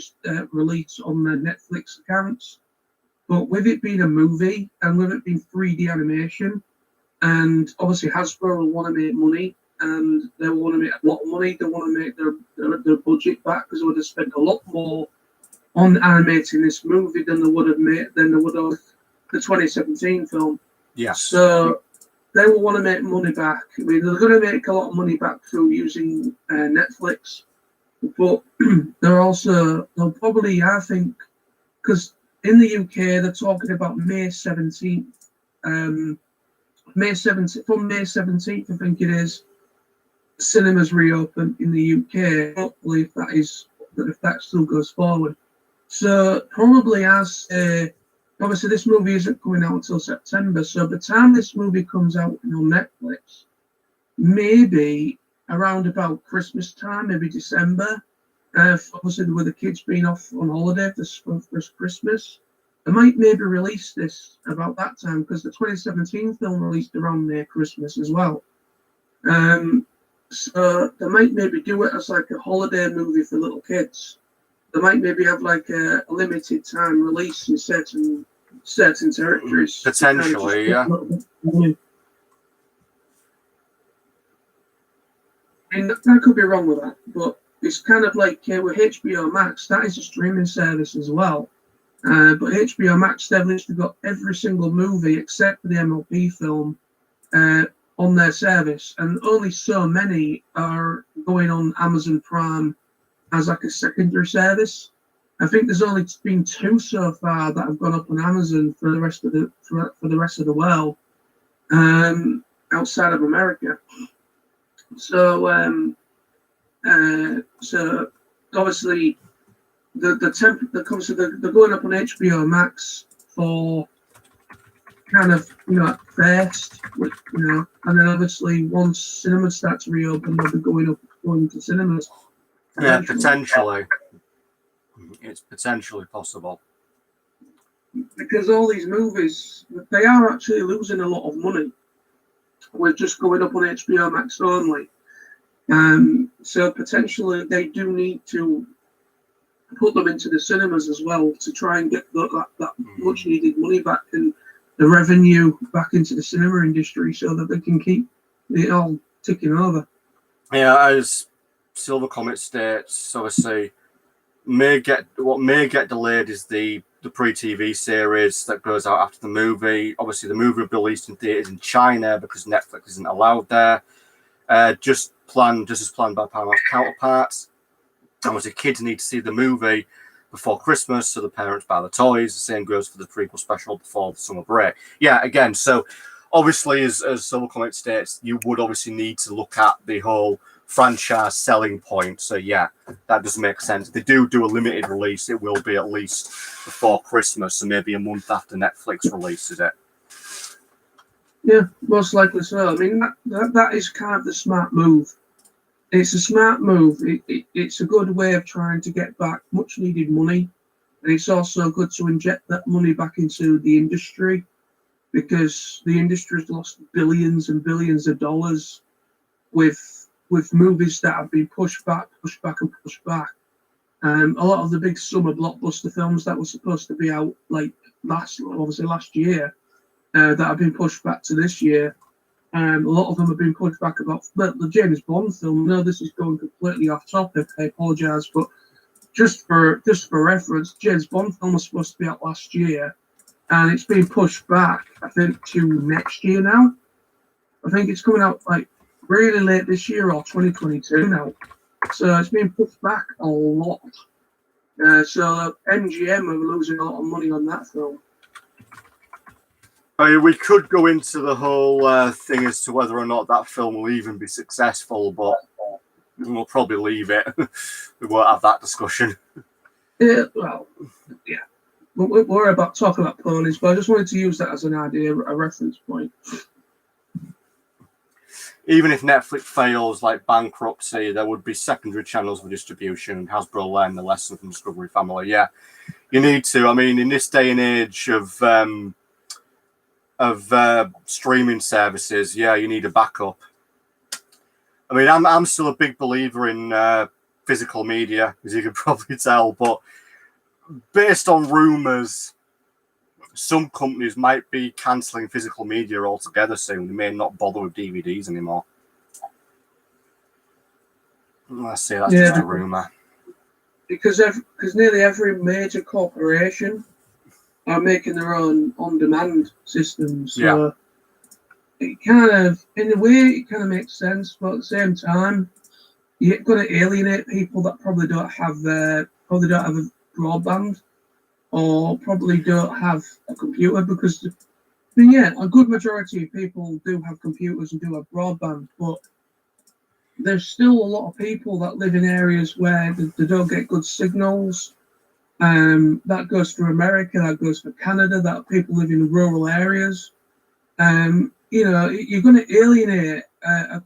release on their Netflix accounts. But with it being a movie and with it being 3D animation, and obviously Hasbro will want to make money, and they want to make a lot of money. They want to make their budget back, because they would have spent a lot more on animating this movie than they would have the 2017 film. Yeah. So they will want to make money back. I mean, they're going to make a lot of money back through using Netflix, but they'll probably, I think, because in the UK they're talking about May 17th. From May 17th, I think it is, cinemas reopen in the UK. Hopefully, if that still goes forward. So probably obviously this movie isn't coming out until September. So by the time this movie comes out on Netflix, maybe around about Christmas time, maybe December. Obviously with the kids being off on holiday for Christmas, they might maybe release this about that time, because the 2017 film released around near Christmas as well. So they might maybe do it as like a holiday movie for little kids. They might maybe have like a limited time release in certain territories. Potentially, yeah. I mean, I could be wrong with that, but it's kind of like with HBO Max, that is a streaming service as well. But HBO Max, they've literally got every single movie except for the MLB film on their service, and only so many are going on Amazon Prime as like a secondary service. I think there's only been 2 so far that have gone up on Amazon for the rest of the world, outside of America. So obviously they're going up on HBO Max for kind of at first, and then obviously once cinemas start to reopen, they'll be going to cinemas. Yeah, potentially. It's potentially possible. Because all these movies, they are actually losing a lot of money with just going up on HBO Max only. So potentially they do need to put them into the cinemas as well to try and get that much needed money back and the revenue back into the cinema industry, so that they can keep it all ticking over. Yeah, as Silver Comet states, obviously what may get delayed is the pre-TV series that goes out after the movie. Obviously, the movie will be released in theaters in China because Netflix isn't allowed there. Just as planned by Paramount's counterparts. Obviously, kids need to see the movie before Christmas, so the parents buy the toys. The same goes for the prequel special before the summer break. Yeah, again, so obviously, as Silver Comet states, you would obviously need to look at the whole franchise selling point. So yeah, that does make sense. If they do a limited release, it will be at least before Christmas, so maybe a month after Netflix releases it. Yeah, most likely so. I mean, that is kind of the smart move. It's a smart move. It's a good way of trying to get back much needed money. And it's also good to inject that money back into the industry, because the industry has lost billions and billions of dollars with movies that have been pushed back. A lot of the big summer blockbuster films that were supposed to be out like last year, that have been pushed back to this year. A lot of them have been pushed back the James Bond film. No, this is going completely off topic. I apologise, but just for reference, James Bond film was supposed to be out last year, and it's been pushed back, I think, to next year now. I think it's coming out like really late this year or 2022 now. So it's been pushed back a lot. So MGM are losing a lot of money on that film. I mean, we could go into the whole thing as to whether or not that film will even be successful, but we'll probably leave it. We won't have that discussion. Well, yeah. We're about talking about ponies, but I just wanted to use that as an idea, a reference point. Even if Netflix fails, like bankruptcy, there would be secondary channels for distribution. Hasbro learned the lesson from Discovery Family. Yeah, you need to. I mean, in this day and age of streaming services, yeah, you need a backup. I mean, I'm still a big believer in physical media, as you can probably tell, but based on rumors, some companies might be cancelling physical media altogether soon. They may not bother with DVDs anymore. Let's say that's just a rumor. Because nearly every major corporation are making their own on-demand systems. So it kind of, in a way, it kind of makes sense, but at the same time, you're going to alienate people that probably don't have a broadband or probably don't have a computer, because a good majority of people do have computers and do have broadband, but there's still a lot of people that live in areas where they don't get good signals. That goes for America, that goes for Canada, that people live in rural areas. You're going to alienate a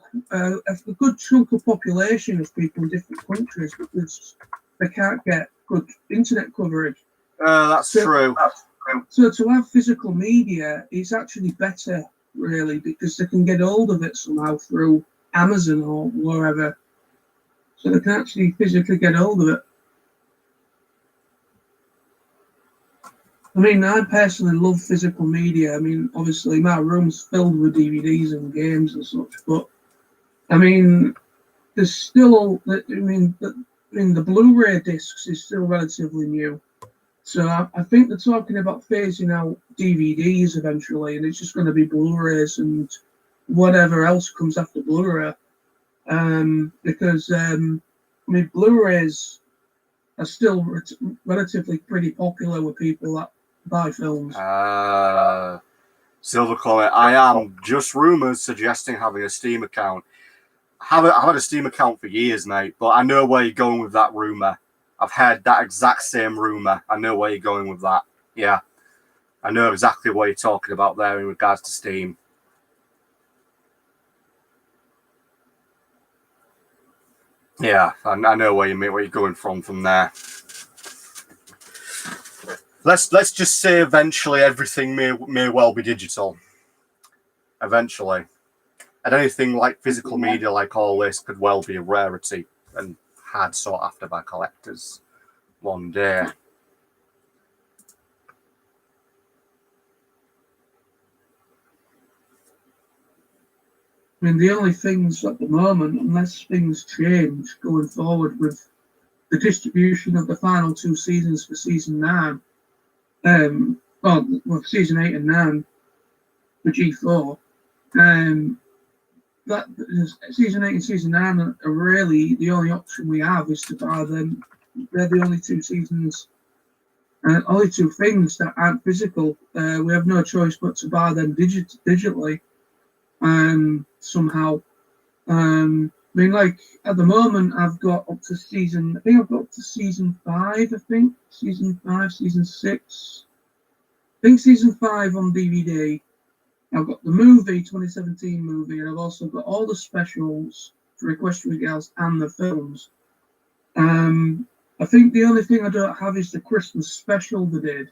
good chunk of population of people in different countries because they can't get good internet coverage. That's true. So to have physical media is actually better, really, because they can get hold of it somehow through Amazon or wherever. So they can actually physically get hold of it. I mean, I personally love physical media. I mean, obviously, my room's filled with DVDs and games and such, but I mean, there's still, the Blu-ray discs is still relatively new. So I think they're talking about phasing out DVDs eventually, and it's just going to be Blu-rays and whatever else comes after Blu-ray. Because Blu-rays are still relatively pretty popular with people that buy films. Silver comment. I am just rumors suggesting having a Steam account. I've had a Steam account for years, mate, but I know where you're going with that rumor. I've heard that exact same rumor. I know where you're going with that. Yeah. I know exactly what you're talking about there in regards to Steam. Yeah, I know where you're going from there. Let's just say eventually everything may well be digital. Eventually. And anything like physical media like all this could well be a rarity and hard sought after by collectors one day. I mean, the only things at the moment, unless things change going forward with the distribution of the final two seasons for season 9, season 8 and 9 for G4, that season 8 and season 9 are really the only option we have is to buy them. They're the only two seasons, only two things that aren't physical. We have no choice but to buy them digitally. Somehow. At the moment, I've got up to season 5, season 5, season 6. I think season 5 on DVD. I've got the movie, 2017 movie, and I've also got all the specials for Equestrian Girls and the films. I think the only thing I don't have is the Christmas special they did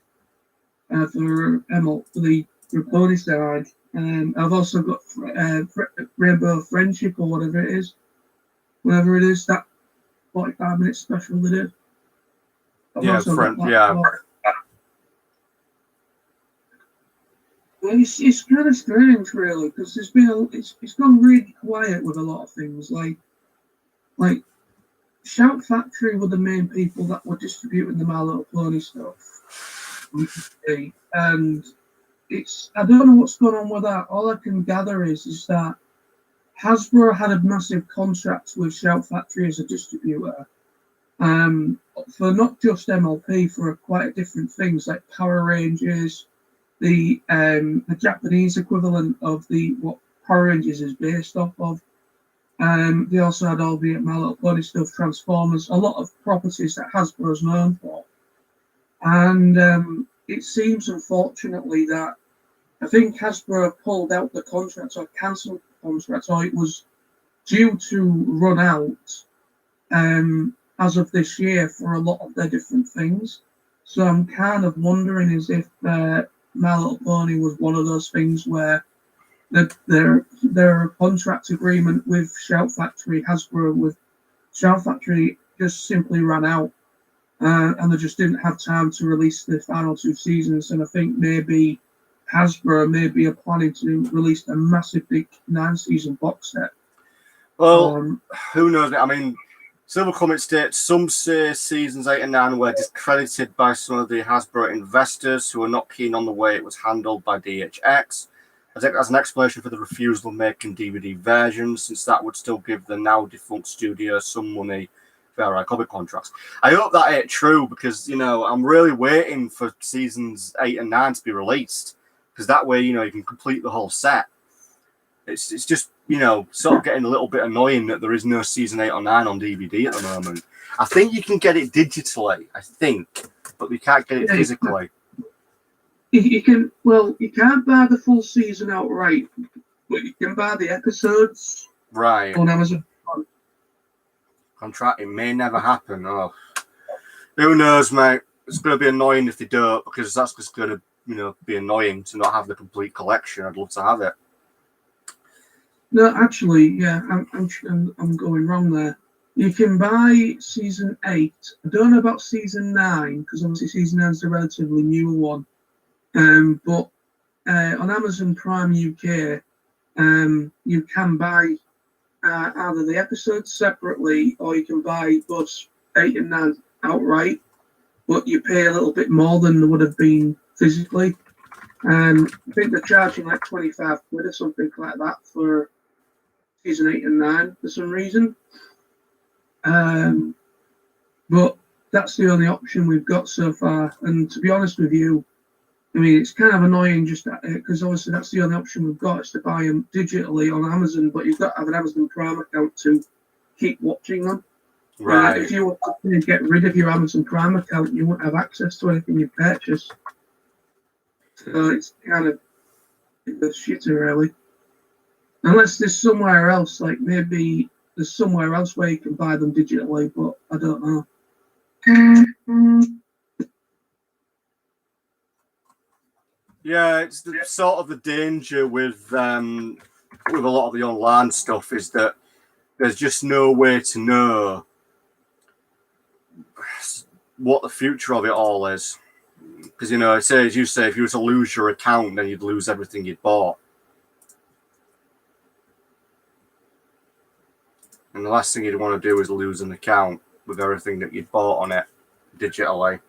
for the Pony side. I've also got Rainbow Friendship or whatever it is, that 45-minute special they did. It's kind of strange, really, because it's gone really quiet with a lot of things. Like Shout Factory were the main people that were distributing the My Little Pony stuff. and I don't know what's going on with that. All I can gather is that Hasbro had a massive contract with Shout Factory as a distributor, for not just MLP, for quite different things like Power Rangers, the Japanese equivalent of what Power Rangers is based off of. They also had all the My Little Pony stuff, Transformers, a lot of properties that Hasbro is known for. And it seems, unfortunately, that I think Hasbro pulled out the contract or cancelled the contract, or it was due to run out as of this year for a lot of their different things. So I'm kind of wondering as if My Little Pony was one of those things where their contract agreement with Shout Factory, Hasbro with Shout Factory, just simply ran out. And they just didn't have time to release the final 2 seasons. And I think maybe Hasbro maybe are planning to release a massive big 9-season box set. Well, who knows? I mean, Silver Comet states some say seasons 8 and 9 were discredited by some of the Hasbro investors who are not keen on the way it was handled by DHX as an explanation for the refusal of making DVD versions, since that would still give the now defunct studio some money for comic contracts. I hope that ain't true, because I'm really waiting for seasons 8 and 9 to be released, because that way you can complete the whole set. It's just sort of getting a little bit annoying that there is no season 8 or 9 on DVD at the moment. I think you can get it digitally, but you can't get it physically. You can't buy the full season outright, but you can buy the episodes on Amazon. Contract, it may never happen. Oh, who knows, mate? It's going to be annoying if they don't, because that's just going to, be annoying to not have the complete collection. I'd love to have it. No, actually, yeah, I'm going wrong there. You can buy season 8. I don't know about season 9, because obviously season 9 is a relatively new one. But on Amazon Prime UK, you can buy either the episodes separately, or you can buy both 8 and 9 outright, but you pay a little bit more than they would have been physically. I think they're charging like 25 quid or something like that for season 8 and 9 for some reason. But that's the only option we've got so far. And to be honest with you, I mean, it's kind of annoying just because obviously that's the only option we've got, is to buy them digitally on Amazon, but you've got to have an Amazon Prime account to keep watching them. Right. If you want to get rid of your Amazon Prime account, you won't have access to anything you purchase. So it's kind of a shitter, really. Unless there's somewhere else, like maybe there's somewhere else where you can buy them digitally, but I don't know. Yeah, it's sort of the danger with a lot of the online stuff, is that there's just no way to know what the future of it all is. Because, as you say, if you were to lose your account, then you'd lose everything you'd bought. And the last thing you'd want to do is lose an account with everything that you'd bought on it digitally.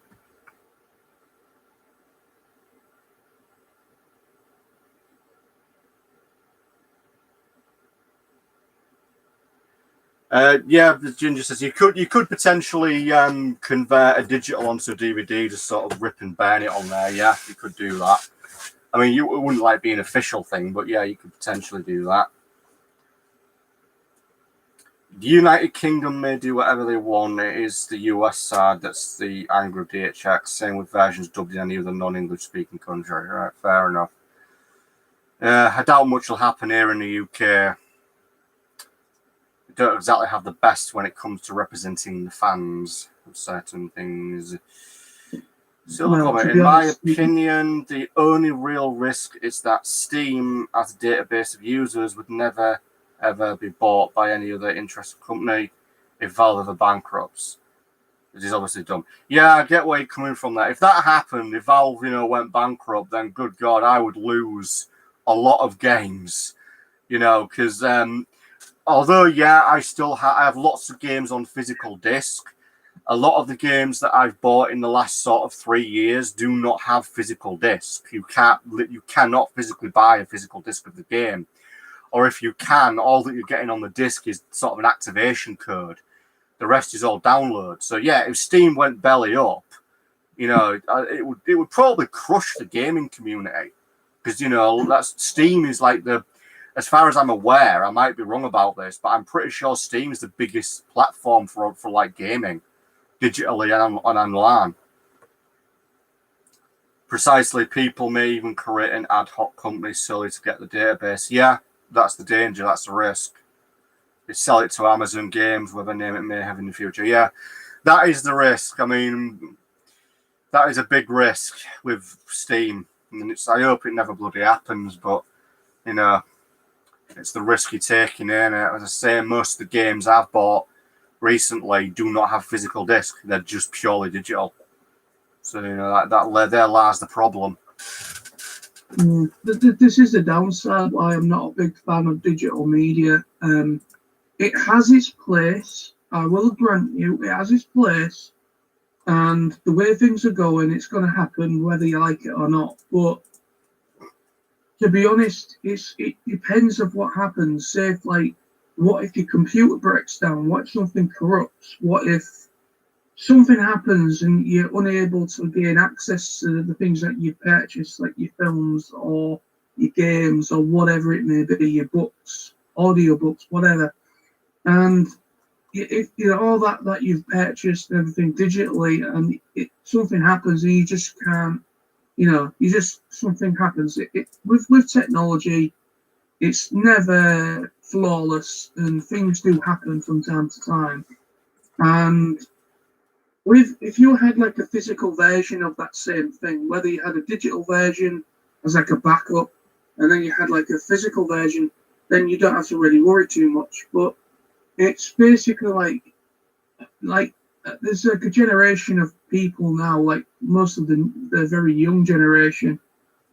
The Ginger says you could potentially convert a digital onto a DVD, just sort of rip and burn it on there. Yeah, you could do that. I mean, it wouldn't be an official thing, but yeah, you could potentially do that. The United Kingdom may do whatever they want. It is the US side that's the anger of DHX. Same with versions dubbed in any other non-English speaking country. Right, fair enough. I doubt much will happen here in the UK. Don't exactly have the best when it comes to representing the fans of certain things. Silver Comet, in my opinion, the only real risk is that Steam, as a database of users, would never ever be bought by any other interested company if Valve ever bankrupts. Which is obviously dumb. Yeah, I get where you're coming from there. If that happened, if Valve, went bankrupt, then good God, I would lose a lot of games. Because although, yeah, I have lots of games on physical disc. a lot of the games that I've bought in the last sort of 3 years do not have physical disc. You cannot physically buy a physical disc of the game. Or if you can, all that you're getting on the disc is sort of an activation code. The rest is all download. So yeah, if Steam went belly up, it would probably crush the gaming community, because that's Steam is like as far as I'm aware, I might be wrong about this, but I'm pretty sure Steam is the biggest platform for like gaming, digitally and online. Precisely, people may even create an ad hoc company solely to get the database. Yeah, that's the danger. That's the risk. They sell it to Amazon Games, whatever name it may have in the future. Yeah, that is the risk. I mean, that is a big risk with Steam. I hope it never bloody happens, but it's the risk you're taking, isn't it? As I say, most of the games I've bought recently do not have physical disc. They're just purely digital. So there lies the problem. This is the downside why I'm not a big fan of digital media. It has its place. I will grant you, it has its place. And the way things are going, it's going to happen whether you like it or not. But to be honest, it depends on what happens. Say, what if your computer breaks down? What if something corrupts? What if something happens and you're unable to gain access to the things that you've purchased, like your films or your games or whatever it may be, your books, audiobooks, whatever. And if all that you've purchased and everything digitally, and something happens and you just can't, something happens. With technology, it's never flawless, and things do happen from time to time. And if you had like a physical version of that same thing, whether you had a digital version as like a backup, and then you had like a physical version, then you don't have to really worry too much. But it's basically like there's like a generation of people now, like most of the very young generation,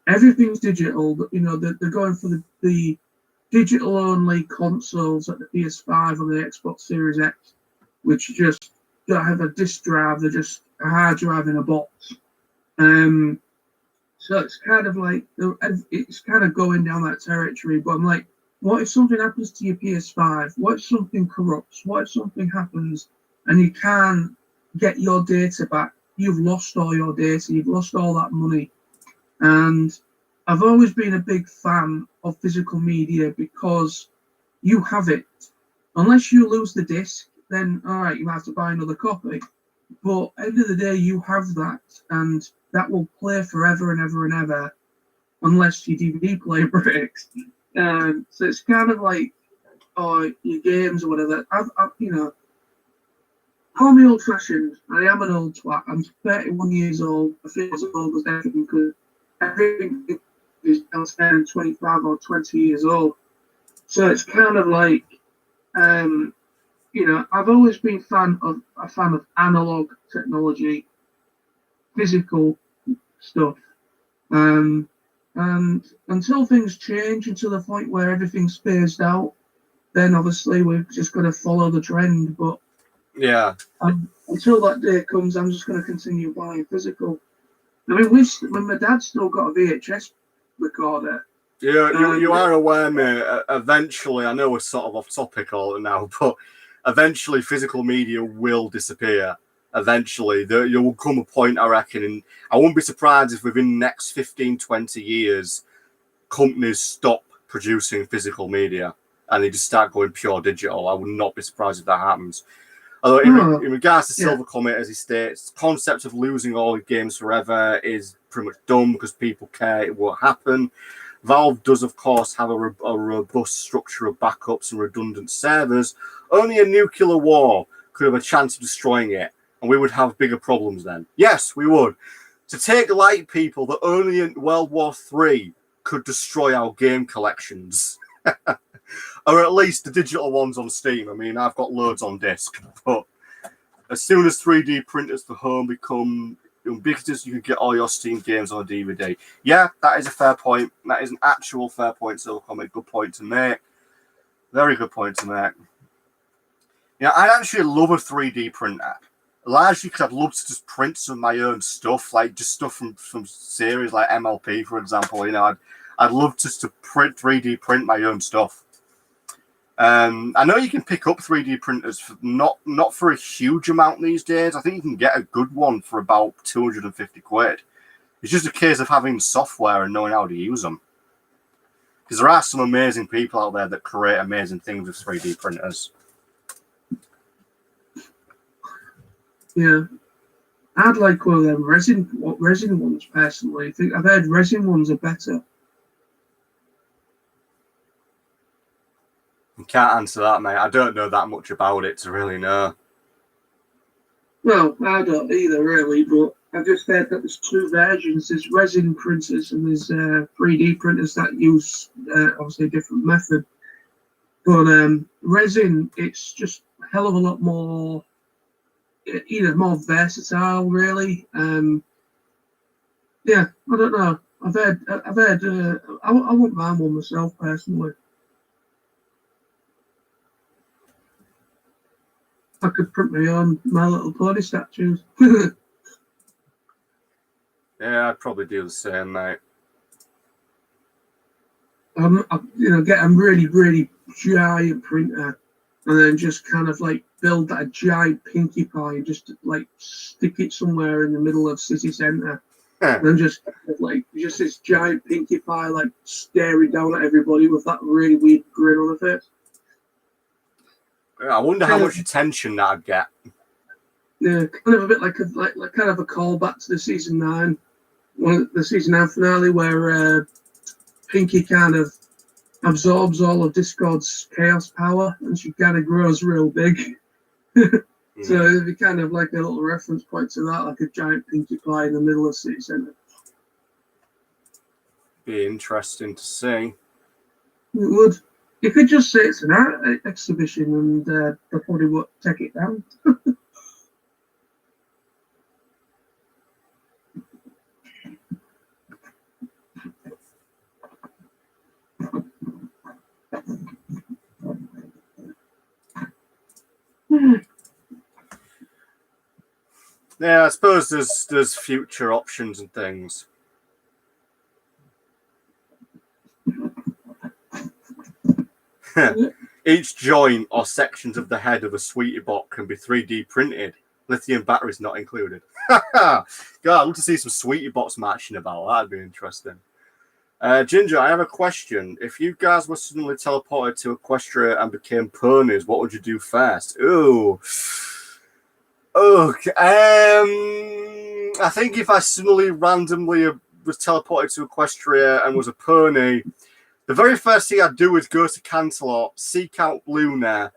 everything's digital. They're going for the digital only consoles like the PS5 or the Xbox Series X, which just don't have a disk drive. They're just a hard drive in a box. So it's kind of like it's kind of going down that territory. But I'm like, what if something happens to your PS5? What if something corrupts? What if something happens and you can't get your data back? You've lost all your data. You've lost all that money. And I've always been a big fan of physical media because you have it. Unless you lose the disc, then all right, you have to buy another copy. But end of the day, you have that, and that will play forever and ever and ever, unless your DVD player breaks. So it's kind of like, your games or whatever. I've call me old-fashioned. I am an old twat. I'm 31 years old. I feel as old as everything because everything is 10, 25 or 20 years old. So it's kind of like, I've always been a fan of analog technology, physical stuff. And until things change, until the point where everything's phased out, then obviously we're just going to follow the trend. But yeah, until that day comes, I'm just going to continue buying physical. I mean, when my dad's still got a VHS recorder. Yeah, you are aware, mate. Eventually, I know we're sort of off topic all now, but eventually physical media will disappear. Eventually, there will come a point, I reckon, and I wouldn't be surprised if within the next 15, 20 years, companies stop producing physical media and they just start going pure digital. I would not be surprised if that happens. Although in regards to Silver Comet, as he states, the concept of losing all the games forever is pretty much dumb because people care it won't happen. Valve does, of course, have a robust structure of backups and redundant servers. Only a nuclear war could have a chance of destroying it, and we would have bigger problems then. Yes, we would. To take light, people, that only in World War III could destroy our game collections. Or at least the digital ones on Steam. I mean, I've got loads on disc. But as soon as 3D printers for home become ubiquitous, you can get all your Steam games on a DVD. Yeah, that is a fair point. That is an actual fair point, Silver Comet. Good point to make. Very good point to make. Yeah, I'd actually love a 3D printer. largely because I'd love to just print some of my own stuff, like just stuff from series like MLP, for example. You know, I'd love just to 3D print my own stuff. I know you can pick up 3D printers for not for a huge amount these days. I think you can get a good one for about 250 quid. It's just a case of having software and knowing how to use them. Because there are some amazing people out there that create amazing things with 3D printers. Yeah. I'd like one of them resin ones personally. I've heard resin ones are better. Can't answer that, mate. I don't know that much about it to really know. Well, I don't either, really, but I've just heard that there's two versions. There's resin printers and there's 3D printers that use, obviously, a different method. But resin, it's just a hell of a lot more, more versatile, really. Yeah, I don't know. I've heard, I want mine one myself, personally. I could print my own My Little Pony statues. Yeah, I'd probably do the same, mate. Get a really, really giant printer, and then just kind of like build that giant Pinkie Pie and just like stick it somewhere in the middle of city centre, and then just this giant Pinkie Pie like staring down at everybody with that really weird grin on her face. I wonder how much attention that'd get. Yeah, kind of a bit like kind of a callback to the season 9, the season 9 finale where Pinkie kind of absorbs all of Discord's chaos power and she kind of grows real big. So it'd be kind of like a little reference point to that, like a giant Pinkie Pie in the middle of city centre. Be interesting to see. It would. You could just say it's an art exhibition and they probably would take it down. Yeah, I suppose there's future options and things. Each joint or sections of the head of a Sweetie Bot can be 3D printed. Lithium batteries not included. God, I'd love to see some Sweetie Bots matching about. That'd be interesting. Ginger, I have a question. If you guys were suddenly teleported to Equestria and became ponies, what would you do first? Ooh. Okay. I think if I suddenly randomly was teleported to Equestria and was a pony, the very first thing I'd do is go to Canterlot, seek out Luna,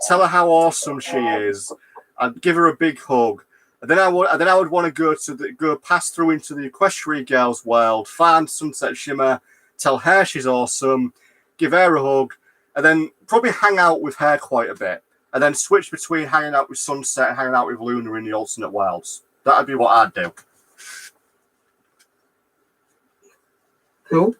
tell her how awesome she is. I'd give her a big hug. And then I would want to go pass through into the Equestria Girls world, find Sunset Shimmer, tell her she's awesome, give her a hug, and then probably hang out with her quite a bit. And then switch between hanging out with Sunset and hanging out with Luna in the alternate worlds. That'd be what I'd do. Cool.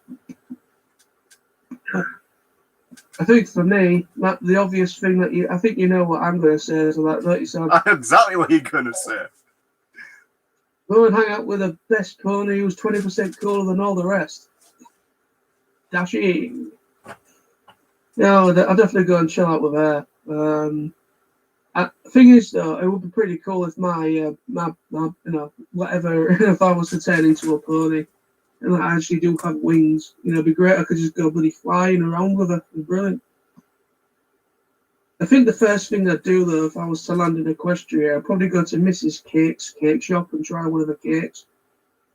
I think for me, the obvious thing that I think you know what I'm going to say is that, don't you, Sam? I know exactly what you're going to say. Go and hang out with the best pony who's 20% cooler than all the rest. Dashing. No, I'll definitely go and chill out with her. The thing is, though, it would be pretty cool if my whatever, if I was to turn into a pony and I actually do have wings, it'd be great. I could just go bloody flying around with her. It'd be brilliant. I think the first thing I'd do, though, if I was to land in Equestria, I'd probably go to Mrs. Cake's cake shop and try one of the cakes.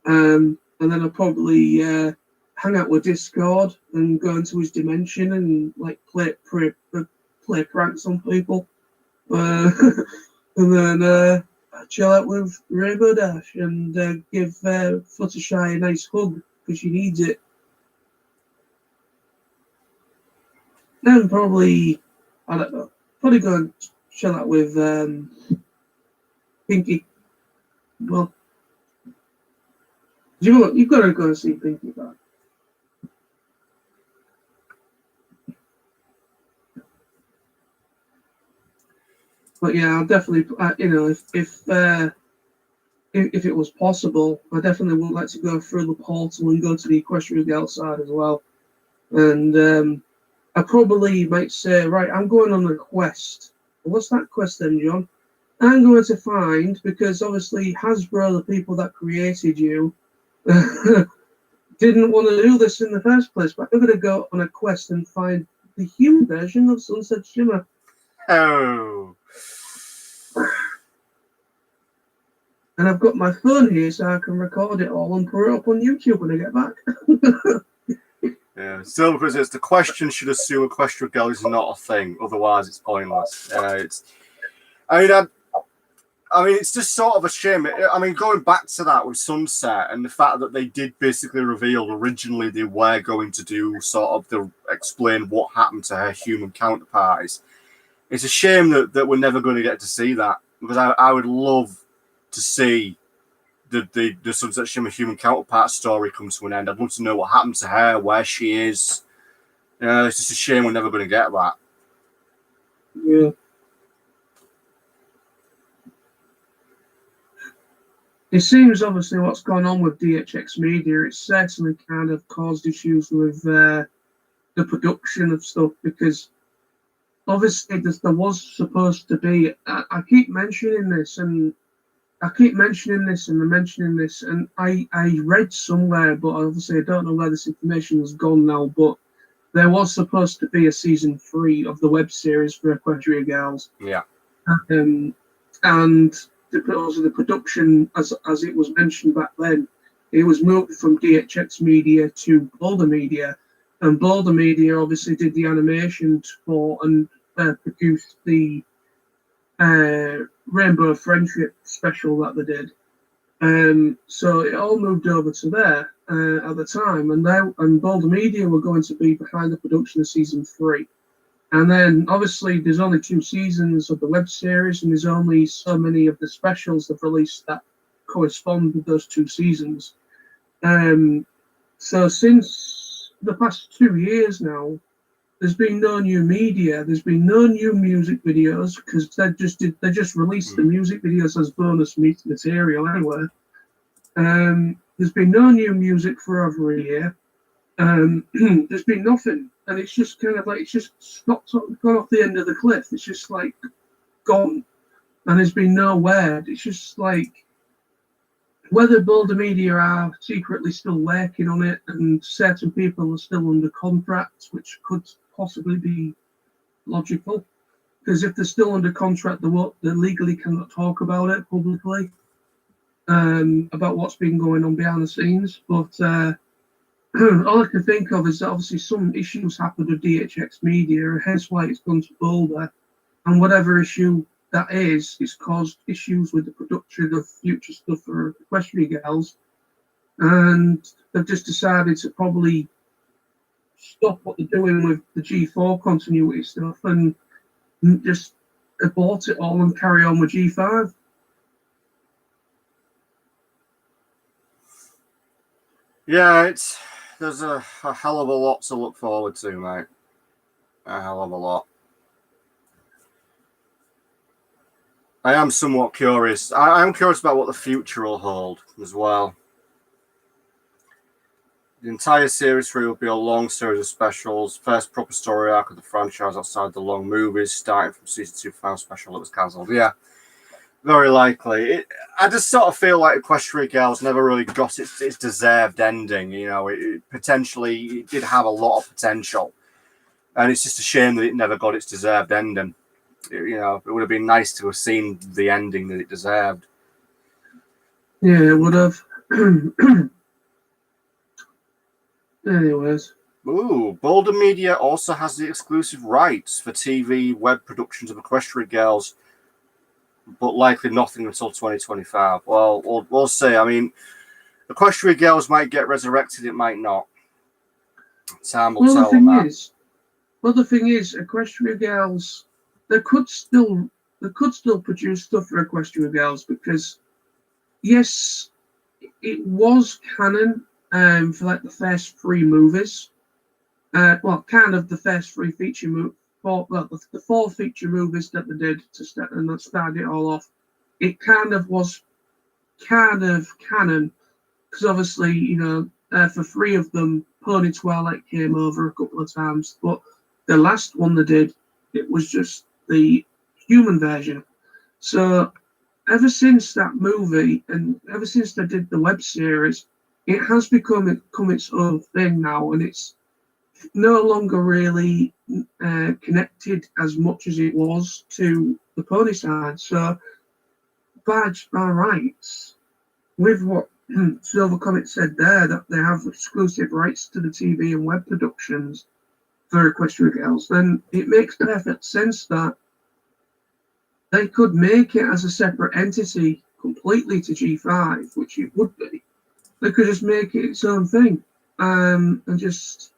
And then I'd probably hang out with Discord and go into his dimension and like play pranks on people. And then chill out with Rainbow Dash and give Fluttershy a nice hug because she needs it. Then probably, I don't know, probably go and chill out with Pinkie. Well, you've got to go and see Pinkie back. But yeah, I'll definitely, if it was possible, I definitely would like to go through the portal and go to the Equestria Gale side as well. And I probably might say, right, I'm going on a quest. What's that quest then, John? I'm going to find, because obviously Hasbro, the people that created you, didn't want to do this in the first place, but I'm going to go on a quest and find the human version of Sunset Shimmer. Oh. And I've got my phone here so I can record it all and put it up on YouTube when I get back. Yeah, still because it's the question should assume Equestria Gale is not a thing, otherwise it's pointless. I mean, it's just sort of a shame. I mean, going back to that with Sunset and the fact that they did basically reveal originally they were going to do sort of the explain what happened to her human counterparts. It's a shame that we're never going to get to see that, because I would love to see the Sunset Shimmer human counterpart story come to an end. I'd love to know what happened to her, where she is. It's just a shame we're never going to get that. Yeah. It seems obviously what's gone on with DHX Media, it's certainly kind of caused issues with the production of stuff, because obviously there was supposed to be, I keep mentioning this and mentioning this, and I read somewhere, but obviously I don't know where this information has gone now, but there was supposed to be a season 3 of the web series for Equestria Gals. Yeah. And because of the production, as it was mentioned back then, it was moved from DHX Media to Boulder Media, and Boulder Media obviously did the animation for and produced the Rainbow Friendship special that they did. So it all moved over to there at the time, and Boulder Media were going to be behind the production of season 3. And then obviously there's only 2 seasons of the web series, and there's only so many of the specials they've released that correspond with those 2 seasons. So since the past 2 years now, there's been no new media. There's been no new music videos, because they just released the music videos as bonus material anyway. There's been no new music for over a year. There's been nothing, and it's just kind of like it's just stopped, gone off the end of the cliff. It's just like gone, and there's been no word. It's just like whether Boulder Media are secretly still working on it, and certain people are still under contract, which could possibly be logical, because if they're still under contract, they legally cannot talk about it publicly, about what's been going on behind the scenes. But all I can think of is that obviously some issues happened with DHX Media, and hence why it's gone to Boulder. And whatever issue that is, it's caused issues with the production of future stuff for Equestria Gals. And they've just decided to probably stop what they're doing with the G4 continuity stuff and just abort it all and carry on with G5. Yeah, there's a hell of a lot to look forward to, mate. A hell of a lot. I am somewhat curious. I am curious about what the future will hold as well. The entire series 3 will be a long series of specials. First proper story arc of the franchise outside the long movies, starting from season 2 final special that was cancelled. Yeah, very likely. I just sort of feel like Equestria Gals never really got its deserved ending. You know, it did have a lot of potential, and it's just a shame that it never got its deserved ending. You know, it would have been nice to have seen the ending that it deserved. Yeah, it would have. Anyways. Ooh, Boulder Media also has the exclusive rights for TV web productions of Equestria Gals, but likely nothing until 2025. Well, we'll see. I mean, Equestria Gals might get resurrected, it might not. Time will tell on that. The thing is, Equestria Gals, they could still produce stuff for Equestria Gals, because yes, it was canon for like the first 3 movies. Well, kind of the first 3 feature the four feature movies that they did to start and that started it all off, it kind of was kind of canon because obviously, for three of them, Pony Twilight came over a couple of times, but the last one they did, it was just the human version. So ever since that movie and ever since they did the web series, it has become its own thing now, and it's no longer really connected as much as it was to the pony side. So, by rights, with what Silver Comet said there, that they have exclusive rights to the TV and web productions for Equestria Girls, then it makes perfect sense that they could make it as a separate entity completely to G5, which it would be. They could just make it its own thing, and just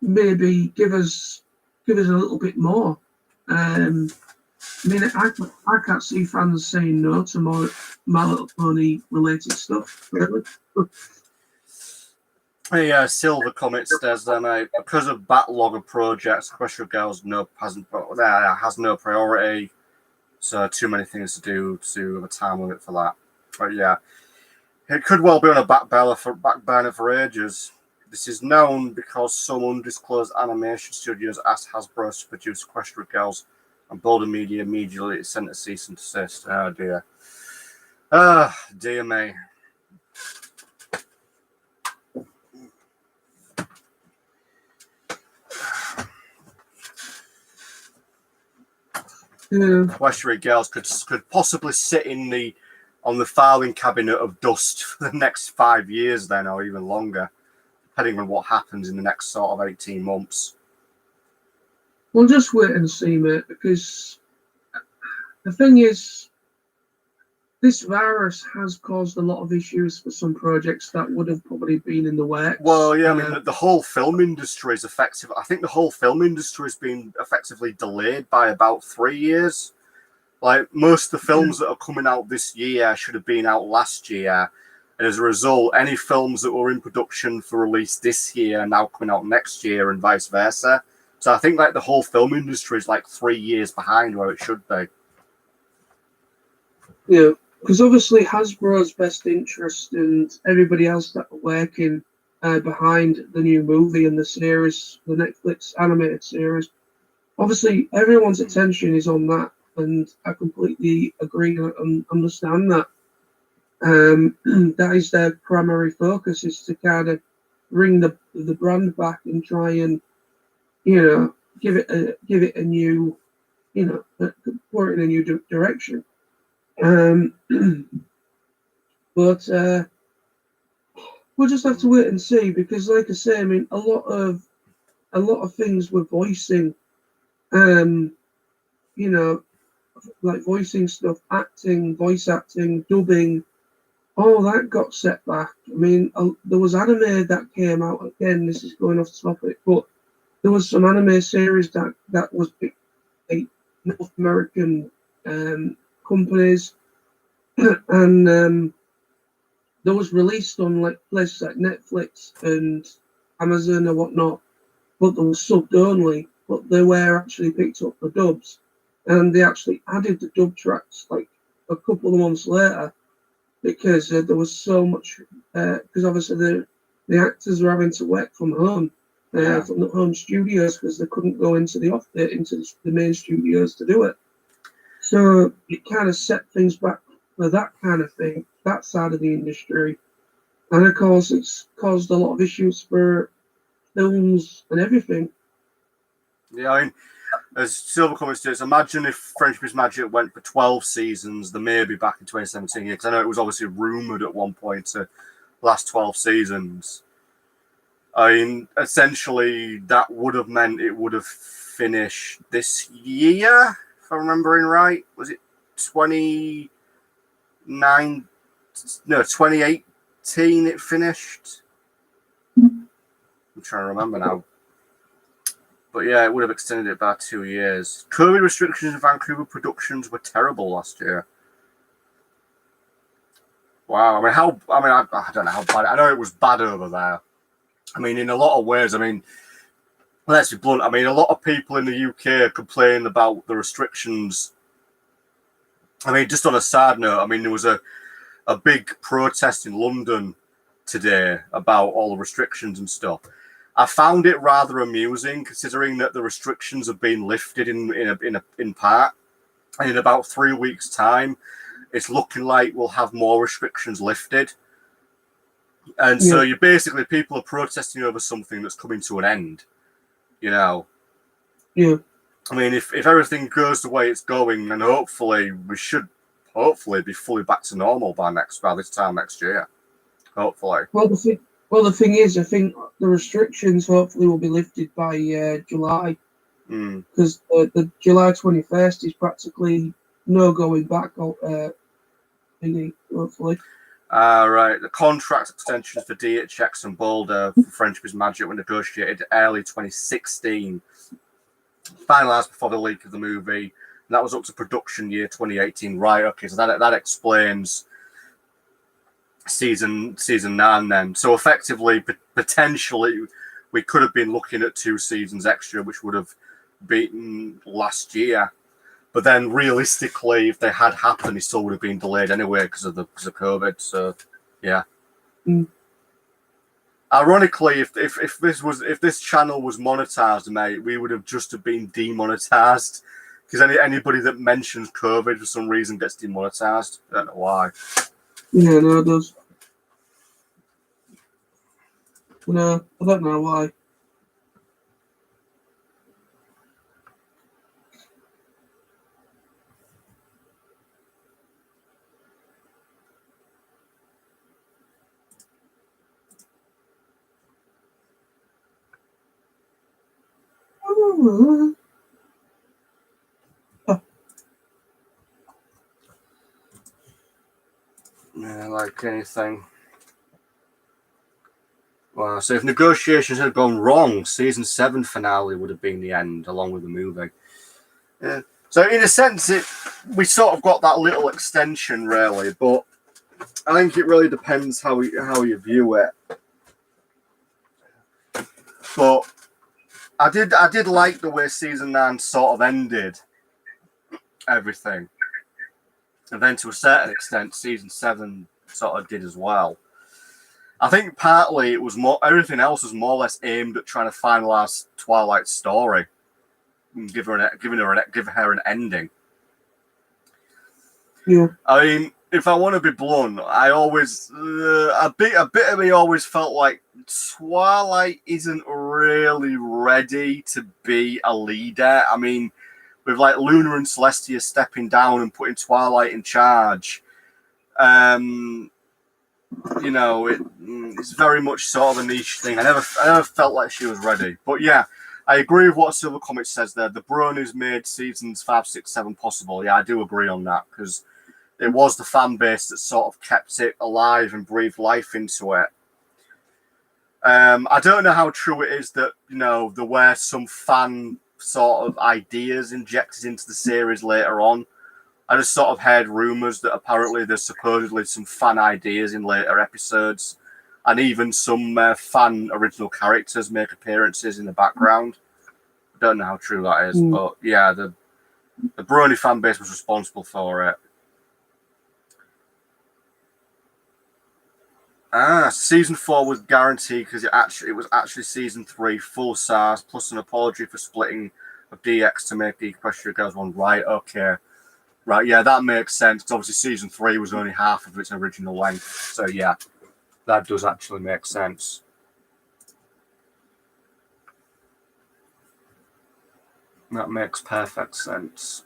maybe give us a little bit more. I mean, I can't see fans saying no to more My Little Pony related stuff, really. Yeah, Silver Comet says that because of backlog of projects, Equestria Girls has no priority, so too many things to do to have a time limit for that. But yeah, it could well be on a back burner for ages. This is known because some undisclosed animation studios asked Hasbro to produce Equestria Girls, and Boulder Media immediately sent a cease and desist. Oh dear. Ah, dear me. Equestria Girls could possibly sit on the filing cabinet of dust for the next 5 years then, or even longer, depending on what happens in the next sort of 18 months. We'll just wait and see, mate, because the thing is, this virus has caused a lot of issues for some projects that would have probably been in the works. Well, yeah, I mean, the whole film industry is effective. I think the whole film industry has been effectively delayed by about 3 years. Like, most of the films that are coming out this year should have been out last year. And as a result, any films that were in production for release this year are now coming out next year and vice versa. So I think, like, the whole film industry is, like, 3 years behind where it should be. Yeah, because obviously Hasbro's best interest and everybody else that are working behind the new movie and the series, the Netflix animated series, obviously everyone's attention is on that, and I completely agree and understand that. That is their primary focus, is to kind of bring the brand back and try and give it a new put it in a new direction. But we'll just have to wait and see, because, like I say, I mean, a lot of things we're voicing, like voicing stuff, acting, voice acting, dubbing, all that got set back. I mean, there was anime that came out, again, this is going off topic, but there was some anime series that was like North American companies, and that was released on like places like Netflix and Amazon or whatnot, but they were subbed only, but they were actually picked up for dubs, and they actually added the dub tracks like a couple of months later, because there was so much, because obviously the actors were having to work from home, from the home studios, because they couldn't go into the main studios to do it. So it kind of set things back for that kind of thing, that side of the industry. And of course, it's caused a lot of issues for films and everything. Yeah, I mean, as Silver Comet states, imagine if Friendship is Magic went for 12 seasons, the maybe back in 2017, because I know it was obviously rumoured at one point to last 12 seasons. I mean, essentially, that would have meant it would have finished this year, if I'm remembering right. Was it 2018 it finished? I'm trying to remember now. But yeah, it would have extended it by 2 years. COVID restrictions in Vancouver productions were terrible last year. Wow. I don't know how bad. I know it was bad over there. I mean, in a lot of ways, I mean, let's be blunt. I mean, a lot of people in the UK complain about the restrictions. I mean, just on a side note, I mean, there was a big protest in London today about all the restrictions and stuff. I found it rather amusing, considering that the restrictions have been lifted in part, and in about 3 weeks' time, it's looking like we'll have more restrictions lifted. And so you basically, people are protesting over something that's coming to an end, you know. Yeah. I mean, if everything goes the way it's going, then hopefully we should be fully back to normal by this time next year. Hopefully. Well, the thing is, I think the restrictions hopefully will be lifted by July, because the July 21st is practically no going back. Hopefully. Right. The contract extensions for DHX and Boulder for Friendship is Magic were negotiated early 2016, finalised before the leak of the movie, and that was up to production year 2018. Right. Okay. So that explains season 9 then. So effectively, potentially, we could have been looking at 2 seasons extra, which would have beaten last year. But then realistically, if they had happened, it still would have been delayed anyway because of COVID. So yeah. Ironically, if this channel was monetized, mate, we would have just been demonetized, because anybody that mentions COVID for some reason gets demonetized. I don't know why. Yeah, no, it does. No, I don't know why. Yeah, like anything. Well, so if negotiations had gone wrong, season 7 finale would have been the end, along with the movie. Yeah. So in a sense, we sort of got that little extension, really. But I think it really depends how you view it. But I did like the way season 9 sort of ended everything, and then to a certain extent, season 7 sort of did as well. I think partly it was more, everything else was more or less aimed at trying to finalize Twilight's story and give her an ending. Yeah. I mean, if I want to be blunt, I always a bit of me always felt like Twilight isn't really ready to be a leader. I mean, with like Luna and Celestia stepping down and putting Twilight in charge, you know, it's very much sort of a niche thing. I never felt like she was ready. But yeah, I agree with what Silver Comics says there. The Bronies made seasons 5, 6, 7 possible. Yeah, I do agree on that, because it was the fan base that sort of kept it alive and breathed life into it. I don't know how true it is that, you know, there were some fan sort of ideas injected into the series later on. I just sort of heard rumours that apparently there's supposedly some fan ideas in later episodes, and even some fan original characters make appearances in the background. I don't know how true that is, but yeah, the Brony fan base was responsible for it. Season 4 was guaranteed because it was actually season 3 full size plus an apology for splitting of DX to make the Equestria Girls one. Right, okay. Right, yeah, that makes sense, because obviously season 3 was only half of its original length. So yeah, that does actually make sense. That makes perfect sense.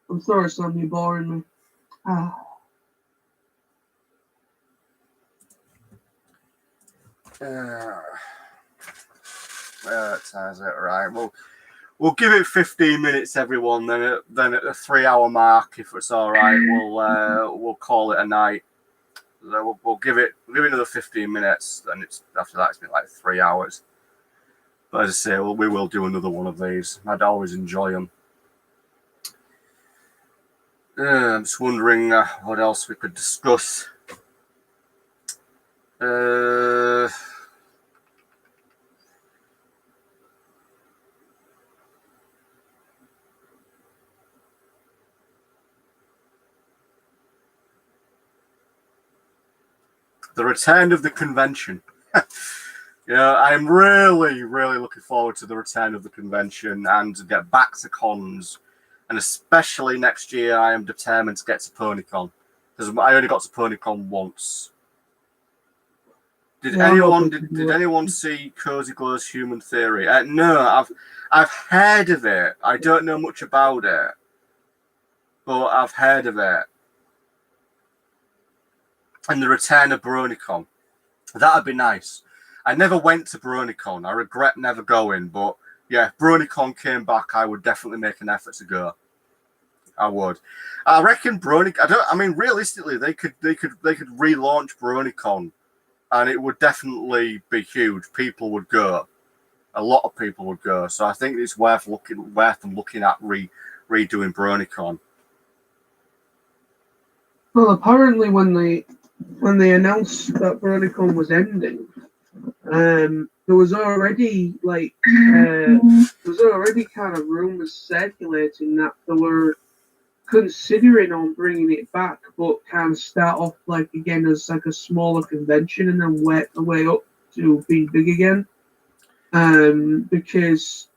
I'm sorry, son, you're boring me. That's it, right? We'll give it 15 minutes, everyone. Then at the 3-hour mark, if it's all right, we'll call it a night. We'll give it another 15 minutes, and after that it's been like 3 hours. But as I say, well, we will do another one of these. I'd always enjoy them. I'm just wondering what else we could discuss. The return of the convention. Yeah, I'm really, really looking forward to the return of the convention and to get back to cons. And especially next year, I am determined to get to PonyCon. Because I only got to PonyCon once. Did anyone see Cozy Glow's Human Theory? No, I've heard of it. I don't know much about it. But I've heard of it. And the return of BronyCon. That'd be nice. I never went to BronyCon. I regret never going, but yeah, if BronyCon came back, I would definitely make an effort to go. I would. I reckon realistically, they could relaunch BronyCon, and it would definitely be huge. People would go. A lot of people would go. So I think it's worth them looking at redoing BronyCon. Well, apparently when they announced that BronyCon was ending, there was already kind of rumors circulating that they were considering on bringing it back, but kind of start off like again as like a smaller convention and then work the way up to be big again. Because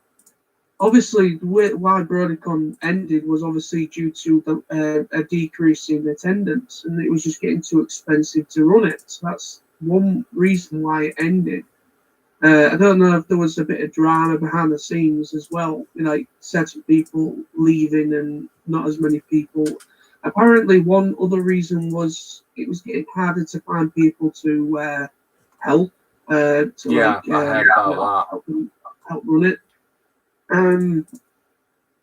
obviously why BronyCon ended was obviously due to a decrease in attendance, and it was just getting too expensive to run it. So that's one reason why it ended. I don't know if there was a bit of drama behind the scenes as well, like certain people leaving and not as many people. Apparently, one other reason was it was getting harder to find people to help. I heard about help run it.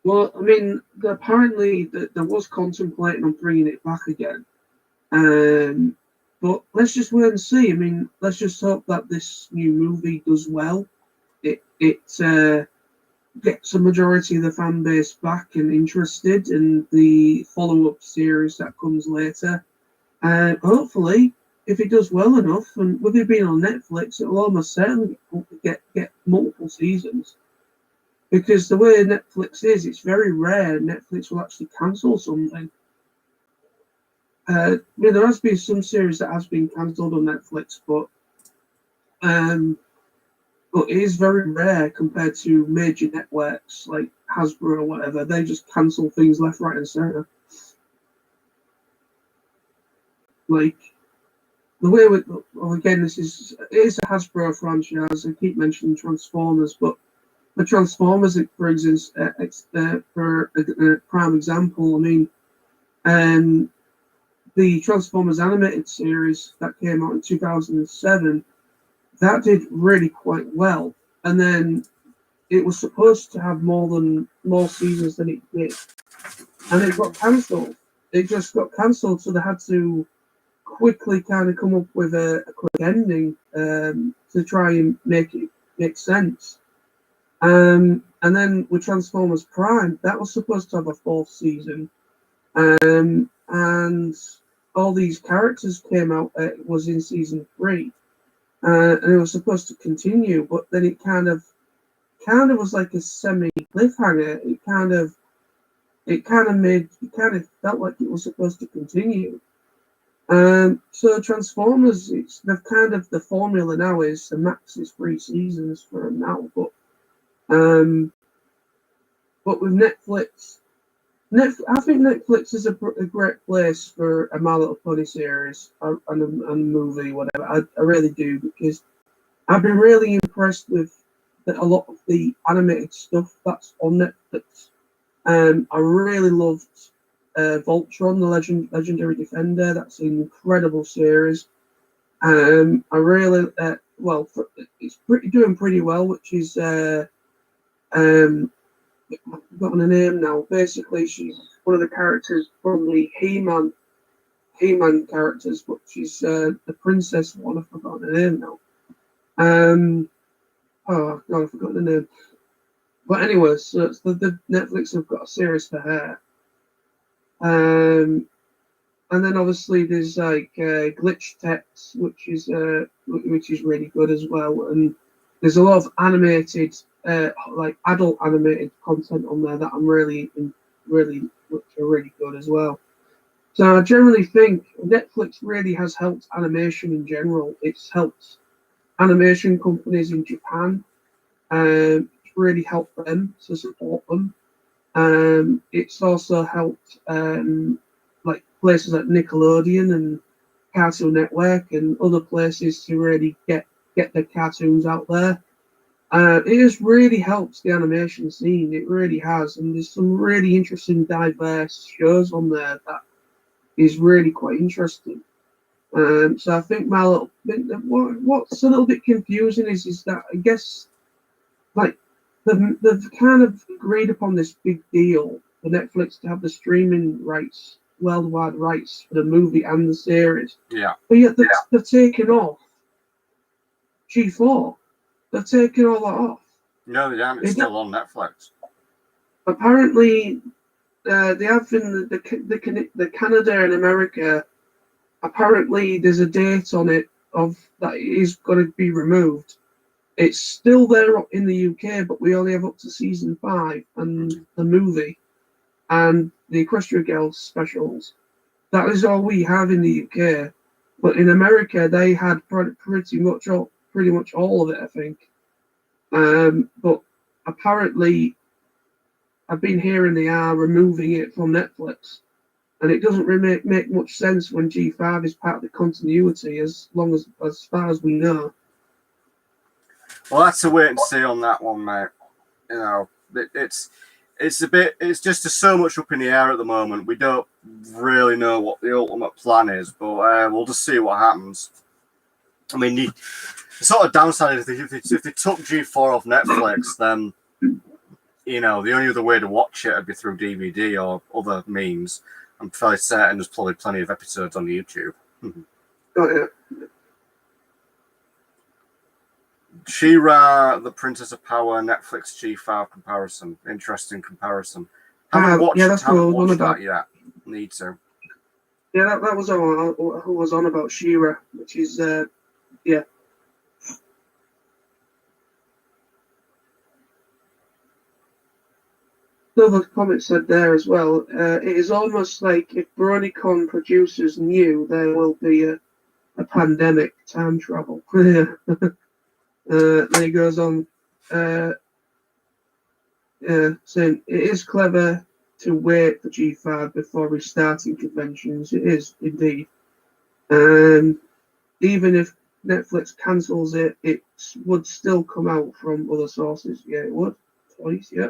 Well, I mean, apparently there was contemplating on bringing it back again. But let's just wait and see. I mean, let's just hope that this new movie does well. It gets a majority of the fan base back and interested in the follow-up series that comes later. Hopefully, if it does well enough, and with it being on Netflix, it will almost certainly get multiple seasons. Because the way Netflix is, it's very rare Netflix will actually cancel something. There has been some series that has been cancelled on Netflix, but it is very rare compared to major networks like Hasbro or whatever. They just cancel things left, right, and center. Like the way again, it is a Hasbro franchise. I keep mentioning Transformers, but the Transformers, for instance, for a prime example, I mean, the Transformers animated series that came out in 2007, that did really quite well. And then it was supposed to have more seasons than it did. And it got cancelled. It just got cancelled, so they had to quickly kind of come up with a quick ending to try and make it make sense. And then with Transformers Prime, that was supposed to have a fourth season. And all these characters came out, was in season 3. And it was supposed to continue, but then it kind of was like a semi cliffhanger. It kind of felt like it was supposed to continue. So Transformers, the formula now is the max is 3 seasons for them now, but with Netflix, I think Netflix is a great place for a My Little Pony series and a movie, whatever. I really do, because I've been really impressed with a lot of the animated stuff that's on Netflix. I really loved Voltron, the Legendary Defender. That's an incredible series. I really it's doing pretty well, which is I've forgotten her name now. Basically, she's one of the characters from the He-Man characters, but she's the princess one. I've forgotten her name now. oh God, I forgot the name. But anyway, so it's the Netflix have got a series for her. And then obviously there's like Glitch Text, which is really good as well. And there's a lot of animated, like adult animated content on there that I'm really which are really good as well. So I generally think Netflix really has helped animation in general. It's helped animation companies in Japan. It's really helped them to support them. It's also helped like places like Nickelodeon and Cartoon Network and other places to really get their cartoons out there. It has really helped the animation scene. It really has, and there's some really interesting, diverse shows on there that is really quite interesting. So I think what's a little bit confusing is that I guess like they've kind of agreed upon this big deal for Netflix to have the streaming rights, worldwide rights for the movie and the series. Yeah. But yet they've taken off G4. They've taken all that off. No, they haven't. It's still on Netflix. Apparently, they have in the Canada and America. Apparently, there's a date on it of that it is going to be removed. It's still there in the UK, but we only have up to season 5 and the movie and the Equestria Girls specials. That is all we have in the UK. But in America, they had pretty much all of it, I think. But apparently, I've been hearing they are removing it from Netflix, and it doesn't really make much sense when G5 is part of the continuity, as far as we know. Well, that's a wait and see on that one, mate. You know, it's just so much up in the air at the moment. We don't really know what the ultimate plan is, but we'll just see what happens. I mean, the sort of downside is if they took G4 off Netflix, then you know the only other way to watch it would be through DVD or other means. I'm fairly certain there's probably plenty of episodes on YouTube. Oh yeah. She-Ra, The Princess of Power, Netflix G5 comparison. Interesting comparison. Haven't watched that yet. Need to. Yeah, that was who was on about She-Ra, which is yeah. Another comment said there as well. It is almost like if BronyCon producers knew there will be a pandemic time travel. Then he goes on, saying it is clever to wait for G5 before restarting conventions. It is indeed. Even if Netflix cancels it, it would still come out from other sources. Yeah, it would. Twice, yeah.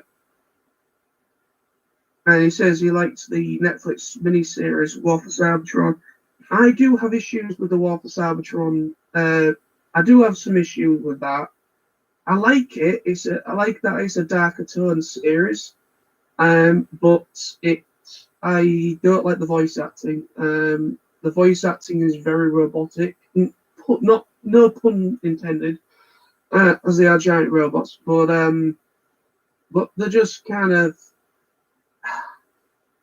And he says he liked the Netflix miniseries War for Cybertron. I do have issues with the War for Cybertron. I do have some issues with that. I like it. I like that it's a darker tone series. But I don't like the voice acting. The voice acting is very robotic. No pun intended, as they are giant robots. But they're just kind of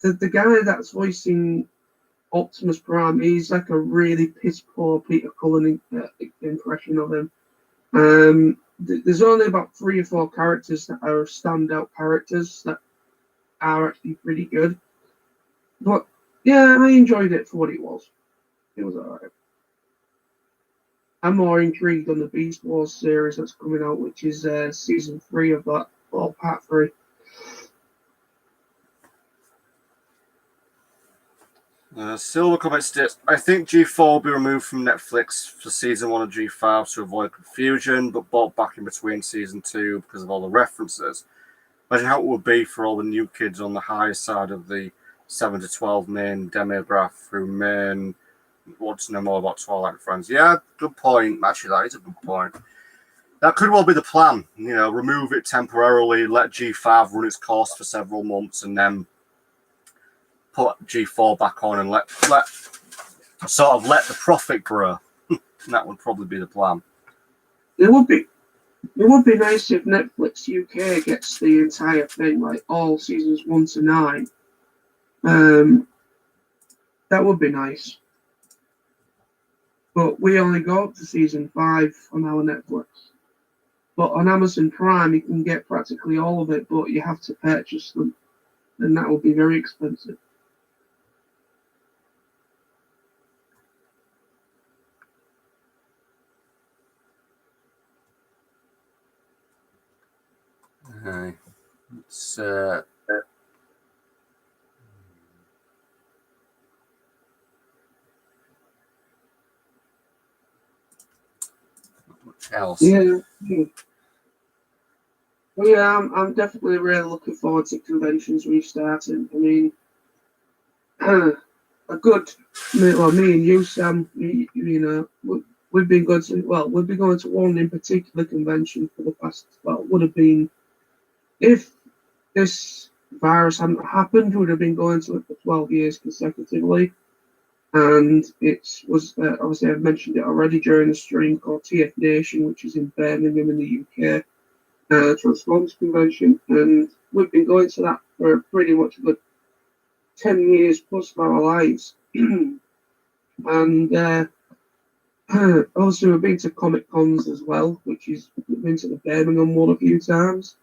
the guy that's voicing Optimus Prime. He's like a really piss poor Peter Cullen impression of him. There's only about 3 or 4 characters that are standout characters that are actually pretty good. But yeah, I enjoyed it for what it was. It was alright. I'm more intrigued on the Beast Wars series that's coming out, which is season 3 of that, or part 3. Silver comment states, I think G4 will be removed from Netflix for season 1 of G5 to avoid confusion, but brought back in between season 2 because of all the references. Imagine how it would be for all the new kids on the higher side of the 7 to 12 main demographic who want to know more about Twilight Friends. Yeah, good point. Actually, that is a good point. That could well be the plan. You know, remove it temporarily, let G5 run its course for several months, and then put G4 back on and let the profit grow. That would probably be the plan. It would be. It would be nice if Netflix UK gets the entire thing, like all seasons 1 to 9. That would be nice. But we only go up to season 5 on our Netflix. But on Amazon Prime, you can get practically all of it, but you have to purchase them, and that will be very expensive. It's much else. Yeah. Well, yeah, I'm definitely really looking forward to conventions restarting. I mean, a good, well, me and you, Sam, you know, we've been going to, well, we've been going to one in particular convention for the past, well, would have been, if this virus hadn't happened, would have been going to it for 12 years consecutively. And it was, obviously, I've mentioned it already during the stream, called TF Nation, which is in Birmingham in the UK. Transformers convention, and we've been going to that for pretty much a good 10 years plus of our lives. And also we've been to Comic Cons as well, which is, we've been to the Birmingham one a few times.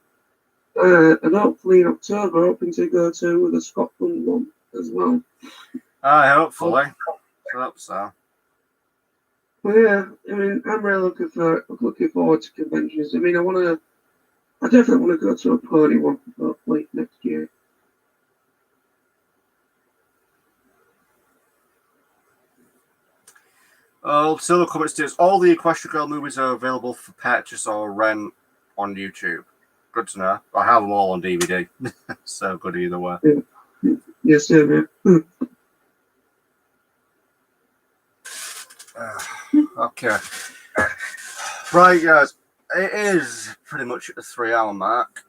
And hopefully in October, hoping to go to the Scotland one as well. Hopefully. Hope so. Well, yeah, I mean, I'm really looking forward to conventions. I mean, I definitely want to go to a pony one hopefully next year. Silver Comment states all the Equestria Girl movies are available for purchase or rent on YouTube. Good to know. I have them all on DVD. So good either way. Yes, sir, man. Okay. Right, guys. It is pretty much at the 3-hour mark.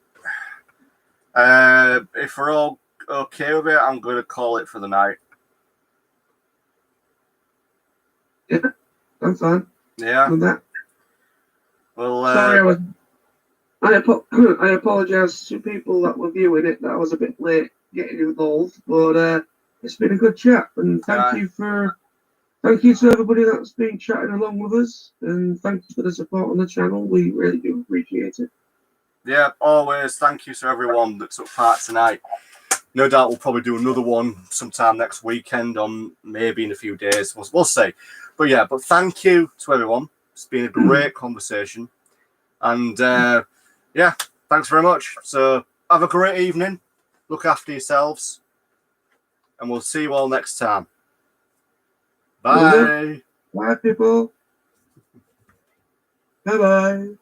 If we're all okay with it, I'm going to call it for the night. Yeah, I'm fine. Yeah. With that. Well, Sorry, I apologize to people that were viewing it that I was a bit late getting involved, but it's been a good chat, and thank you to everybody that's been chatting along with us, and thank you for the support on the channel. We really do appreciate it. Yeah, always. Thank you to everyone that took part tonight. No doubt we'll probably do another one sometime next weekend, on maybe in a few days. We'll see. But yeah, thank you to everyone. It's been a great conversation. And yeah, thanks very much. So have a great evening. Look after yourselves. And we'll see you all next time. Bye. Bye, people. Bye-bye.